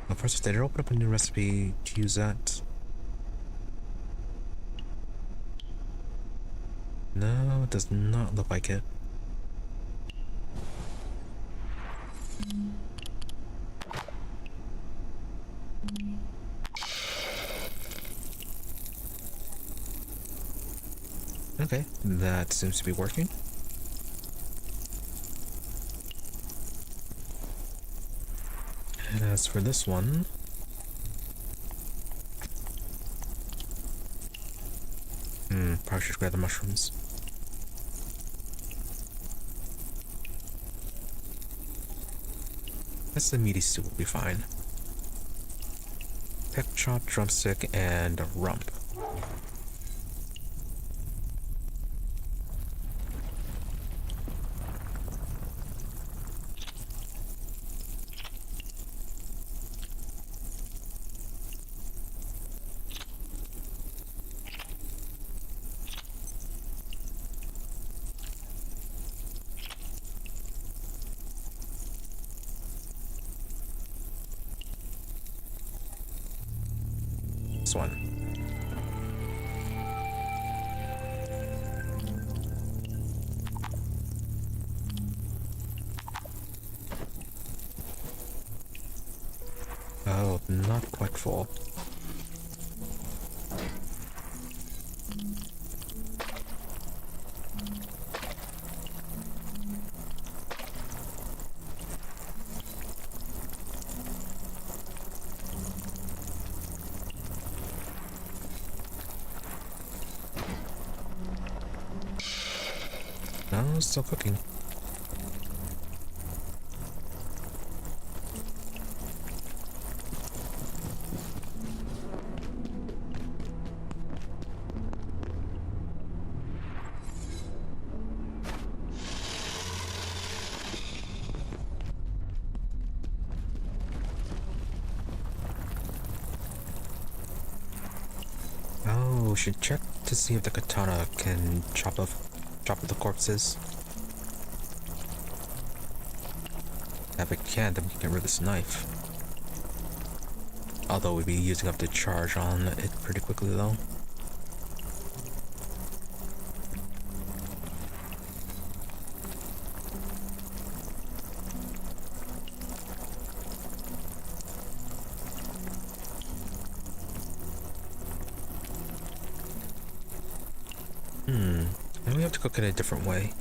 Well, first, did it open up a new recipe to use that? No, it does not look like it. Okay, that seems to be working. And as for this one, probably should grab the mushrooms. Guess the meaty stew will be fine. Peck chop, drumstick, and rump. This one. Oh, not quite full. No, still cooking. Oh, we should check to see if the katana can chop up the corpses. If it can, then we can get rid of this knife. Although we'd be using up the charge on it pretty quickly though. Now we have to cook it a different way.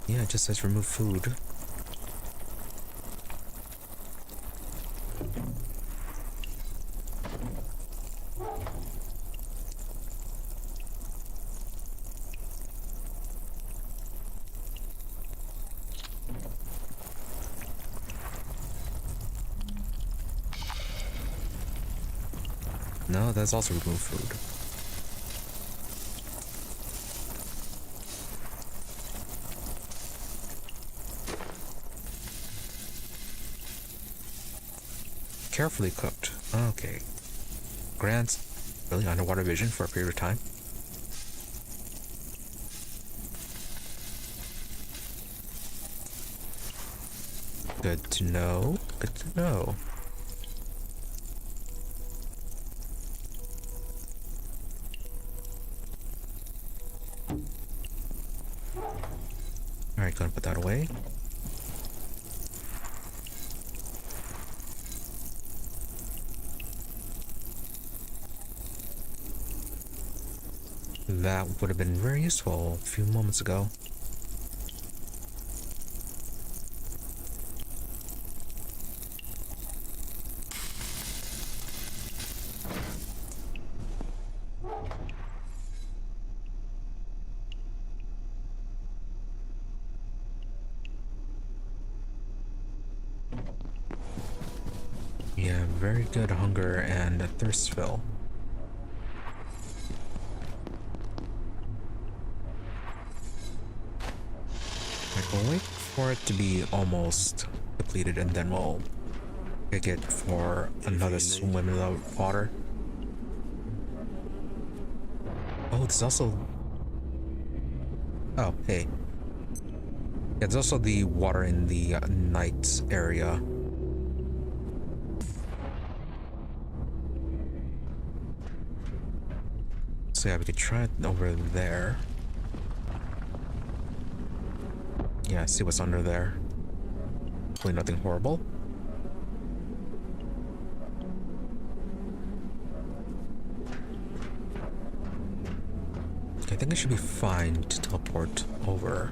Yeah, it just says remove food. No, that's also remove food. Carefully cooked. Okay. Grants really underwater vision for a period of time. Good to know. Good to know. Alright, gonna put that away. That would have been very useful a few moments ago. very good hunger and thirst fill. Like, we'll wait for it to be almost depleted and then we'll pick it for another swim in the water. Oh, there's also... Oh, hey. Yeah, there's also the water in the night area. So yeah, we could try it over there. Yeah, see what's under there. Hopefully nothing horrible. I think it should be fine to teleport over.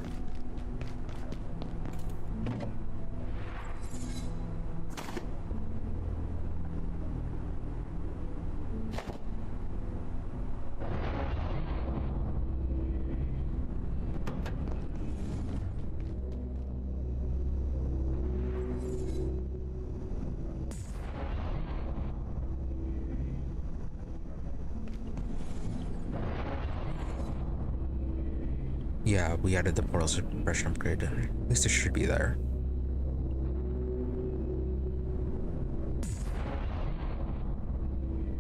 Yeah, we added the portal suppression upgrade. At least it should be there.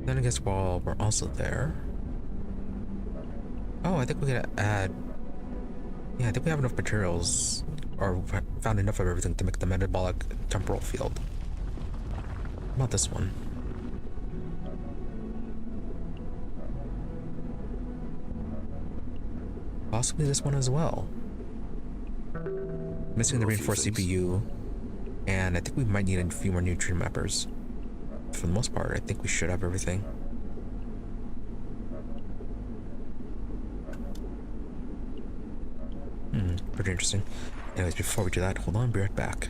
Then I guess while we're also there... Oh, I think we could add... Yeah, I think we have enough materials, or found enough of everything to make the metabolic temporal field. How about this one? Possibly this one as well. Missing the reinforced CPU, and I think we might need a few more nutrient mappers. For the most part, I think we should have everything. Pretty interesting. Anyways, before we do that, hold on, be right back.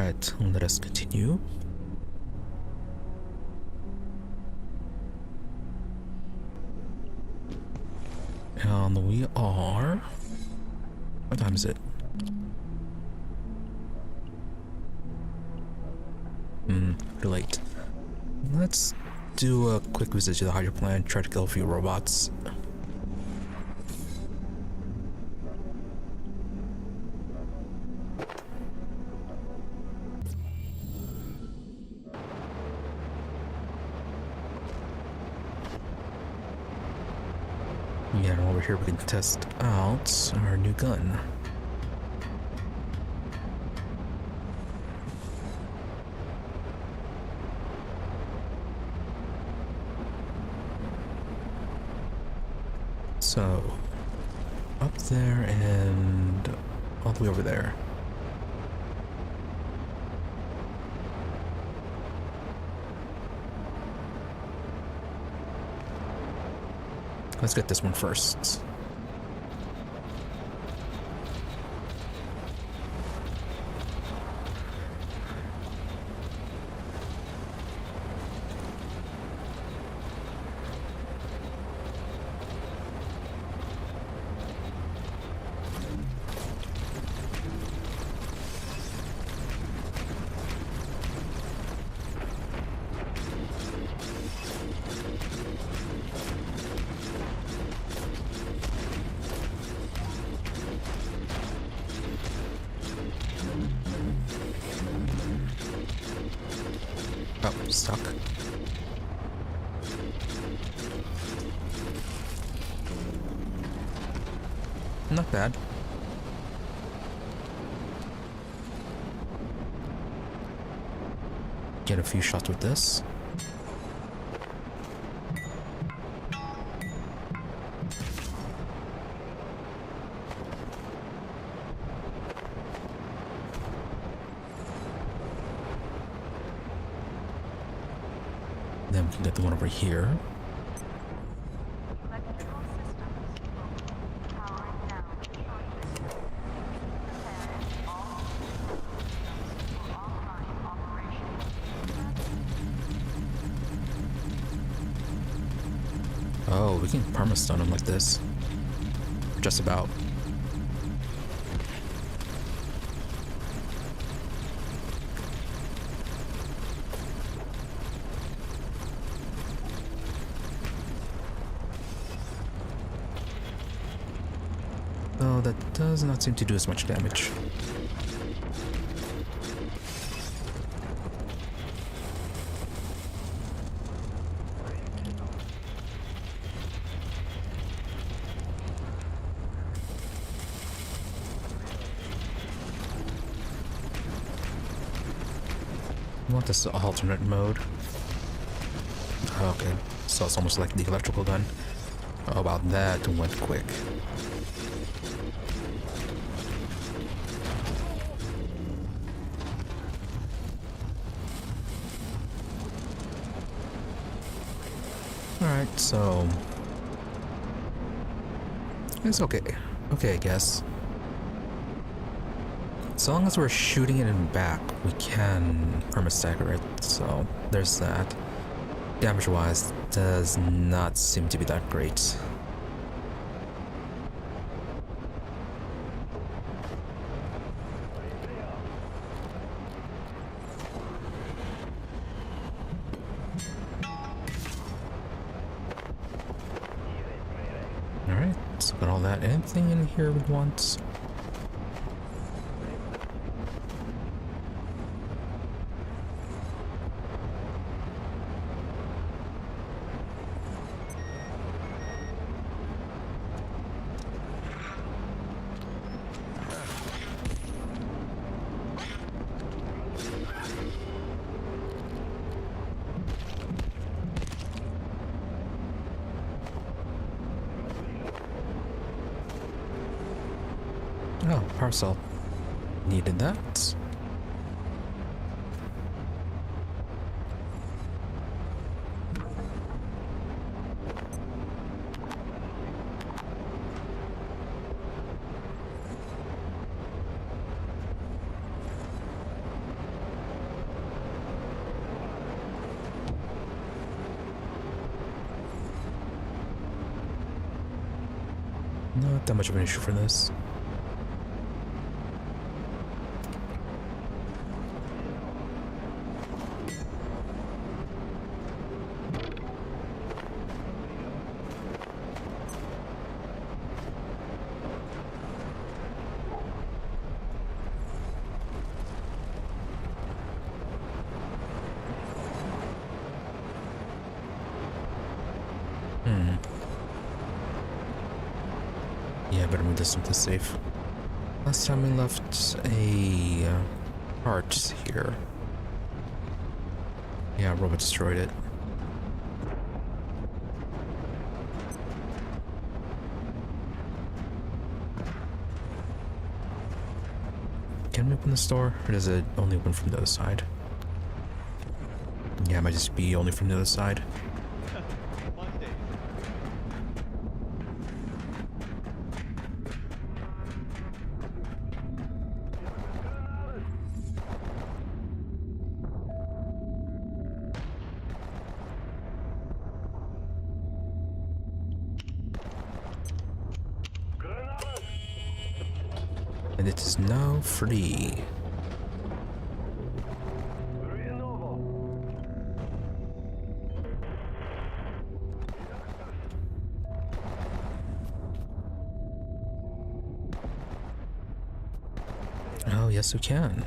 Alright, let us continue. And we are... What time is it? Too late. Let's do a quick visit to the Hydroplant, try to kill a few robots. Yeah, and over here we can test out our new gun. So, up there and all the way over there. Let's get this one first. Oh, stuck. Not bad. Get a few shots with this. Then we can get the one over here. Electrical systems powering down shortly. Prepare all systems for offline operation. Oh, we can perma-stun him like this. Just about. Though that does not seem to do as much damage. I want this alternate mode. Okay, so it's almost like the electrical gun. How about that? Went quick. Alright, so... it's okay. Okay, I guess. So long as we're shooting it in back, we can perma-stagger it, so there's that. Damage-wise, does not seem to be that great. Alright, so got all that. Anything in here we want? Oh, parcel. Needed that. Not that much of an issue for this. Yeah, better move this into safe. Last time we left a cart here. Yeah, robot destroyed it. Can we open this door, or does it only open from the other side? Yeah, it might just be only from the other side. And it is now free. Oh, yes, we can.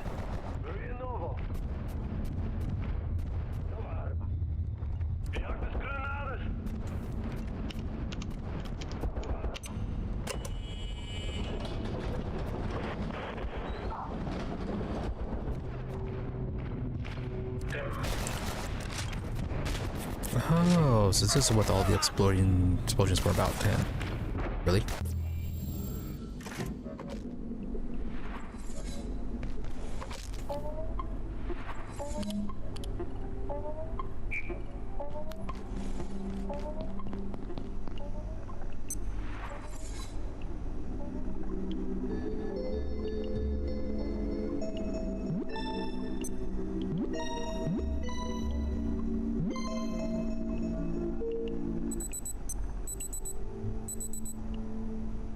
Oh, so this is what all the explosions were about, man. Really?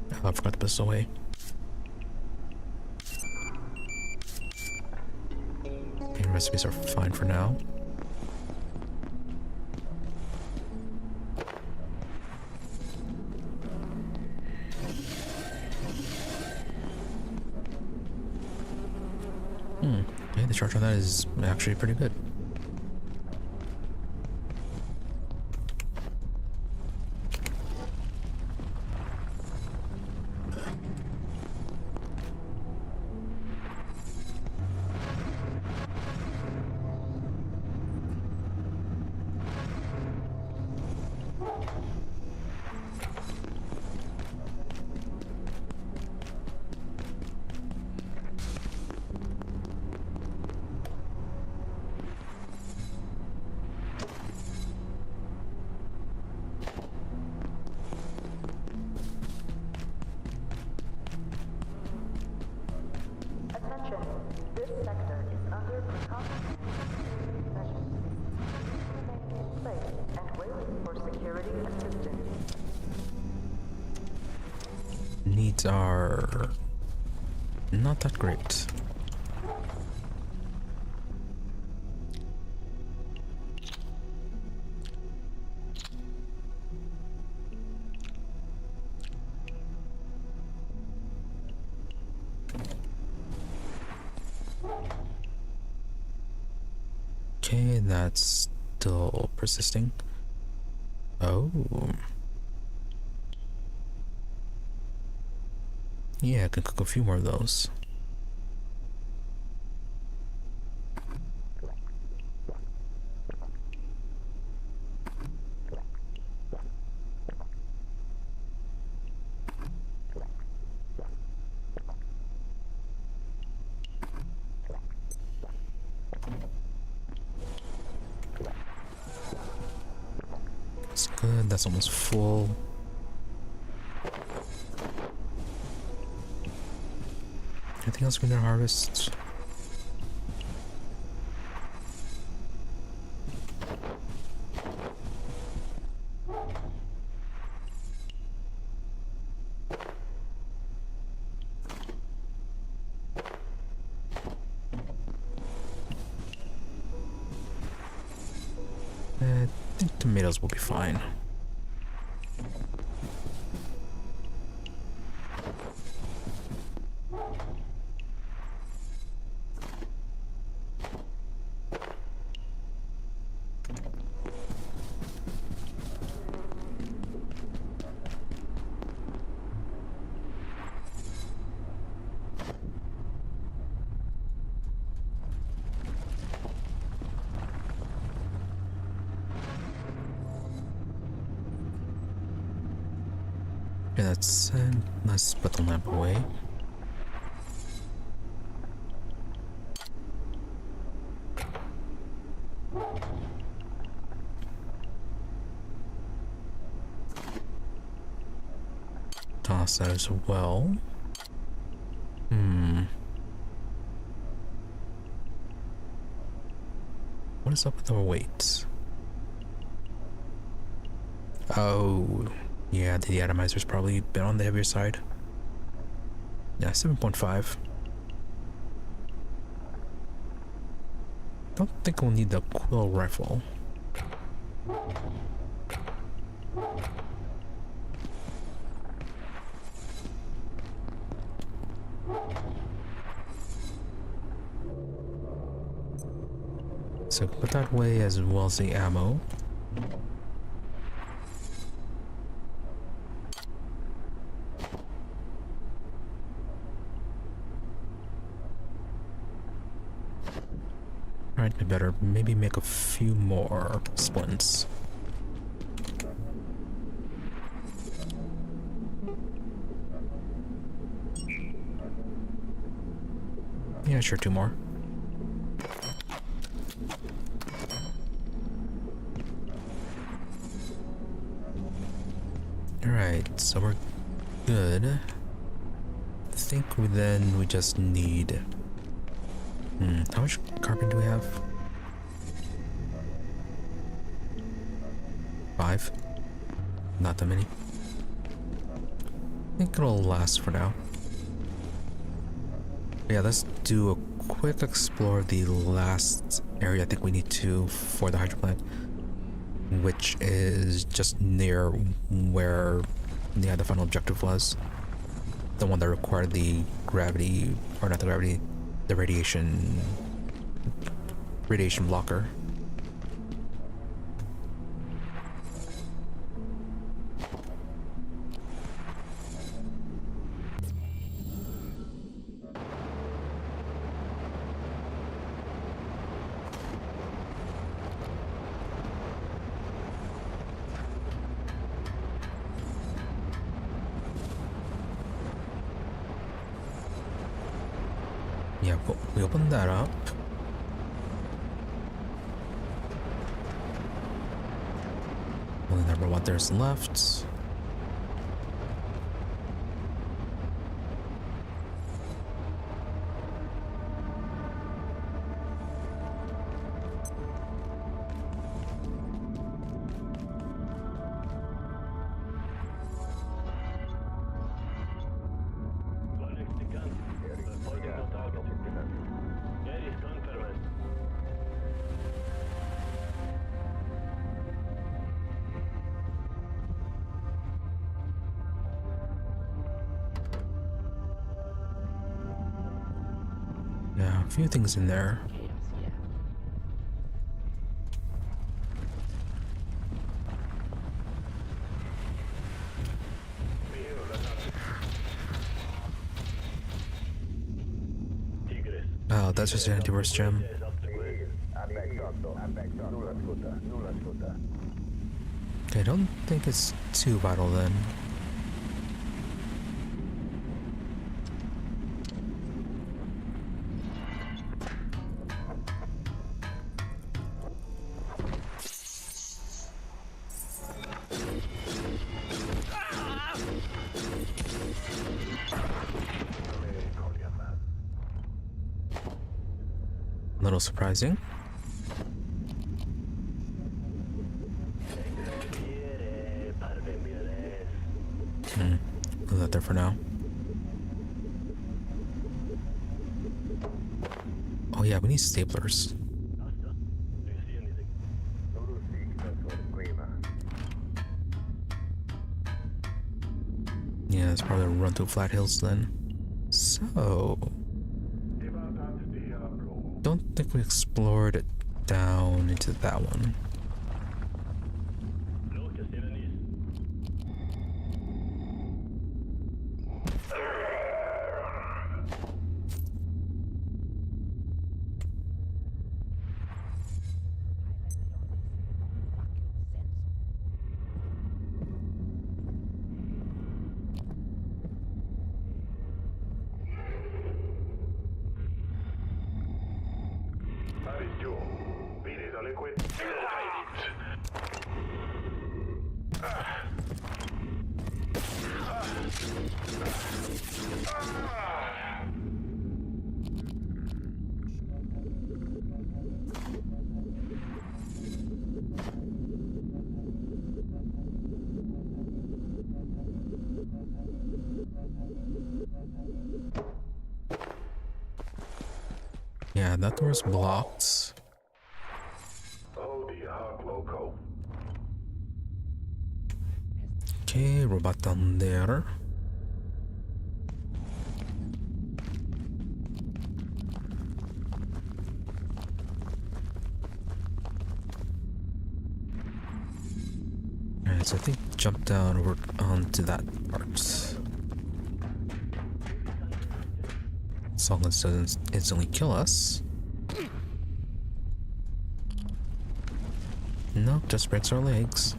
I forgot to put this away. Okay, recipes are fine for now. Okay, the charge on that is actually pretty good. Attention, this sector is under precautionary measures. Remain in place and wait for security assistance. Needs are not that great. Okay, that's still persisting. Oh. Yeah, I can cook a few more of those. That's good, that's almost full. Anything else we can harvest? tomatoes will be fine. Okay, that's let's put the lamp away. Toss that as well. What is up with our weights? Oh, yeah, the atomizer's probably been on the heavier side. Yeah, 7.5. Don't think we'll need the quill rifle. So put that away as well as the ammo. Alright, we better maybe make a few more splints. Yeah, sure, 2 more. Alright, so we're good. I think we just need... how much carbon do we have? 5? Not that many. I think it'll last for now. Yeah, let's do a quick explore the last area I think we need to for the Hydroplant, which is just near where the final objective was. The one that required the gravity, or not the gravity, the radiation blocker. Yeah, we open that up. Only number what there's left. Yeah, a few things in there. Oh, that's just an antivirus gem. Okay, I don't think it's too vital then. A little surprising. Leave that there for now. Oh yeah, we need staplers. Yeah, it's probably a run through flat hills then. So, don't think we explored down into that one. Yeah, that door's blocked. Okay, robot down there. Alright, so I think jump down over onto that part. As long as it doesn't instantly kill us. Nope, just breaks our legs.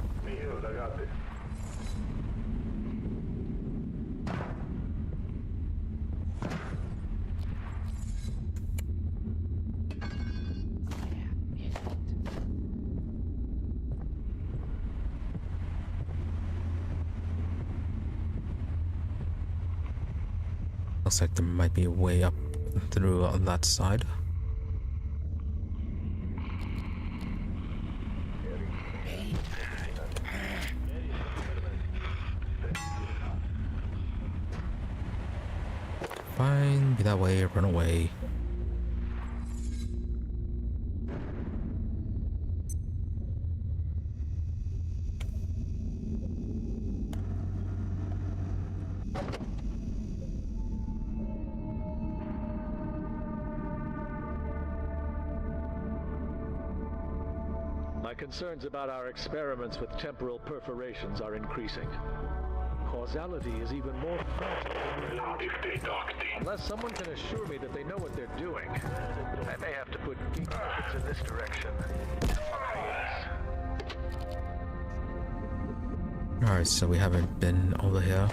Looks like there might be a way up through on that side. Fine, be that way, run away. My concerns about our experiments with temporal perforations are increasing. Causality is even more fragile than unless someone can assure me that they know what they're doing. I may have to put deep efforts in this direction. Alright, so we haven't been over here.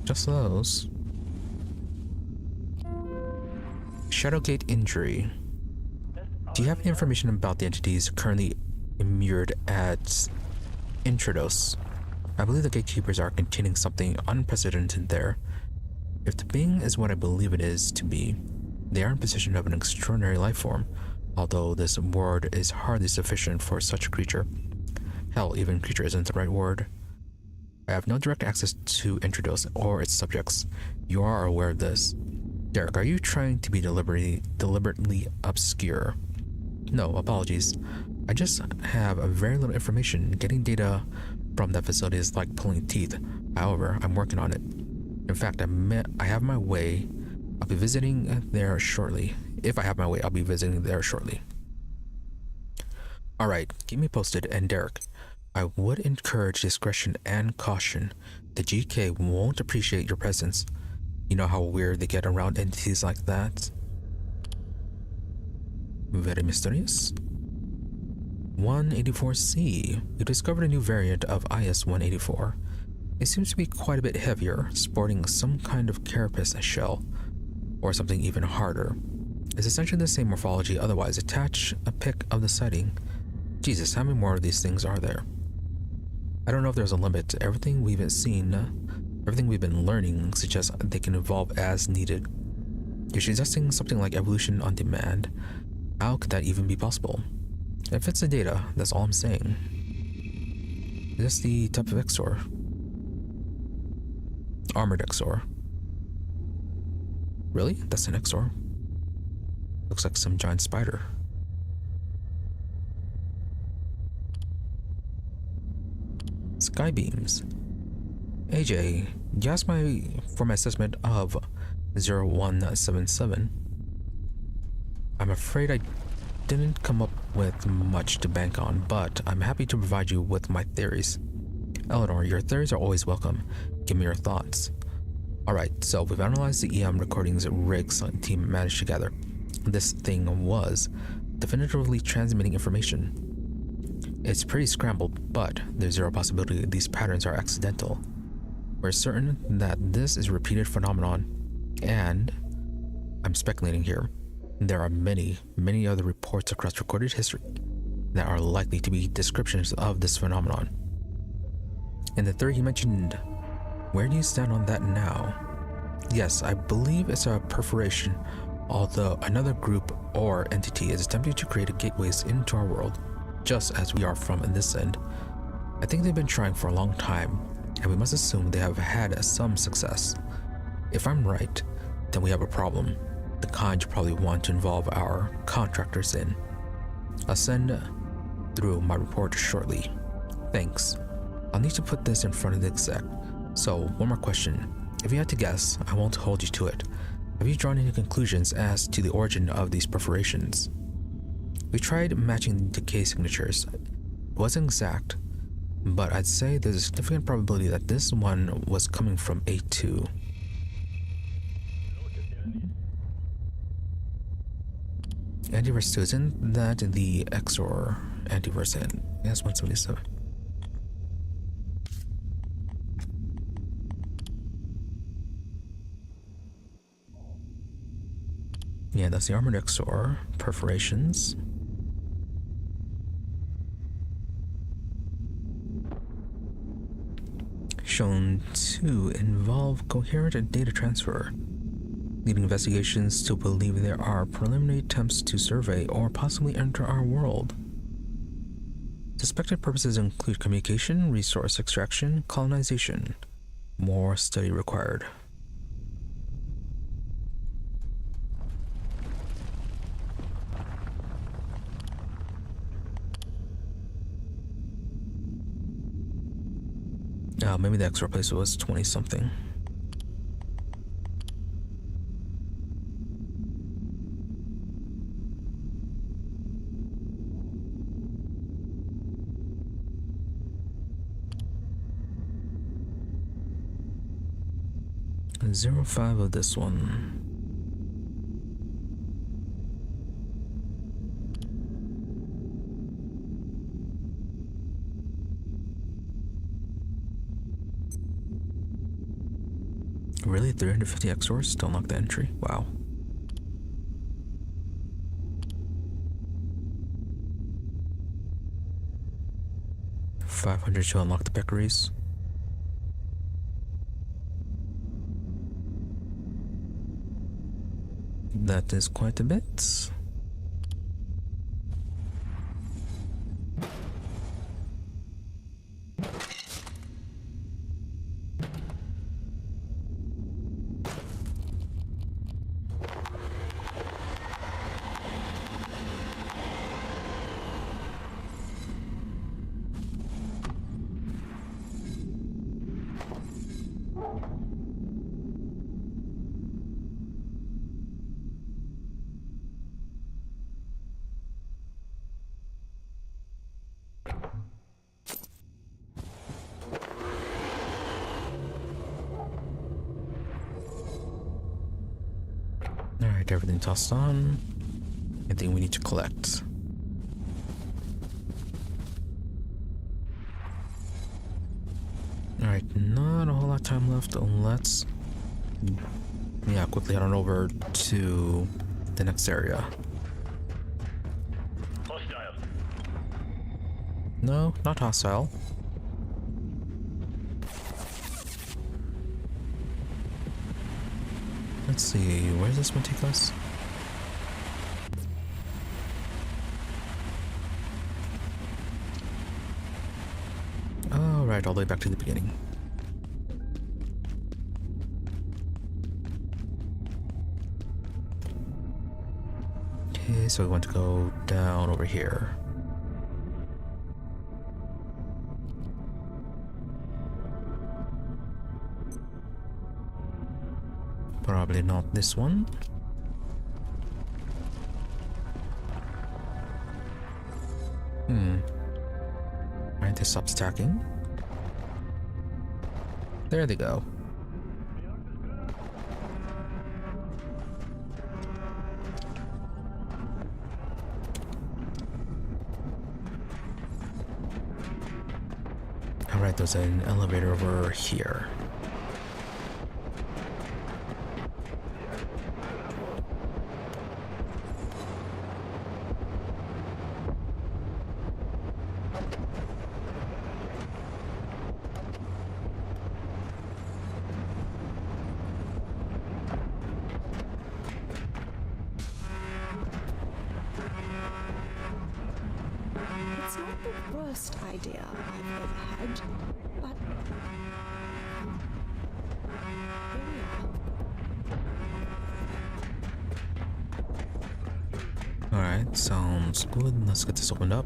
Just those. Shadowgate injury. Do you have any information about the entities currently immured at Introdos? I believe the gatekeepers are containing something unprecedented there. If the being is what I believe it is to be, they are in possession of an extraordinary life form, although this word is hardly sufficient for such a creature. Hell, even creature isn't the right word. I have no direct access to Introdos or its subjects. You are aware of this. Derek, are you trying to be deliberately obscure? No, apologies. I just have a very little information. Getting data from that facility is like pulling teeth. However, I'm working on it. In fact, I have my way. I'll be visiting there shortly. If I have my way, I'll be visiting there shortly. Alright, keep me posted. And Derek, I would encourage discretion and caution. The GK won't appreciate your presence. You know how weird they get around entities like that? Very mysterious. 184C. We discovered a new variant of IS-184. It seems to be quite a bit heavier, sporting some kind of carapace shell, or something even harder. It's essentially the same morphology, otherwise attach a pic of the sighting. Jesus, how many more of these things are there? I don't know if there's a limit to everything we've seen, Everything we've been learning suggests they can evolve as needed. You're suggesting something like evolution on demand. How could that even be possible? It fits the data, that's all I'm saying. Is this the type of Exor? Armored Exor. Really? That's an Exor? Looks like some giant spider. Sky beams. AJ, you asked for my assessment of 0177. I'm afraid I didn't come up with much to bank on, but I'm happy to provide you with my theories. Eleanor, your theories are always welcome. Give me your thoughts. Alright, so we've analyzed the EM recordings Riggs team managed to gather. This thing was definitively transmitting information. It's pretty scrambled, but there's zero possibility that these patterns are accidental. We're certain that this is a repeated phenomenon, and I'm speculating here. There are many other reports across recorded history that are likely to be descriptions of this phenomenon. And the theory you mentioned, where do you stand on that now? Yes, I believe it's a perforation, although another group or entity is attempting to create gateways into our world, just as we are from this end. I think they've been trying for a long time, and we must assume they have had some success. If I'm right, then we have a problem, the kind you probably want to involve our contractors in. I'll send through my report shortly. Thanks. I'll need to put this in front of the exec. So, one more question. If you had to guess, I won't hold you to it. Have you drawn any conclusions as to the origin of these perforations? We tried matching the decay signatures. It wasn't exact, but I'd say there's a significant probability that this one was coming from A2. Antiverse 2, isn't that the Exor antiverse? Yes, 177. Yeah, that's the armored Exor. Perforations. Shown to involve coherent data transfer, leading investigations to believe there are preliminary attempts to survey or possibly enter our world. Suspected purposes include communication, resource extraction, colonization. More study required. Maybe the Exor place was 20 something. And 05 of this one. Really? 350 Exors to unlock the entry? Wow. $500 to unlock the peccaries. That is quite a bit. Alright, everything tossed on. Anything we need to collect. Alright, not a whole lot of time left. Let's quickly head on over to the next area. Hostile. No, not hostile. Let's see, where does this one take us? Alright, all the way back to the beginning. Okay, so we want to go down over here. Probably not this one. Alright, they stop stacking. There they go. Alright, there's an elevator over here. It's not the worst idea I've ever had, but here we are. Alright, sounds good. Let's get this opened up.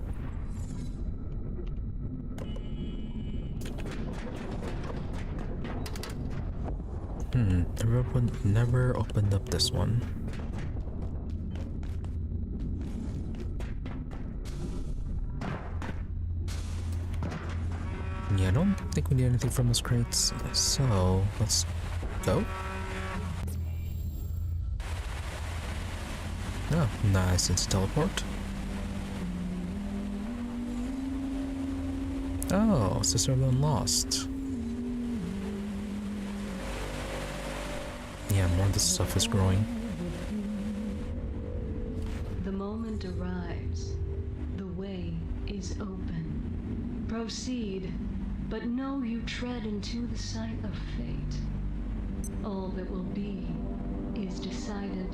Never opened up this one. Yeah, I don't think we need anything from those crates, so let's go. Oh, nice, it's teleport. Oh, Sister Alone lost. Yeah, more of this stuff is growing. The moment arrives. The way is open. Proceed, but know you tread into the sight of fate. All that will be is decided.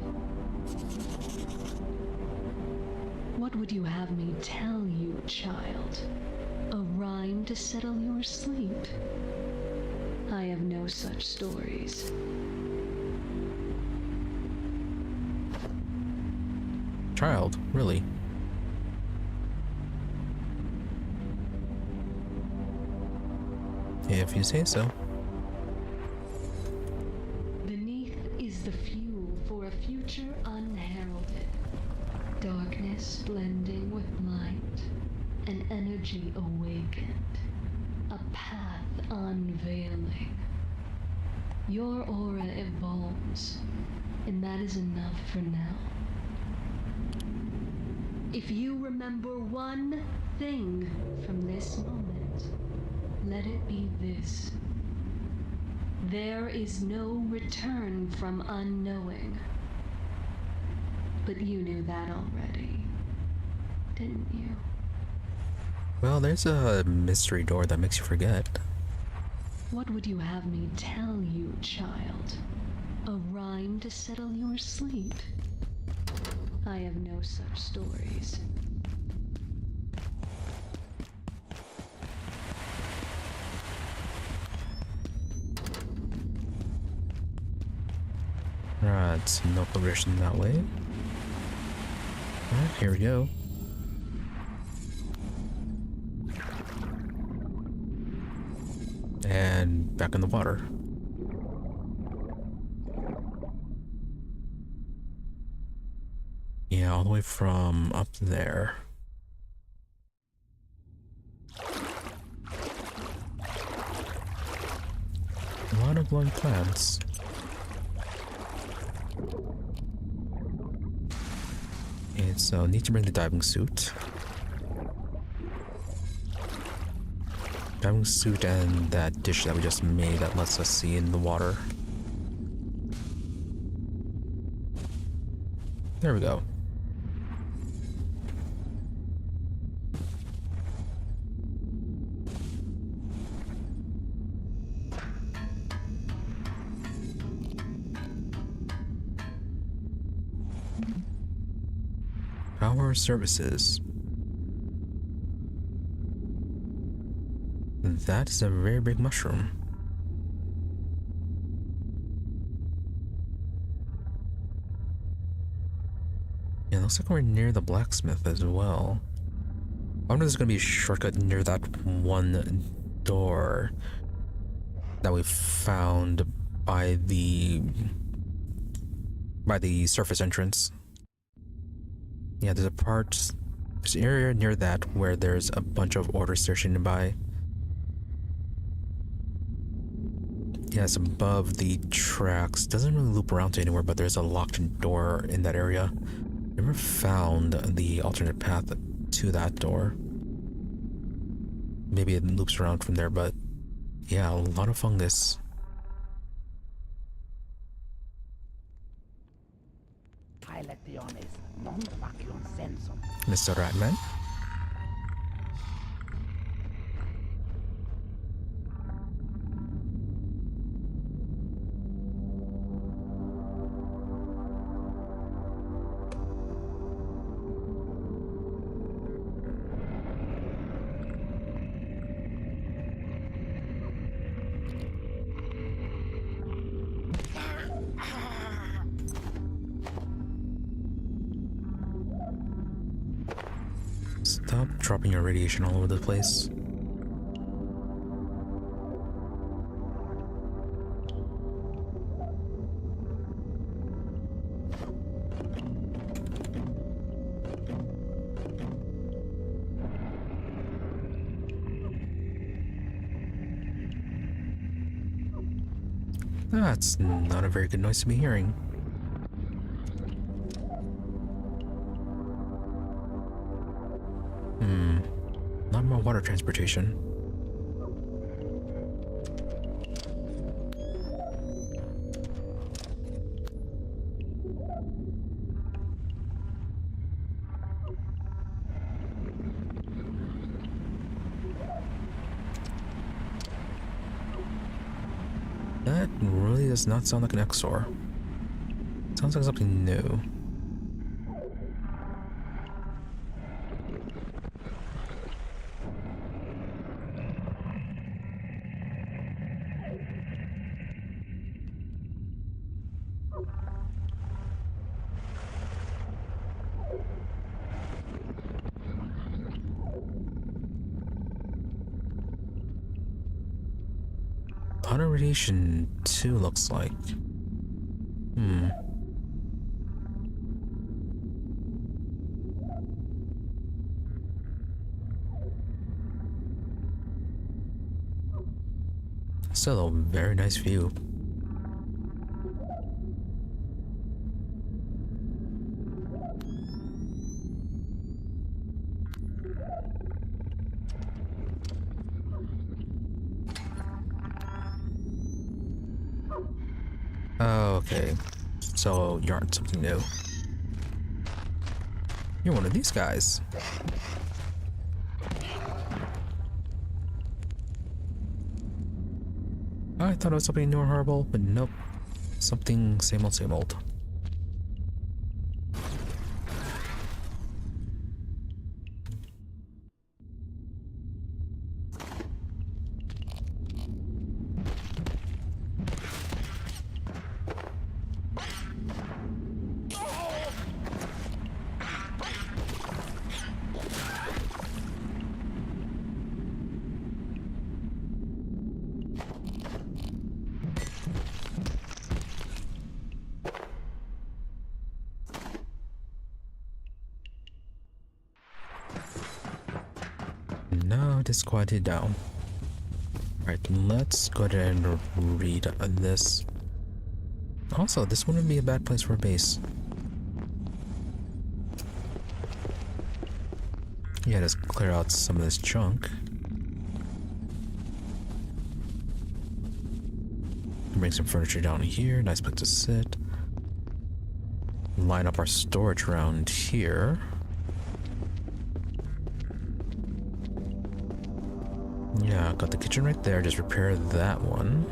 What would you have me tell you, child? A rhyme to settle your sleep? I have no such stories. Child, really? If you say so. Beneath is the fuel for a future unheralded. Darkness blending with light, an energy awakened, a path unveiling. Your aura evolves, and that is enough for now. If you remember one thing from this moment, let it be this. There is no return from unknowing. But you knew that already, didn't you? Well, there's a mystery door that makes you forget. What would you have me tell you, child? A rhyme to settle your sleep? I have no such stories. Right, no progression that way. Alright, here we go. And back in the water. Yeah, all the way from up there. A lot of glowing plants. And so need to bring the diving suit. Diving suit and that dish that we just made that lets us see in the water. There we go. Power services. That is a very big mushroom. Yeah, looks like we're near the blacksmith as well. I wonder if there's gonna be a shortcut near that one door that we found by the surface entrance. Yeah, there's an area near that where there's a bunch of order stationed by. Yeah, it's above the tracks. Doesn't really loop around to anywhere, but there's a locked door in that area. Never found the alternate path to that door. Maybe it loops around from there, but yeah, a lot of fungus. Mr. Ratman? Stop dropping your radiation all over the place. That's not a very good noise to be hearing. Not more water transportation. That really does not sound like an Exor. Sounds like something new. Auto radiation 2 looks like. Still a very nice view. Okay, so you aren't something new. You're one of these guys. I thought it was something new and horrible, but nope. Something same old, same old. Now it is quieted down. Alright, let's go ahead and read this. Also, this wouldn't be a bad place for a base. Yeah, just clear out some of this junk. Bring some furniture down here, nice place to sit. Line up our storage around here. Yeah, got the kitchen right there, just repair that one.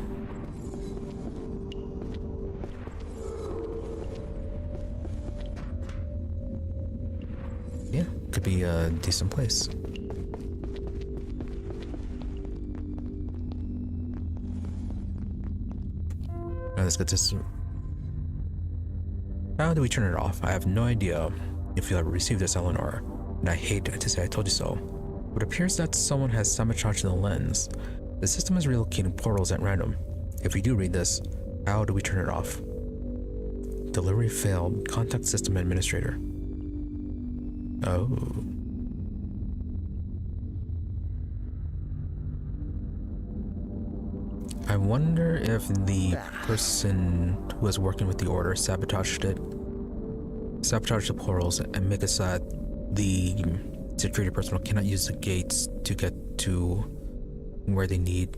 be a decent place. Now let's get this. How do we turn it off? I have no idea if you'll ever receive this, Eleanor, and I hate to say I told you so. But it appears that someone has sabotaged the lens. The system is relocating portals at random. If we do read this, how do we turn it off? Delivery failed. Contact system administrator. Oh. I wonder if the person who was working with the order sabotaged the portals and make it so that the security personnel cannot use the gates to get to where they need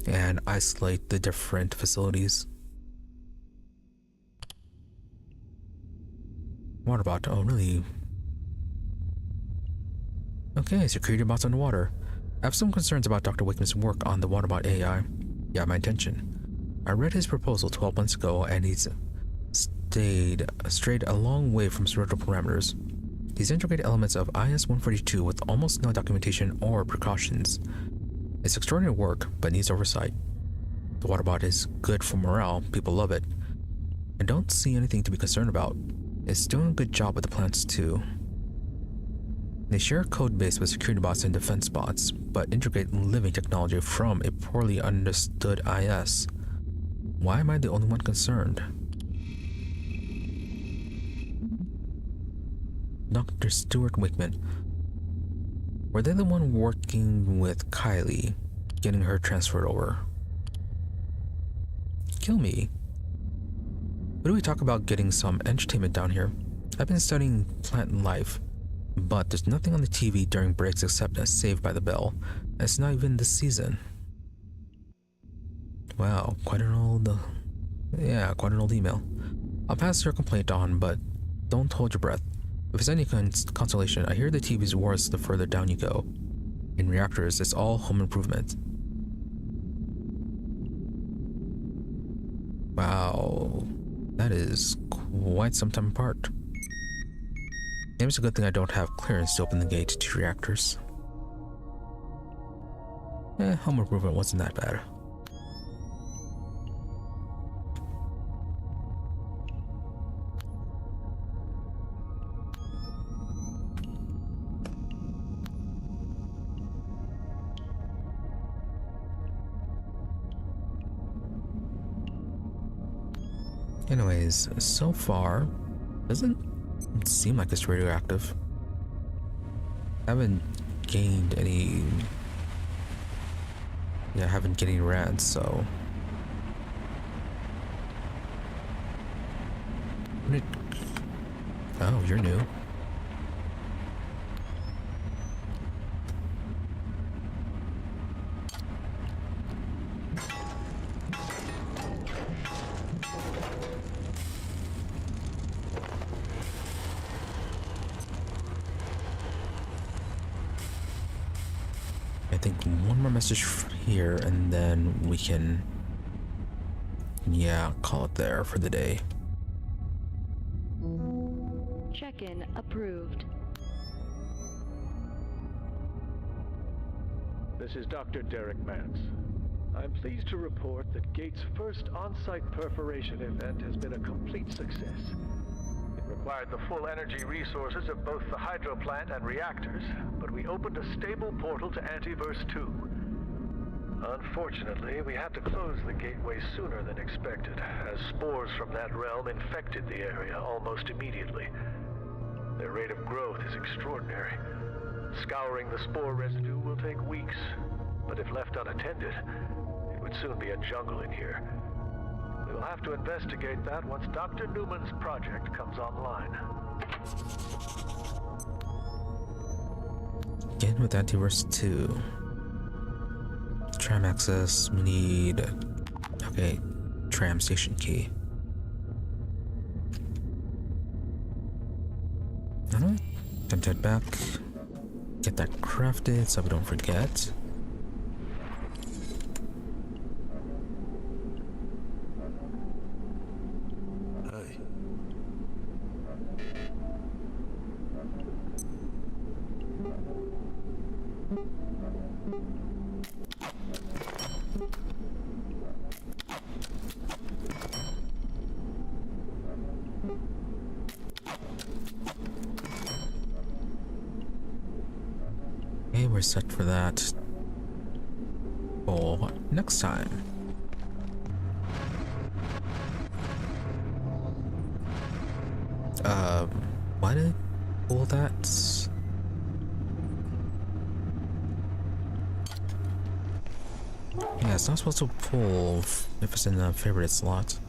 and isolate the different facilities. Water bot, oh really? Okay, security bots underwater. I have some concerns about Dr. Wakeman's work on the waterbot AI. Yeah, my intention. I read his proposal 12 months ago and he's strayed a long way from spiritual parameters. He's integrated elements of IS-142 with almost no documentation or precautions. It's extraordinary work, but needs oversight. The waterbot is good for morale, people love it. I don't see anything to be concerned about. It's doing a good job with the plants too. They share a code base with security bots and defense bots, but integrate living technology from a poorly understood IS. Why am I the only one concerned? Dr. Stuart Wakeman. Were they the one working with Kylie, getting her transferred over? Kill me. What do we talk about getting some entertainment down here? I've been studying plant life, but there's nothing on the TV during breaks except a Saved by the Bell. It's not even this season. Wow, quite an old email. I'll pass your complaint on, but don't hold your breath. If it's any consolation, I hear the TV's worse the further down you go. In reactors, it's all home improvement. Wow, that is quite some time apart. Maybe it's a good thing I don't have clearance to open the gate to reactors. Home improvement wasn't that bad. Anyways, so far, doesn't seem like it's radioactive. I haven't gained any... Yeah, I haven't gained any rads, so... Oh, you're new. I think one more message here and then we can, call it there for the day. Check-in approved. This is Dr. Derek Mance. I'm pleased to report that Gates' first on-site perforation event has been a complete success. It required the full energy resources of both the Hydroplant and reactors, but we opened a stable portal to Antiverse 2. Unfortunately, we had to close the gateway sooner than expected, as spores from that realm infected the area almost immediately. Their rate of growth is extraordinary. Scouring the spore residue will take weeks, but if left unattended, it would soon be a jungle in here. We will have to investigate that once Dr. Newman's project comes online. Again with Antiverse 2. Tram access, we need... Okay, tram station key. Alright, time to head back. Get that crafted so we don't forget. we're set for that for next time. Why did it pull that? Yeah, it's not supposed to pull if it's in the favorite slot.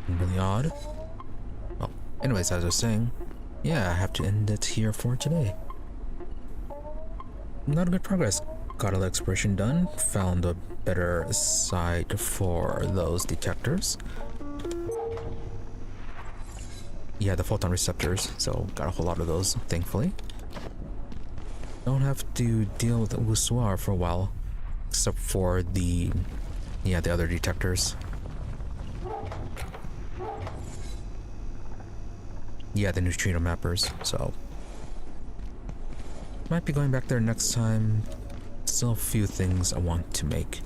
Really odd. Well, anyways, as I was saying, yeah, I have to end it here for today. Not good progress. Got a little exploration done, found a better site for those detectors. Yeah, the photon receptors, so got a whole lot of those, thankfully. Don't have to deal with Voussoir for a while, except for the other detectors. Yeah, the neutrino mappers, so might be going back there next time. Still a few things I want to make.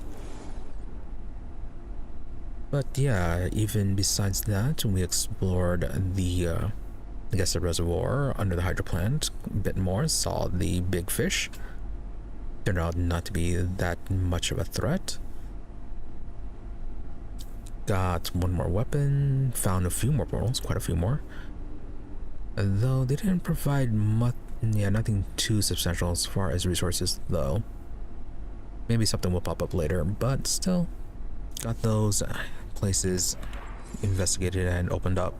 But yeah, even besides that, we explored the, I guess the reservoir under the Hydroplant a bit more, saw the big fish. Turned out not to be that much of a threat. Got one more weapon, found a few more portals, quite a few more. Though they didn't provide much, nothing too substantial as far as resources though. Maybe something will pop up later, but still got those places investigated and opened up.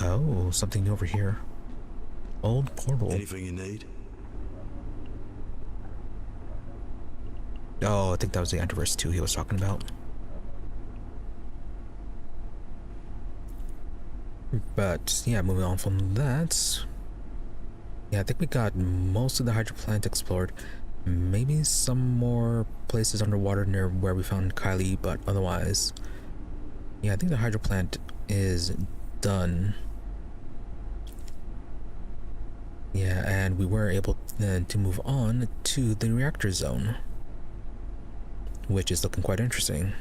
Oh, something over here. Old portal. Anything you need? Oh, I think that was the Antiverse 2 he was talking about. But yeah, moving on from that. Yeah, I think we got most of the Hydroplant explored. Maybe some more places underwater near where we found Kylie, but otherwise, yeah, I think the Hydroplant is done. Yeah, and we were able then to move on to the reactor zone, which is looking quite interesting.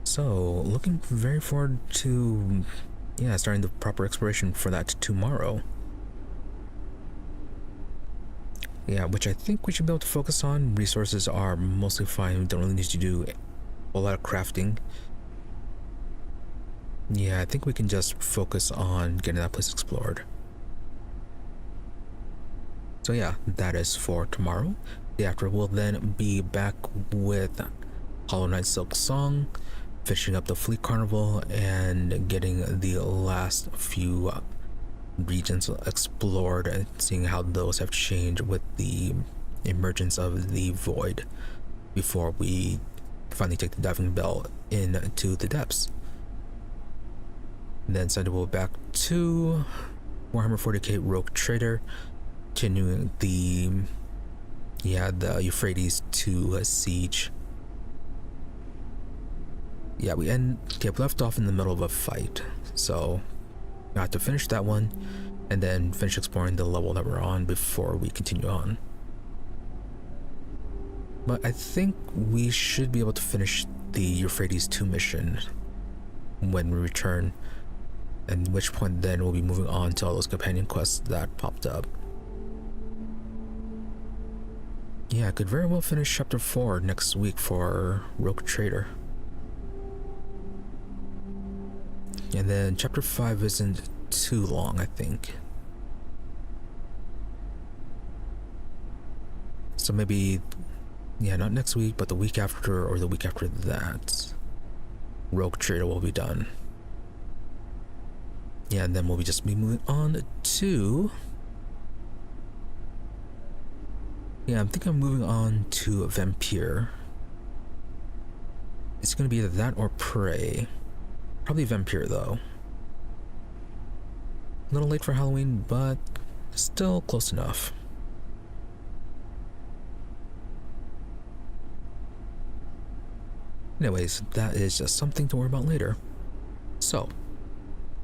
So, looking very forward to, yeah, starting the proper exploration for that tomorrow. Yeah, which I think we should be able to focus on. Resources are mostly fine. We don't really need to do a lot of crafting. Yeah, I think we can just focus on getting that place explored. So yeah, that is for tomorrow. The after we'll then be back with Hollow Knight Silk Song, finishing up the Fleet Carnival, and getting the last few regions explored and seeing how those have changed with the emergence of the void before we finally take the diving bell into the depths. And then send it back to Warhammer 40k Rogue Trader, continuing the Euphrates 2 siege. Yeah, we left off in the middle of a fight, so we have to finish that one and then finish exploring the level that we're on before we continue on. But I think we should be able to finish the Euphrates 2 mission when we return, at which point then we'll be moving on to all those companion quests that popped up. Yeah, I could very well finish chapter 4 next week for Rogue Trader. And then chapter 5 isn't too long, I think. So maybe, yeah, not next week, but the week after or the week after that, Rogue Trader will be done. Yeah, and then we'll just be moving on to... Yeah, I'm thinking of moving on to Vampire. It's going to be either that or Prey. Probably Vampire, though. A little late for Halloween, but still close enough. Anyways, that is just something to worry about later. So,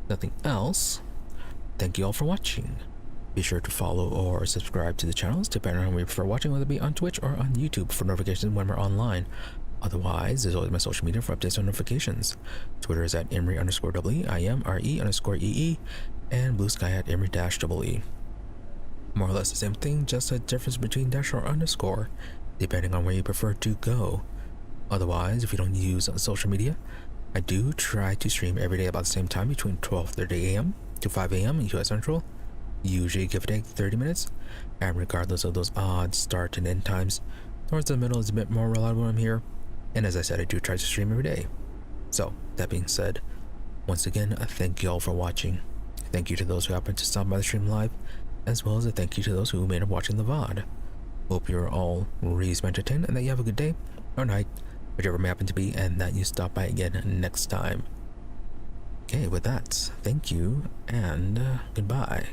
nothing else. Thank you all for watching. Be sure to follow or subscribe to the channels, depending on where you prefer watching, whether it be on Twitch or on YouTube, for notifications when we're online. Otherwise, there's always my social media for updates and notifications. Twitter is at Imre_EE, IMRE_EE, and Blue Sky at Imre-EE. More or less the same thing, just a difference between dash or underscore, depending on where you prefer to go. Otherwise, if you don't use social media, I do try to stream every day about the same time between 12:30 a.m. to 5 a.m. in US Central, usually give or take 30 minutes, and regardless of those odd start and end times, towards the middle is a bit more reliable when I'm here, and as I said, I do try to stream every day. So, that being said, once again, I thank you all for watching. Thank you to those who happened to stop by the stream live, as well as a thank you to those who made up watching the VOD. Hope you're all reasonably entertained and that you have a good day or night, whichever it may happen to be, and that you stop by again next time. Okay, with that, thank you and goodbye.